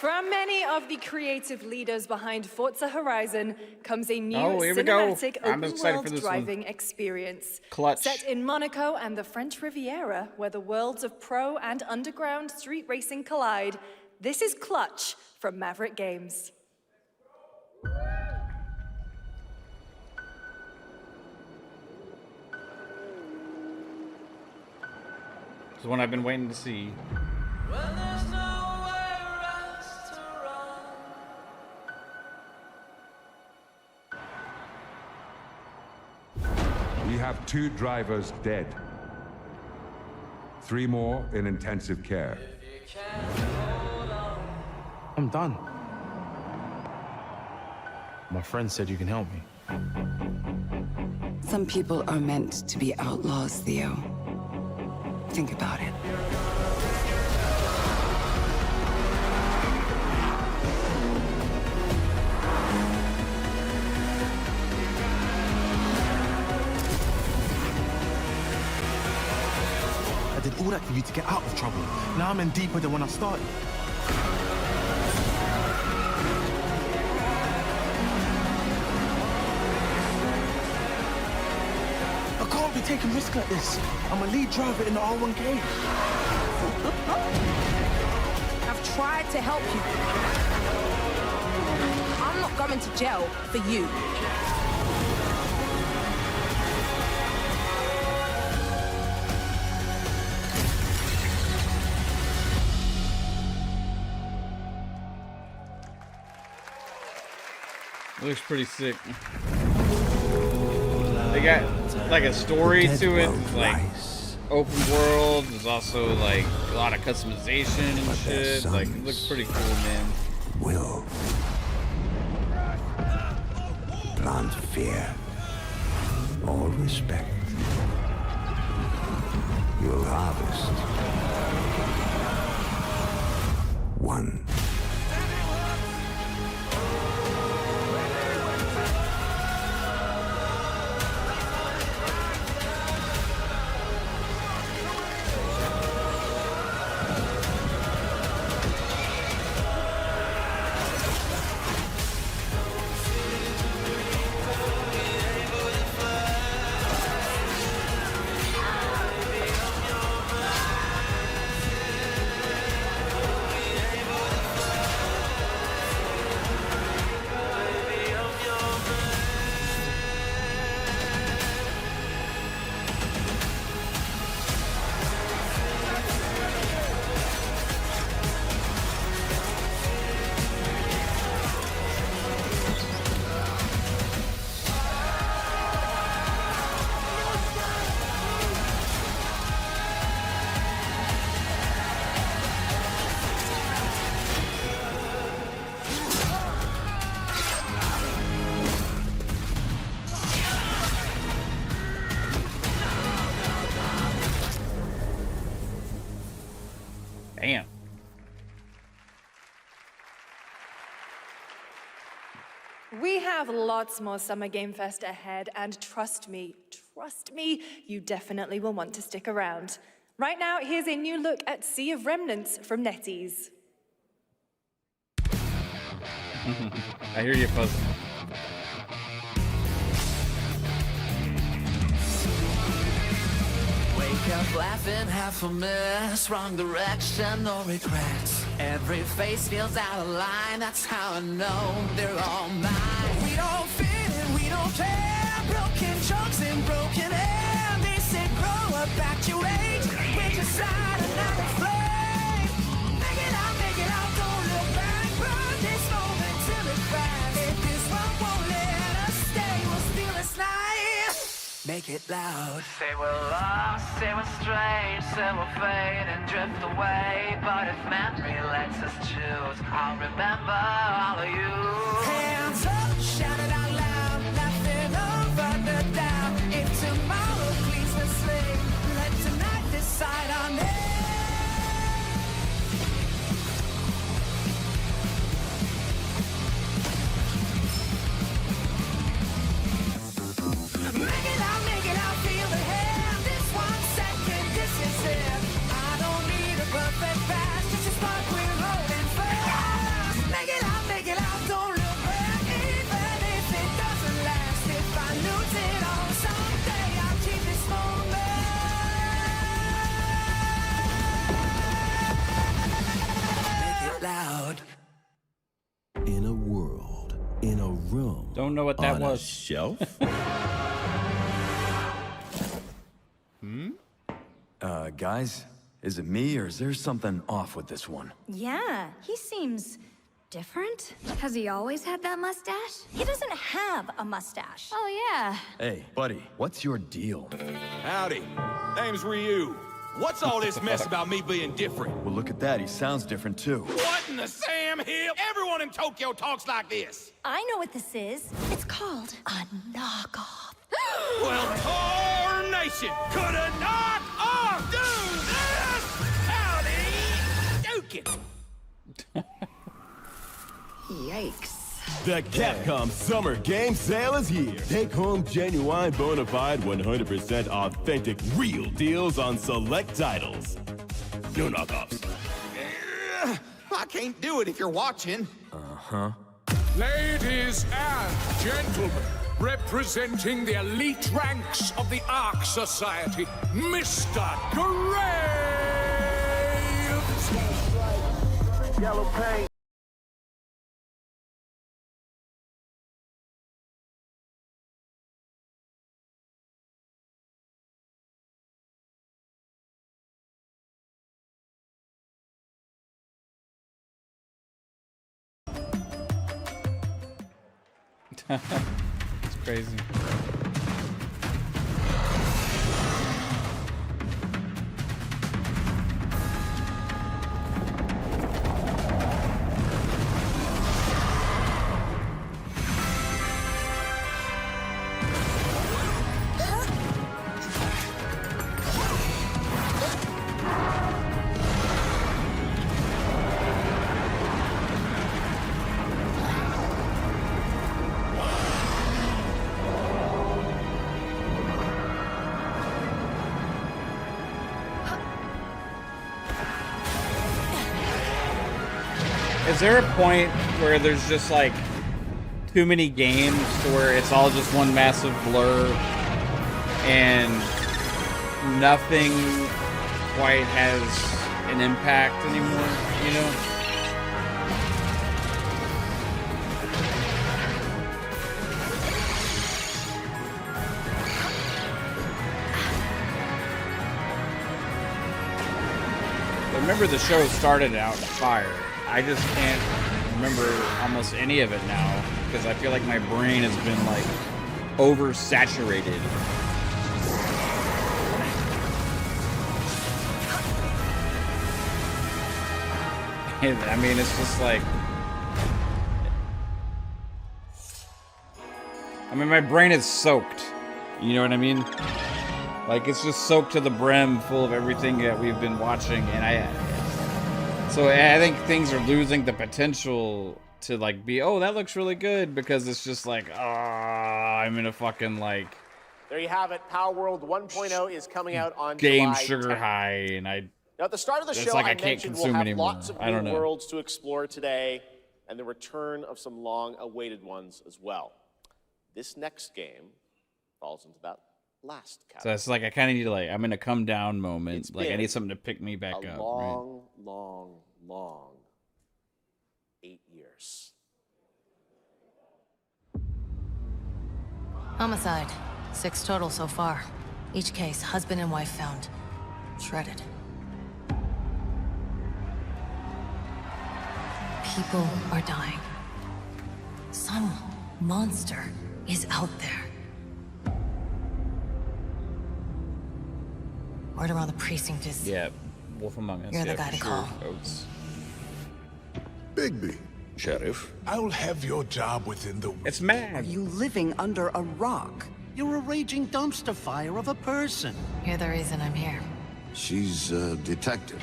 S4: From many of the creative leaders behind Forza Horizon comes a new
S1: here we go.
S4: cinematic
S1: I'm excited for
S4: open-world
S1: this
S4: driving experience.
S1: Clutch.
S4: Set in Monaco and the French Riviera, where the worlds of pro and underground street racing collide, this is Clutch from Maverick Games.
S1: It's the one I've been waiting to see.
S6: We have 2 drivers dead. 3 more in intensive care.
S9: I'm done. My friend said you can help me.
S8: Some people are meant to be outlaws, Theo. Think about it.
S9: I did all that for you to get out of trouble. Now I'm in deeper than when I started. I can't be taking risks like this. I'm a lead driver in the R1K.
S7: I've tried to help you. I'm not going to jail for you.
S1: Looks pretty sick. They got like a story to it. It's like open world. There's also like a lot of customization and shit. Like it looks pretty cool, man.
S18: Will plant fear or respect. You'll harvest one.
S1: Damn.
S4: We have lots more Summer Game Fest ahead, and trust me, you definitely will want to stick around. Right now, here's a new look at Sea of Remnants from NetEase.
S1: I hear you, Fuzz.
S10: Wake up laughing, half a mess, wrong direction, no regrets. Every face feels out of line, that's how I know they're all mine. We don't fit in, we don't care, broken chunks and broken air. but back to age. With your side another flame. Make it out, don't look back. Burn this moment till it cracks. If this one won't let us stay, we'll steal this night. Make it loud.
S5: Say we're lost, say we're strange, say we'll fade and drift away. But if memory lets us choose, I'll remember all of you.
S10: Hands up, shout it out loud, laughing over the doubt. If tomorrow cleans the slate, let tonight decide our name. Make it out, feel the hand. This 1 second, this is it. I don't need a perfect pass, just a spark we're rolling fast. Make it out, don't look back, even if it doesn't last. If I lose it all someday, I'll keep this moment. Make it loud.
S16: In a world, in a room.
S1: Don't know what that
S16: on
S1: was.
S16: A shelf.
S23: Guys, is it me or is there something off with this one?
S17: Yeah, he seems different. Has he always had that mustache? He doesn't have a mustache. Oh, yeah.
S23: Hey, buddy, what's your deal?
S19: Howdy. Name's Ryu. What's all this mess about me being different?
S23: Well, look at that. He sounds different, too.
S19: What in the Sam Hill? Everyone in Tokyo talks like this.
S17: I know what this is. It's called a knockoff.
S19: Well, tarnation! Could a knock off do this? Howdy, Dukin.
S17: Yikes.
S16: The Capcom Summer Game Sale is here. Take home genuine, bona fide, 100% authentic, real deals on select titles. No knockoffs.
S19: I can't do it if you're watching.
S23: Uh-huh.
S25: Ladies and gentlemen, representing the elite ranks of the Ark Society, Mr. Graves!
S9: Yellow paint.
S1: It's crazy. Is there a point where there's just like too many games to where it's all just one massive blur and nothing quite has an impact anymore, you know? Remember, the show started out fire. I just can't remember almost any of it now because I feel like my brain has been like oversaturated. And, I mean, it's just like, I mean, my brain is soaked. You know what I mean? Like, it's just soaked to the brim full of everything that we've been watching, and so I think things are losing the potential to like be, oh, that looks really good, because it's just like, I'm in a fucking like.
S3: There you have it. Power World 1.0 is coming out on
S1: game
S3: July
S1: sugar
S3: 10th.
S1: high, and
S3: Now at the start of the
S1: it's
S3: show,
S1: like
S3: I
S1: can't
S3: mentioned we'll
S1: consume
S3: have
S1: anymore.
S3: lots of
S1: I don't
S3: new
S1: know.
S3: worlds to explore today, and the return of some long-awaited ones as well. This next game falls into that last
S1: So
S3: category.
S1: it's like I kind of need to like, I'm in a come down moment.
S3: It's
S1: Like I
S3: been
S1: need something to pick me back
S3: a
S1: up.
S3: long, long 8 years.
S2: Homicide. 6 total so far. Each case, husband and wife found shredded. People are dying. Some monster is out there. Word around the precinct is...
S1: Yeah, Wolf Among Us.
S2: You're the
S1: yeah,
S2: guy
S1: for
S2: to
S1: sure,
S2: call.
S1: folks.
S21: Bigby.
S12: Sheriff,
S21: I'll have your job within the...
S1: It's mad.
S12: are you living under a rock? You're a raging dumpster fire of a person.
S2: You're the reason I'm here.
S18: She's a detective.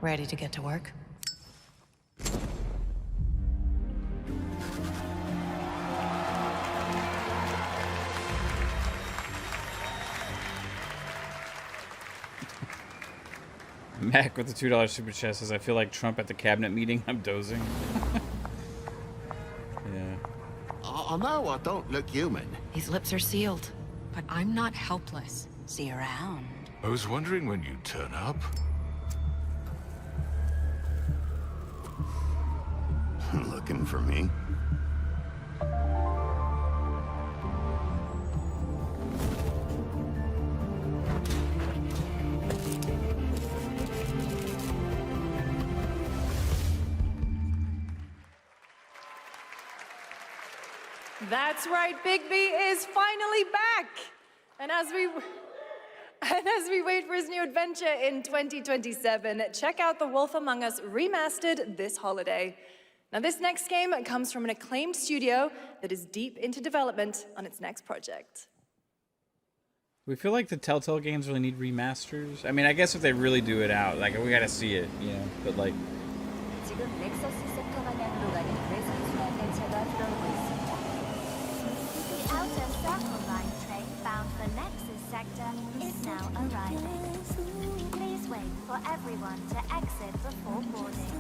S2: Ready to get to work?
S1: Mac with the $2 super chat says, I feel like Trump at the cabinet meeting. I'm dozing. Yeah.
S12: I know I don't look human.
S2: These lips are sealed, but I'm not helpless. See you around.
S21: I was wondering when you'd turn up.
S18: Looking for me?
S4: That's right, Bigby is finally back. And as we wait for his new adventure in 2027, check out The Wolf Among Us Remastered this holiday. Now, this next game comes from an acclaimed studio that is deep into development on its next project.
S1: We feel like the Telltale games really need remasters. I mean, I guess if they really do it out, like, we gotta see it, you know, but like...
S14: 지금 넥서스 섹터 방향으로 가는 외선순환 열차가 들어오고 있습니다.
S17: The outer circle line train bound for Nexus sector is now arriving. Please wait for everyone to exit before boarding.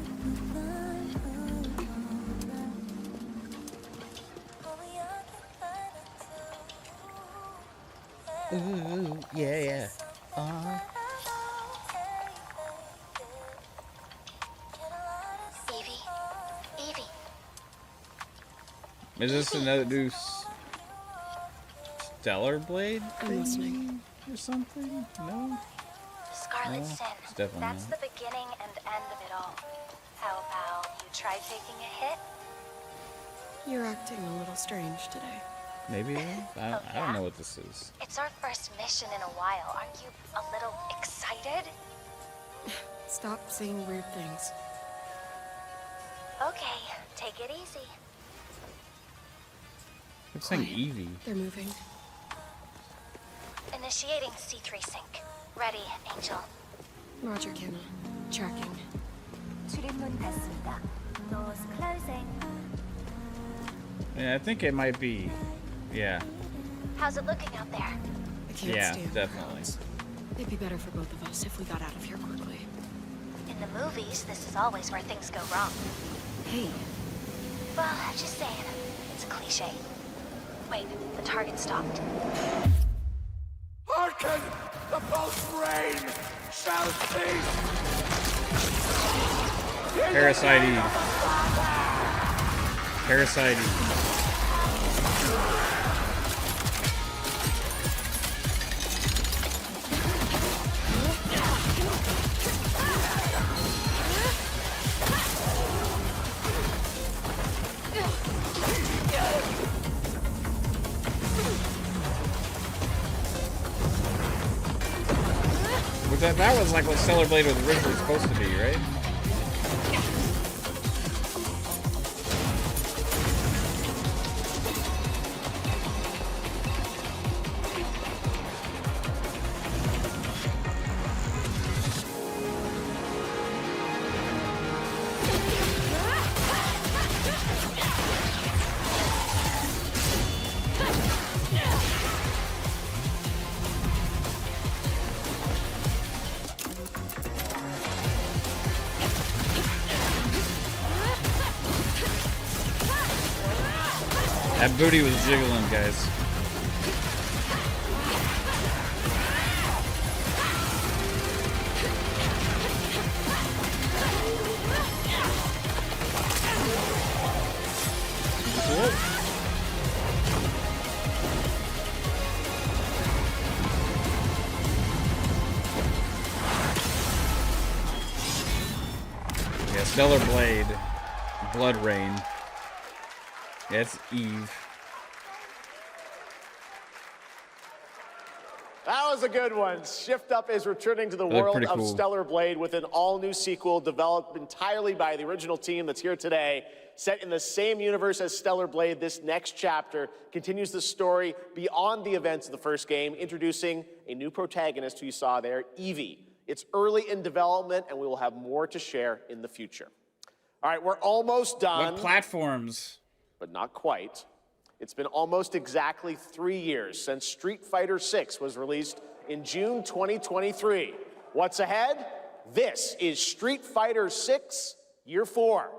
S1: Ooh, yeah.
S17: Evie.
S1: Is this another new Stellar Blade?
S2: I'm listening.
S1: Or something? No?
S17: Scarlet
S1: No,
S17: Sin.
S1: it's definitely
S17: That's
S1: not.
S17: the beginning and end of it all. How about you try taking a hit?
S2: You're acting a little strange today.
S1: Maybe? I don't know what this is.
S17: It's our first mission in a while. Aren't you a little excited?
S2: Stop saying weird things.
S17: Okay, take it easy.
S1: I'm saying Evie.
S2: They're moving.
S17: Initiating C3 sync. Ready, Angel.
S2: Roger, Kenna. Tracking.
S17: 출입문 닫습니다. Doors closing.
S1: Yeah, I think it might be. Yeah.
S17: How's it looking out there?
S2: I can't
S1: Yeah,
S2: stand
S1: definitely.
S2: crowds. It'd be better for both of us if we got out of here quickly.
S17: In the movies, this is always where things go wrong.
S2: Hey.
S17: Well, just saying. It's a cliche. Wait, the target stopped.
S10: Hearken! The pulse rain shall cease!
S1: Parasite Eve. Parasite Eve. That was like what Stellar Blade was originally supposed to be, right? That booty was jiggling, guys. Yeah, Stellar Blade, Blood Rain. Yeah, it's Eve.
S3: That was a good one. Shift Up is returning to the world of Stellar Blade with an all-new sequel developed entirely by the original team that's here today. Set in the same universe as Stellar Blade, this next chapter continues the story beyond the events of the first game, introducing a new protagonist who you saw there, Evie. It's early in development, and we will have more to share in the future. All right, we're almost done.
S1: What platforms?
S3: But not quite. It's been almost exactly 3 years since Street Fighter VI was released in June 2023. What's ahead? This is Street Fighter VI Year 4.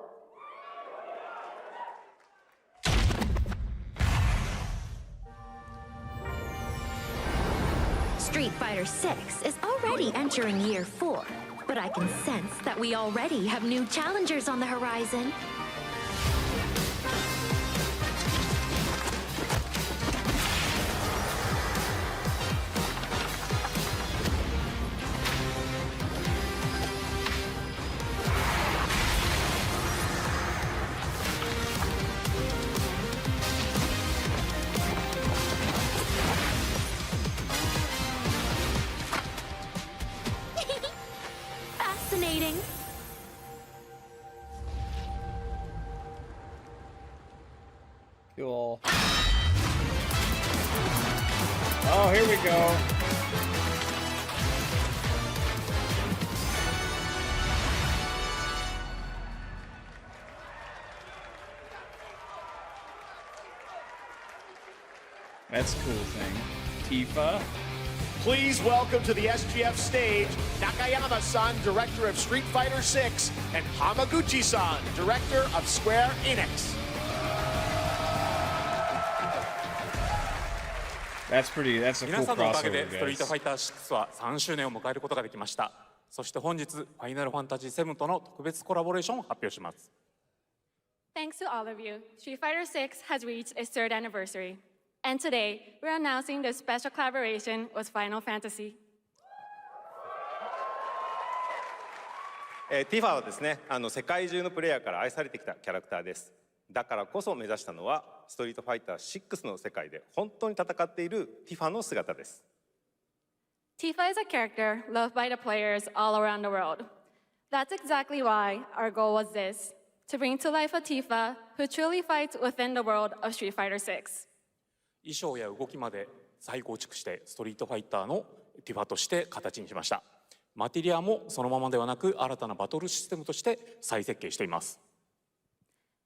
S11: Street Fighter VI is already entering Year 4, but I can sense that we already have new challengers on the horizon. Fascinating.
S1: Cool. Oh, here we go. That's a cool thing. Tifa.
S3: Please welcome to the SGF stage, Nakayama-san, director of Street Fighter VI, and Hamaguchi-san, director of Square Enix.
S1: That's a cool
S13: 皆さんのおかげ
S1: crossover,
S13: でストリート
S1: guys.
S13: ファイター6は3周年を迎えることができました。そして本日、ファイナルファンタジー7との特別コラボレーションを発表します。
S20: Thanks to all of you, Street Fighter VI has reached its 3rd anniversary. And today, we're announcing this special collaboration with Final Fantasy.
S22: ティファはですね、世界中のプレイヤーから愛されてきたキャラクターです。だからこそ目指したのは、ストリートファイター6の世界で本当に戦っているティファの姿です。
S20: Tifa is a character loved by the players all around the world. That's exactly why our goal was this, to bring to life a Tifa who truly fights within the world of Street Fighter VI.
S13: 衣装や動きまで再構築してストリートファイターのティファとして形にしました。マテリアもそのままではなく新たなバトルシステムとして再設計しています。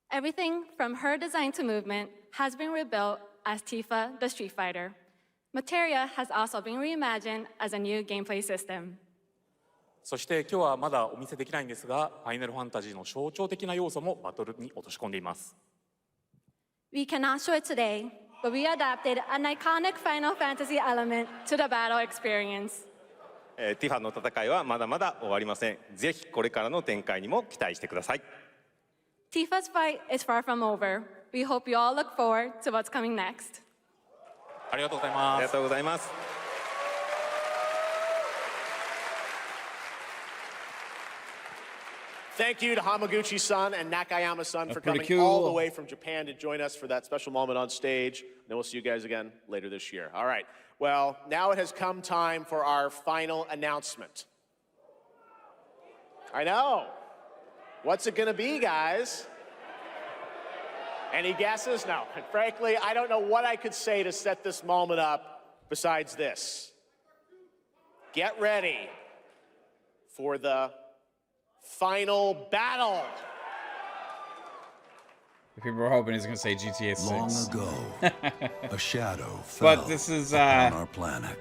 S20: Everything from her design to movement has been rebuilt as Tifa the Street Fighter. Materia has also been reimagined as a new gameplay system.
S13: そして今日はまだお見せできないんですが、ファイナルファンタジーの象徴的な要素もバトルに落とし込んでいます。
S20: We cannot show it today, but we adapted an iconic Final Fantasy element to the battle experience.
S22: ティファの戦いはまだまだ終わりません。ぜひこれからの展開にも期待してください。
S20: Tifa's fight is far from over. We hope you all look forward to what's coming next.
S13: ありがとうございます。
S22: ありがとうございます。
S3: Thank you to Hamaguchi-san and Nakayama-san for coming
S1: cool.
S3: all the way from Japan to join us for that special moment on stage. Then we'll see you guys again later this year. All right. Well, now it has come time for our final announcement. I know. What's it going to be, guys? Any guesses? No. And frankly, I don't know what I could say to set this moment up besides this. Get ready for the final battle.
S1: People were hoping he's going to say GTA 6.
S24: Long ago, a shadow fell
S1: But this is
S24: on our planet.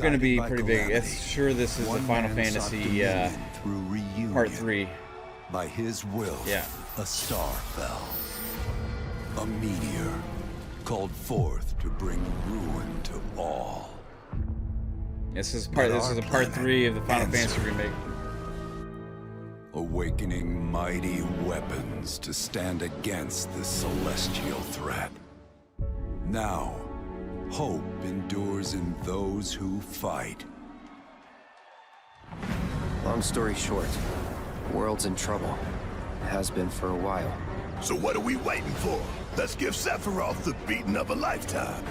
S1: going to be pretty big. It's sure this is the Final Fantasy Part 3.
S24: By his will,
S1: yeah.
S24: A star fell. A meteor called forth to bring ruin to all.
S1: This is a part 3 of the Final Fantasy remake.
S24: Awakening mighty weapons to stand against this celestial threat. Now, hope endures in those who fight.
S26: Long story short,
S5: The world's in trouble. It has been for a while.
S21: So what are we waiting for? Let's give Sephiroth the beating of a lifetime.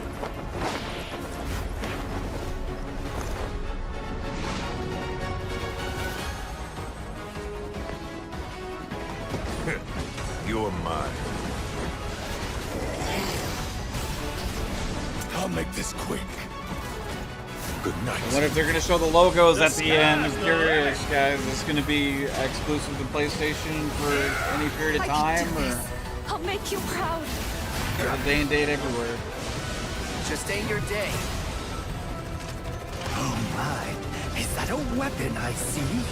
S21: You're mine. I'll make this quick. Good night.
S1: I wonder if they're going to show the logos at the end. I'm curious, guys. Is this going to be exclusive to PlayStation for any period of time, or
S10: I'll make you proud.
S1: a day and date everywhere?
S12: Just ain't your day. Oh my, is that a weapon I see?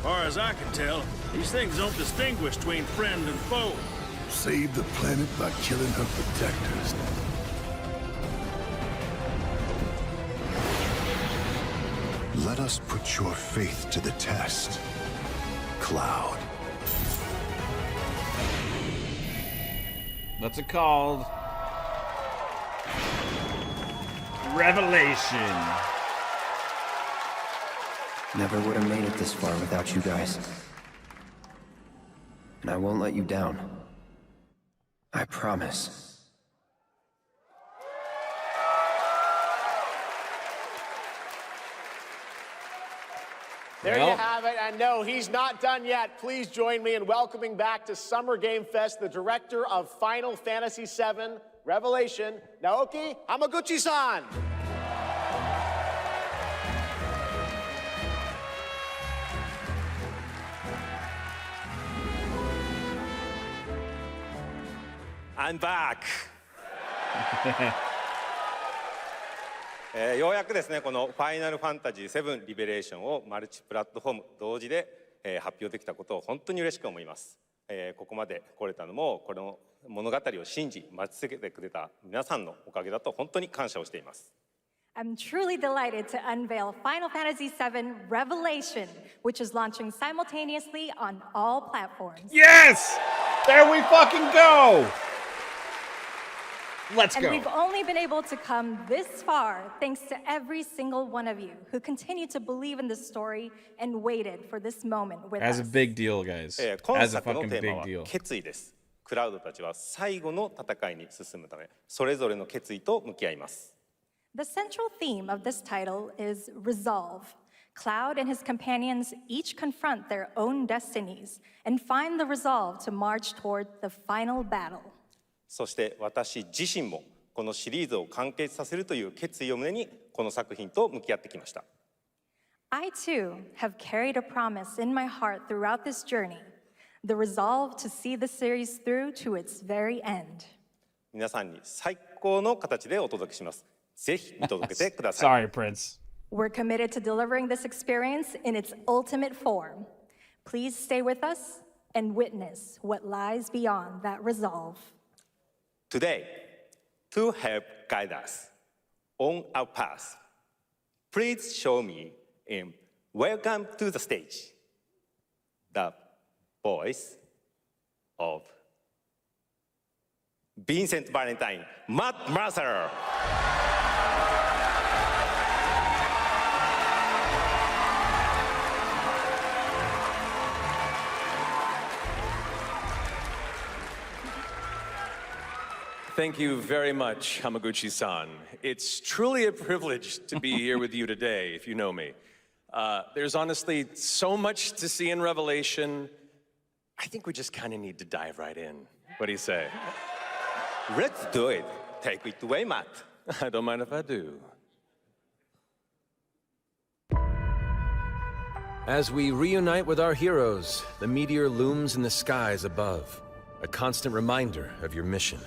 S21: Far as I can tell, these things don't distinguish between friend and foe. Save the planet by killing her protectors. Let us put your faith to the test, Cloud.
S1: What's it called? Revelation.
S5: Never would have made it this far without you guys. And I won't let you down. I promise.
S3: There you have it, and no, he's not done yet. Please join me in welcoming back to Summer Game Fest the director of Final Fantasy VII Revelation, Naoki Hamaguchi-san.
S22: I'm back! ようやくですね、このファイナルファンタジー7リベレーションをマルチプラットフォーム同時で、発表できたことを本当に嬉しく思います。ここまで来れたのも、この物語を信じ、待ち続けてくれた皆さんのおかげだと本当に感謝をしています。
S4: I'm truly delighted to unveil Final Fantasy VII Revelation, which is launching simultaneously on all platforms.
S1: Yes! There we fucking go! Let's go.
S4: And we've only been able to come this far thanks to every single one of you who continued to believe in this story and waited for this moment with us.
S1: As a big deal, guys. As a fucking big deal.
S22: 決意です。クラウドたちは最後の戦いに進むため、それぞれの決意と向き合います。
S4: The central theme of this title is resolve. Cloud and his companions each confront their own destinies and find the resolve to march toward the final battle.
S22: そして私自身もこのシリーズを完結させるという決意を胸にこの作品と向き合ってきました。
S4: I too have carried a promise in my heart throughout this journey, the resolve to see the series through to its very end.
S22: 皆さんに最高の形でお届けします。ぜひ見届けてください。
S1: Sorry, Prince.
S4: We're committed to delivering this experience in its ultimate form. Please stay with us and witness what lies beyond that resolve.
S22: Today, to help guide us on our path, please show me in Welcome to the Stage, the voice of Vincent Valentine, Matt Mercer.
S6: Thank you very much, Hamaguchi-san. It's truly a privilege to be here with you today, if you know me. There's honestly so much to see in Revelation. I think we just kind of need to dive right in. What do you say?
S22: Let's do it. Take it away, Matt.
S6: I don't mind if I do. As we reunite with our heroes, the meteor looms in the skies above, a constant reminder of your mission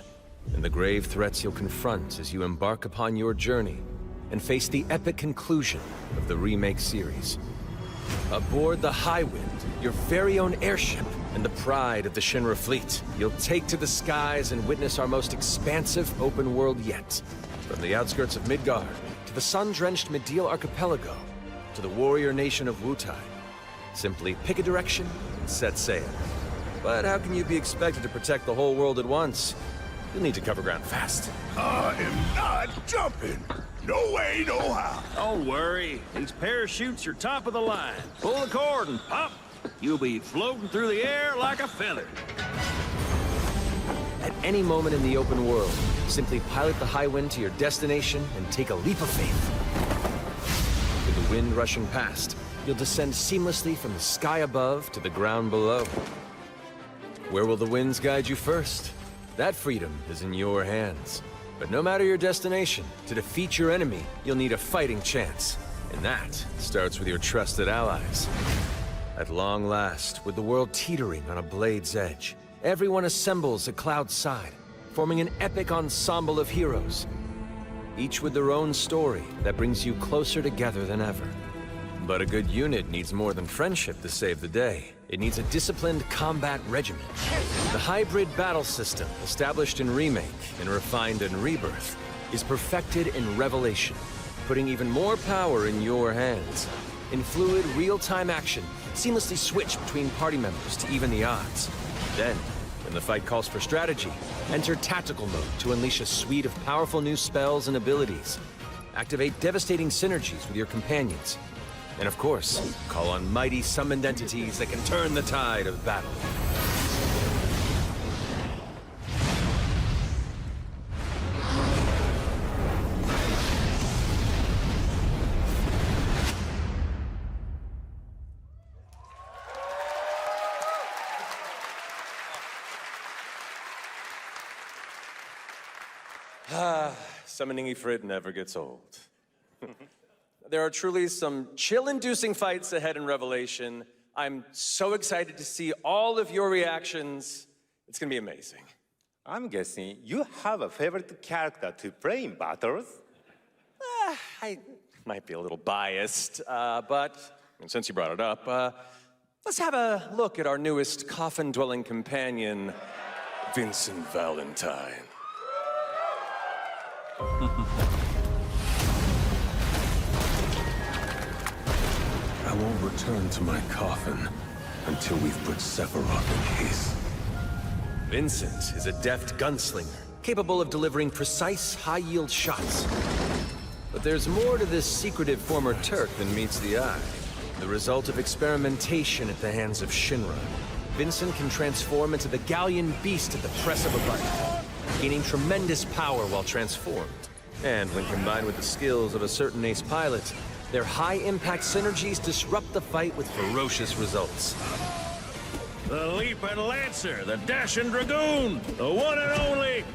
S6: and the grave threats you'll confront as you embark upon your journey and face the epic conclusion of the remake series. Aboard the Highwind, your very own airship and the pride of the Shinra fleet, you'll take to the skies and witness our most expansive open world yet. From the outskirts of Midgard, to the sun-drenched Medial Archipelago, to the warrior nation of Wutai. Simply pick a direction and set sail. But how can you be expected to protect the whole world at once? You'll need to cover ground fast.
S21: I am not jumping. No way, no how.
S19: Don't worry. These parachutes are top of the line. Pull the cord and pop.
S21: you'll be floating through the air like a feather.
S6: At any moment in the open world, simply pilot the Highwind to your destination and take a leap of faith. With the wind rushing past, you'll descend seamlessly from the sky above to the ground below. Where will the winds guide you first? That freedom is in your hands. But no matter your destination, to defeat your enemy, you'll need a fighting chance. And that starts with your trusted allies. At long last, with the world teetering on a blade's edge, everyone assembles at Cloud's side, forming an epic ensemble of heroes. Each with their own story that brings you closer together than ever. But a good unit needs more than friendship to save the day. It needs a disciplined combat regiment. The hybrid battle system, established in Remake and refined in Rebirth, is perfected in Revelation, putting even more power in your hands. In fluid, real-time action, seamlessly switch between party members to even the odds. Then, when the fight calls for strategy, enter tactical mode to unleash a suite of powerful new spells and abilities. Activate devastating synergies with your companions. And of course, call on mighty summoned entities that can turn the tide of battle.
S7: Summoning Ifrit never gets old. There are truly some chill-inducing fights ahead in Revelation. I'm so excited to see all of your reactions. It's gonna be amazing.
S22: I'm guessing you have a favorite character to play in battles?
S7: I might be a little biased, but and since you brought it up, let's have a look at our newest coffin-dwelling companion, Vincent Valentine.
S24: I won't return to my coffin until we've put Sephiroth in his.
S6: Vincent is a deft gunslinger, capable of delivering precise, high-yield shots. But there's more to this secretive former Turk than meets the eye. The result of experimentation at the hands of Shinra. Vincent can transform into the Galleon beast at the press of a button, gaining tremendous power while transformed. And when combined with the skills of a certain ace pilot, their high-impact synergies disrupt the fight with ferocious results.
S21: The Leaping Lancer, the Dashing Dragoon, the one and only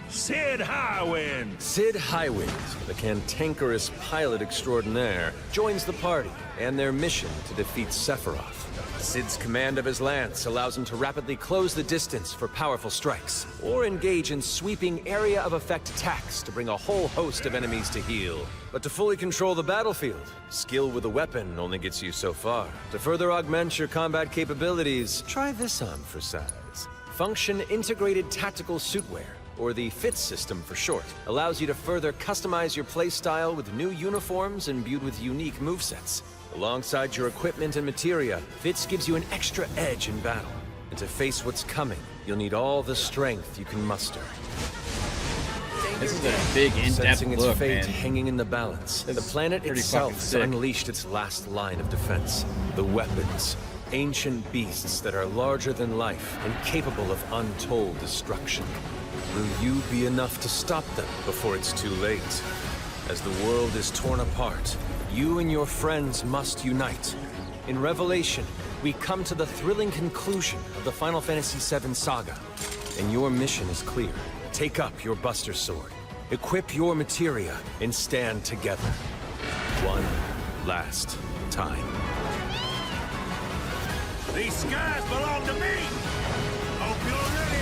S21: Sid Highwind.
S6: Sid Highwind, the cantankerous pilot extraordinaire, joins the party and their mission to defeat Sephiroth. Sid's command of his lance allows him to rapidly close the distance for powerful strikes, or engage in sweeping area of effect attacks to bring a whole host of enemies to heel. But to fully control the battlefield, skill with a weapon only gets you so far. To further augment your combat capabilities, try this on for size. Function Integrated Tactical Suitwear, or the FITS system for short, allows you to further customize your playstyle with new uniforms imbued with unique movesets. Alongside your equipment and materia, FITS gives you an extra edge in battle. And to face what's coming, you'll need all the strength you can muster.
S1: This is a big, in-depth
S6: Sensing its
S1: look,
S6: fate
S1: man.
S6: hanging in the balance, the planet
S1: pretty
S6: itself
S1: fucking
S6: has
S1: sick.
S6: unleashed its last line of defense. The weapons. Ancient beasts that are larger than life and capable of untold destruction. Will you be enough to stop them before it's too late? As the world is torn apart, you and your friends must unite. In Revelation, we come to the thrilling conclusion of the Final Fantasy VII saga. And your mission is clear. Take up your Buster Sword, equip your materia, and stand together. One last time.
S21: These skies belong to me! Hope you're ready!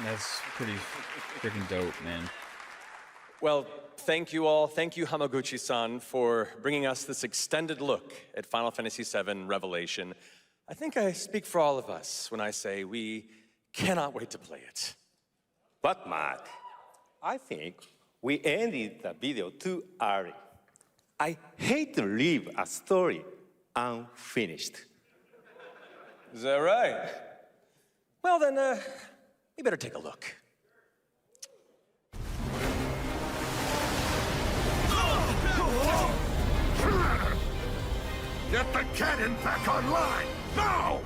S1: That's pretty freaking dope, man.
S7: Well, thank you all. Thank you, Hamaguchi-san, for bringing us this extended look at Final Fantasy VII Revelation. I think I speak for all of us when I say we cannot wait to play it.
S22: But Mark, I think we ended the video too early. I hate to leave a story unfinished.
S7: Is that right? Well, then, we better take a look.
S18: Get the cannon back online! Now!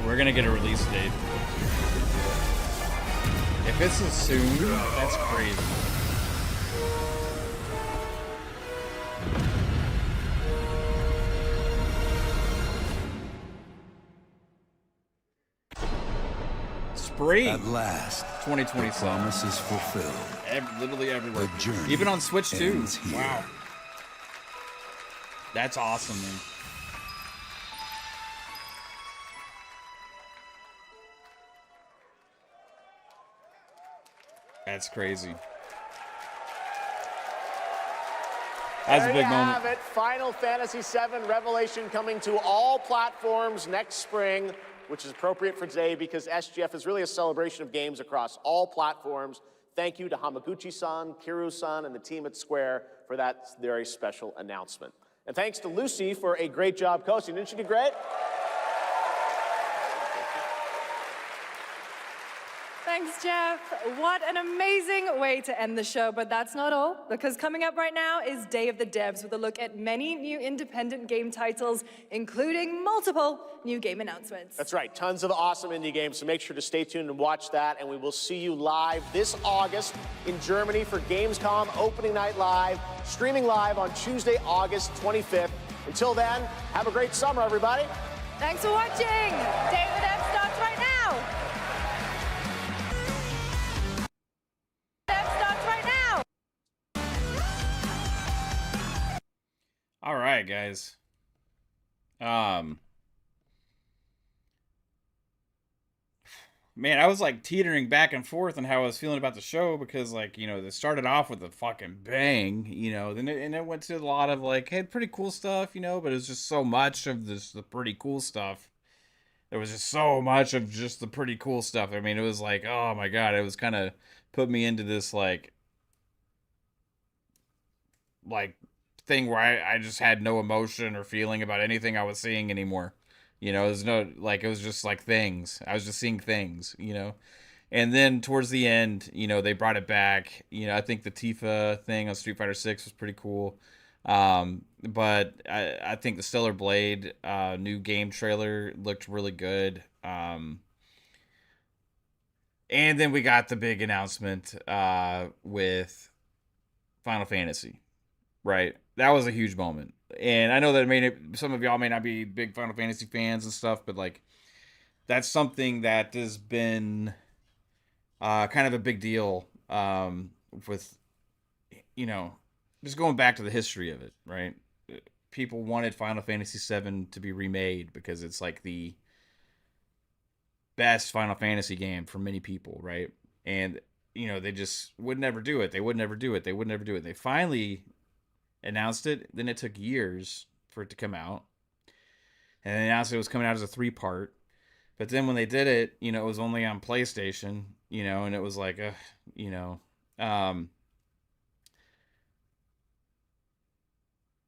S1: We're gonna get a release date. If it's as soon, that's crazy. Spring.
S24: At last,
S1: 2027.
S24: promise is fulfilled.
S1: Literally everywhere.
S24: The journey
S1: Even on Switch too.
S24: ends here.
S1: Wow. That's awesome, man. That's crazy. That's a
S3: There
S1: big
S3: you
S1: moment.
S3: have it. Final Fantasy VII Revelation coming to all platforms next spring, which is appropriate for today because SGF is really a celebration of games across all platforms. Thank you to Hamaguchi-san, Kiru-san, and the team at Square for that very special announcement. And thanks to Lucy for a great job coaching. Didn't she do great?
S4: Thanks, Jeff. What an amazing way to end the show, but that's not all, because coming up right now is Day of the Devs with a look at many new independent game titles, including multiple new game announcements.
S3: That's right, tons of awesome indie games, so make sure to stay tuned and watch that, and we will see you live this August in Germany for Gamescom Opening Night Live, streaming live on Tuesday, August 25th. Until then, have a great summer, everybody.
S4: Thanks for watching. Day of the Devs starts right now.
S1: All right, guys. Man, I was like teetering back and forth on how I was feeling about the show because, like, you know, they started off with a fucking bang, you know, then it went to a lot of like, hey, pretty cool stuff, you know, but it was just so much of the pretty cool stuff. There was just so much of just the pretty cool stuff. I mean, it was like, oh my god, it was kind of put me into this like thing where I just had no emotion or feeling about anything I was seeing anymore. You know, there's no, like, it was just like things. I was just seeing things, you know. And then towards the end, you know, they brought it back. You know, I think the Tifa thing on Street Fighter 6 was pretty cool. But I think the Stellar Blade new game trailer looked really good. And then we got the big announcement with Final Fantasy. Right, that was a huge moment, and I know that some of y'all may not be big Final Fantasy fans and stuff, but like, that's something that has been kind of a big deal with, you know, just going back to the history of it. Right, people wanted Final Fantasy VII to be remade because it's like the best Final Fantasy game for many people, right? And you know, they just would never do it. They would never do it. They would never do it. They finally announced it, then it took years for it to come out, and they announced it was coming out as a 3-part. But then when they did it, you know, it was only on PlayStation, you know, and it was like, you know,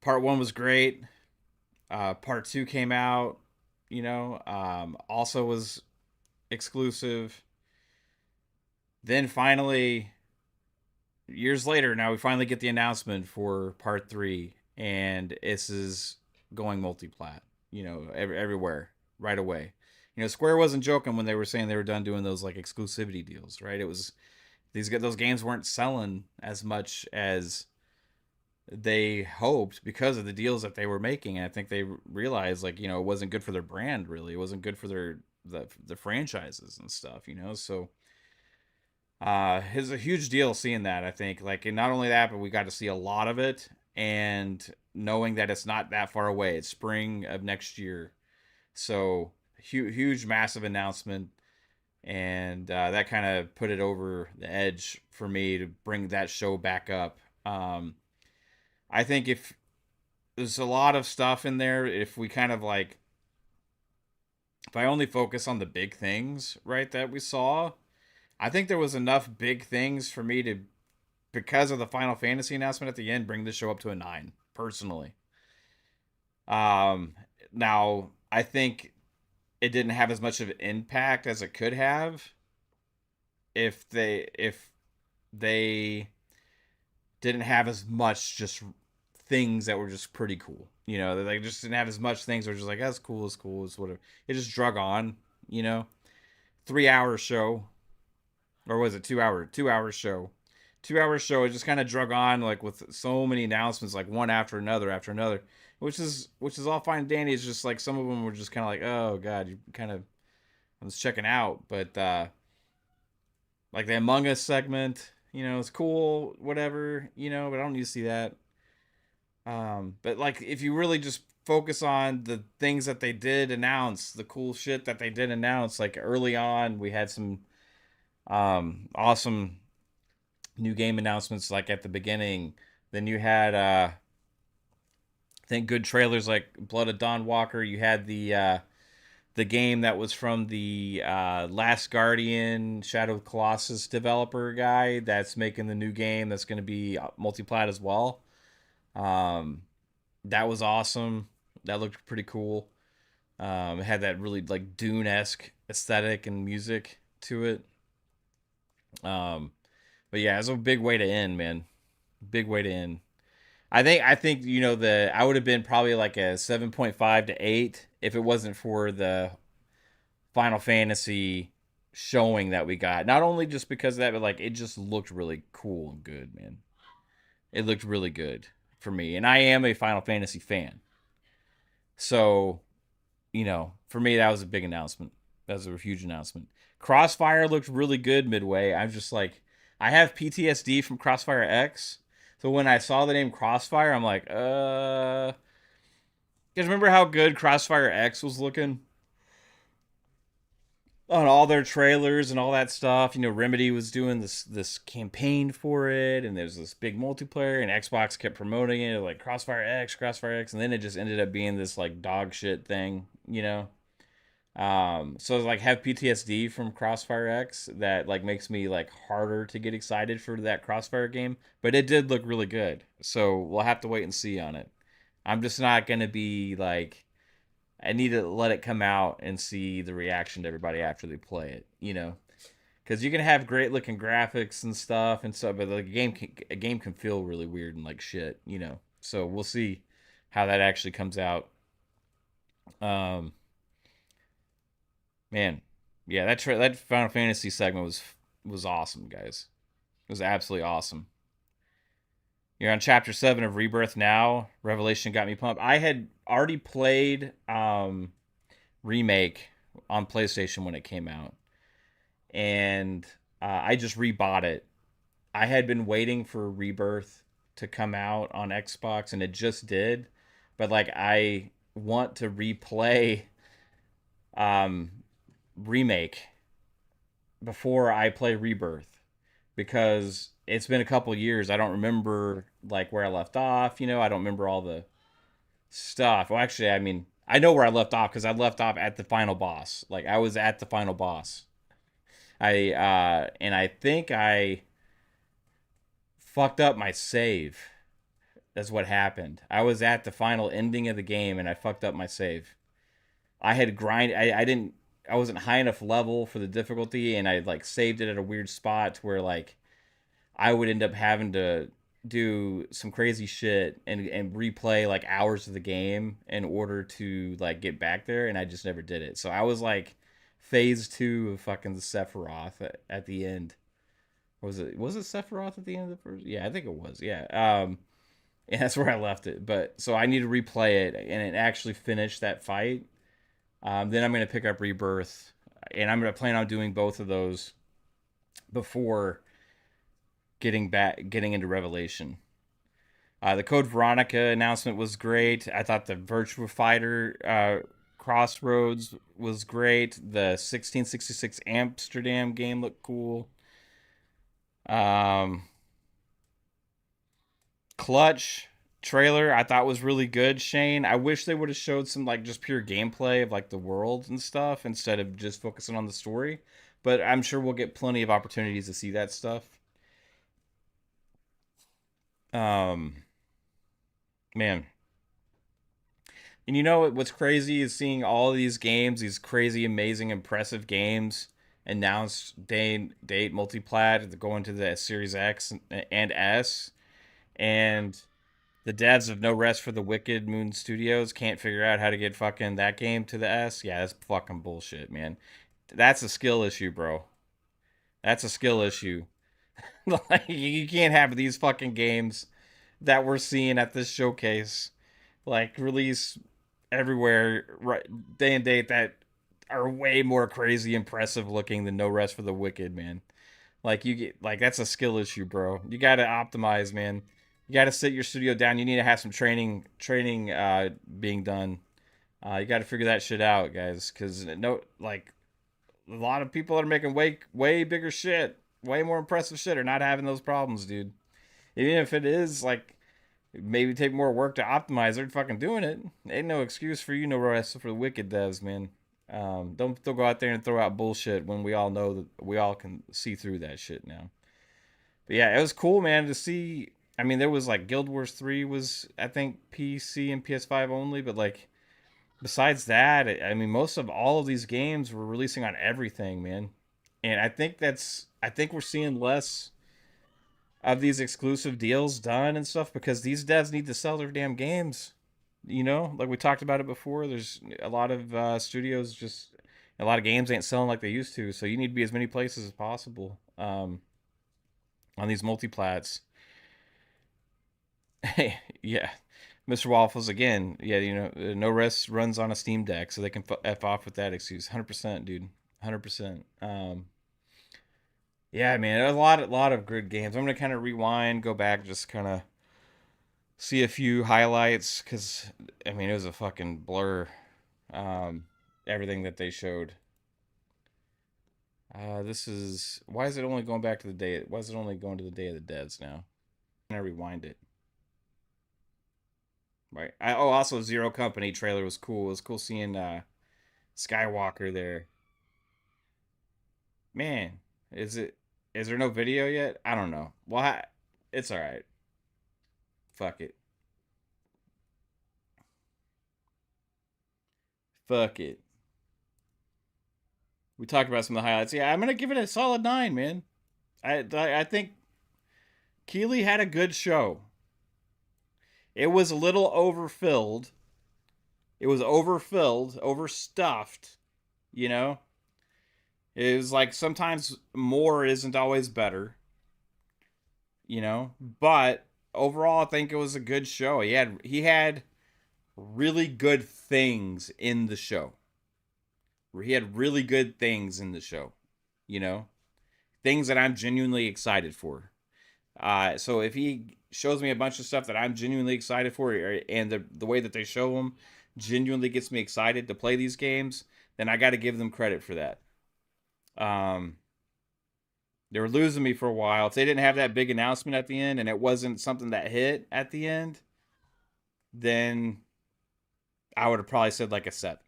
S1: part 1 was great. Part 2 came out, you know, also was exclusive. Then finally, years later, now we finally get the announcement for part 3, and this is going multi-plat, you know, everywhere right away. You know, Square wasn't joking when they were saying they were done doing those like exclusivity deals, right? It was those games weren't selling as much as they hoped because of the deals that they were making, and I think they realized, like, you know, it wasn't good for their brand, really. It wasn't good for the franchises and stuff, you know. So it's a huge deal seeing that, I think. Like, and not only that, but we got to see a lot of it, and knowing that it's not that far away. It's spring of next year. So huge, massive announcement. And that kind of put it over the edge for me to bring that show back up. I think if there's a lot of stuff in there. If we kind of like, if I only focus on the big things, right, that we saw, I think there was enough big things for me to, because of the Final Fantasy announcement at the end, bring the show up to a 9, personally. Um, Now, I think it didn't have as much of an impact as it could have if they didn't have as much just things that were just pretty cool. They just didn't have as much things that were just like, that's cool, it's cool, it's whatever. It just drug on, 3 hour show. Or was it 2 hour? 2 hour show. 2 hour show. It just kind of drug on like with so many announcements, like one after another, which is all fine and dandy. It's just like some of them were just kind of like, oh god, you kind of, I was checking out, but like the Among Us segment, it's cool, whatever, but I don't need to see that. But like if you really just focus on the things that they did announce, the cool shit that they did announce, like early on, we had some awesome new game announcements like at the beginning. Then you had I think good trailers like Blood of Dawn Walker. You had the game that was from the Last Guardian Shadow of Colossus developer guy that's making the new game that's going to be multiplat as well. That was awesome. That looked pretty cool. It had that really like Dune-esque aesthetic and music to it. But yeah, it's a big way to end, man. Big way to end. I think I would have been probably like a 7.5 to 8 if it wasn't for the Final Fantasy showing that we got. Not only just because of that, but like it just looked really cool and good, man. It looked really good for me, and I am a Final Fantasy fan. So, for me that was a big announcement. That was a huge announcement. Crossfire looked really good midway. I'm just like, I have PTSD from Crossfire X. So when I saw the name Crossfire, I'm like, you guys remember how good Crossfire X was looking on all their trailers and all that stuff? Remedy was doing this campaign for it, and there's this big multiplayer, and Xbox kept promoting it like Crossfire X, and then it just ended up being this like dog shit thing, So like have PTSD from Crossfire X that like makes me like harder to get excited for that Crossfire game, but it did look really good. So we'll have to wait and see on it. I'm just not going to be like, I need to let it come out and see the reaction to everybody after they play it, because you can have great looking graphics and stuff and stuff, but a game can feel really weird and like shit, So we'll see how that actually comes out. Man, yeah, that Final Fantasy segment was awesome, guys. It was absolutely awesome. You're on chapter 7 of Rebirth now. Revelation got me pumped. I had already played Remake on PlayStation when it came out, and I just rebought it. I had been waiting for Rebirth to come out on Xbox, and it just did. But like, I want to replay Remake before I play Rebirth, because it's been a couple years. I don't remember like where I left off. I don't remember all the stuff. Well, actually, I mean, I know where I left off because I left off at the final boss. Like I was at the final boss. And I think I fucked up my save. That's what happened. I was at the final ending of the game and I fucked up my save. I had I wasn't high enough level for the difficulty, and I like saved it at a weird spot where like I would end up having to do some crazy shit and replay like hours of the game in order to like get back there, and I just never did it. So I was like phase 2 of fucking the Sephiroth at the end. Was it Sephiroth at the end of the first? Yeah, I think it was. Yeah. And that's where I left it. But so I need to replay it and actually finish that fight. Then I'm going to pick up Rebirth, and I'm going to plan on doing both of those before getting into Revelation. The Code Veronica announcement was great. I thought the Virtua Fighter Crossroads was great. The 1666 Amsterdam game looked cool. Clutch trailer I thought was really good, Shane. I wish they would have showed some like just pure gameplay of like the world and stuff instead of just focusing on the story. But I'm sure we'll get plenty of opportunities to see that stuff. Man. And you know what's crazy is seeing all of these games, these crazy, amazing, impressive games announced date multiplat to go into the Series X and S, and the devs of No Rest for the Wicked Moon Studios can't figure out how to get fucking that game to the S. Yeah, that's fucking bullshit, man. That's a skill issue, bro. That's a skill issue. Like, you can't have these fucking games that we're seeing at this showcase like release everywhere right day and date that are way more crazy impressive looking than No Rest for the Wicked, man. Like you get like that's a skill issue, bro. You got to optimize, man. You got to sit your studio down. You need to have some training being done. You got to figure that shit out, guys, cuz no like a lot of people that are making way bigger shit, way more impressive shit are not having those problems, dude. Even if it is like maybe take more work to optimize, they're fucking doing it. Ain't no excuse for you, No Rest for the Wicked devs, man. Don't go out there and throw out bullshit when we all know that we all can see through that shit now. But yeah, it was cool, man, to see. I mean, there was like Guild Wars 3 was I think PC and PS5 only, but like besides that, I mean, most of all of these games were releasing on everything, man. And I think we're seeing less of these exclusive deals done and stuff because these devs need to sell their damn games. You know, like we talked about it before, there's a lot of studios just a lot of games ain't selling like they used to, so you need to be as many places as possible on these multiplats. Yeah, Mr. Waffles again. Yeah, you know, No Rest runs on a Steam Deck, so they can f off with that excuse. 100%, dude. 100%. Yeah, man, a lot of good games. I'm gonna kind of rewind, go back, just kind of see a few highlights because I mean it was a fucking blur. Everything that they showed. This is why is it only going back to the day? Why is it only going to the Day of the Deads now? Can I rewind it? Right. Also Zero Company trailer was cool. It was cool seeing Skywalker there. Man, is there no video yet? I don't know. Well, it's all right. Fuck it. Fuck it. We talked about some of the highlights. Yeah, I'm gonna give it a solid 9, man. I think Keeley had a good show. It was a little overfilled. It was overfilled, overstuffed. You know, it was like sometimes more isn't always better. You know, but overall, I think it was a good show. He had really good things in the show. He had really good things in the show, you know, things that I'm genuinely excited for. So if he shows me a bunch of stuff that I'm genuinely excited for, and the way that they show them genuinely gets me excited to play these games, then I got to give them credit for that. They were losing me for a while. If they didn't have that big announcement at the end, and it wasn't something that hit at the end, then I would have probably said like a 7.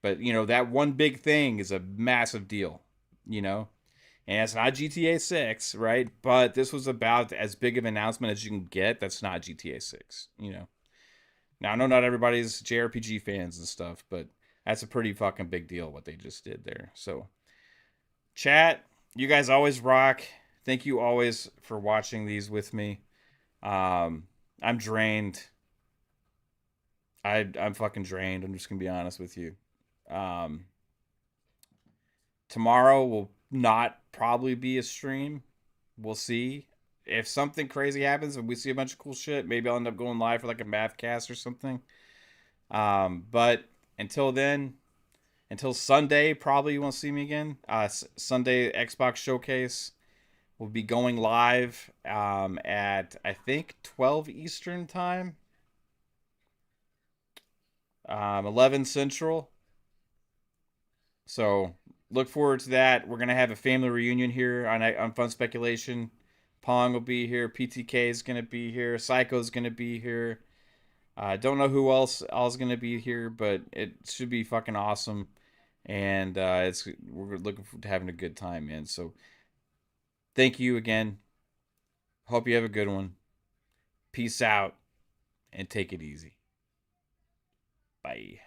S1: But, you know, that one big thing is a massive deal, you know? And it's not GTA 6, right? But this was about as big of an announcement as you can get that's not GTA 6, you know? Now, I know not everybody's JRPG fans and stuff, but that's a pretty fucking big deal what they just did there. So, chat, you guys always rock. Thank you always for watching these with me. I'm drained. I'm fucking drained. I'm just going to be honest with you. Tomorrow will not probably be a stream. We'll see. If something crazy happens and we see a bunch of cool shit, maybe I'll end up going live for like a math cast or something. But until then, until Sunday, probably you won't see me again. Sunday Xbox Showcase will be going live at I think 12 Eastern time. 11 Central. So look forward to that. We're gonna have a family reunion here on Fun Speculation Pong will be here. PTK is gonna be here. Psycho's gonna be here. I don't know who else is gonna be here, but it should be fucking awesome. And we're looking forward to having a good time, man. So thank you again. Hope you have a good one. Peace out and take it easy. Bye.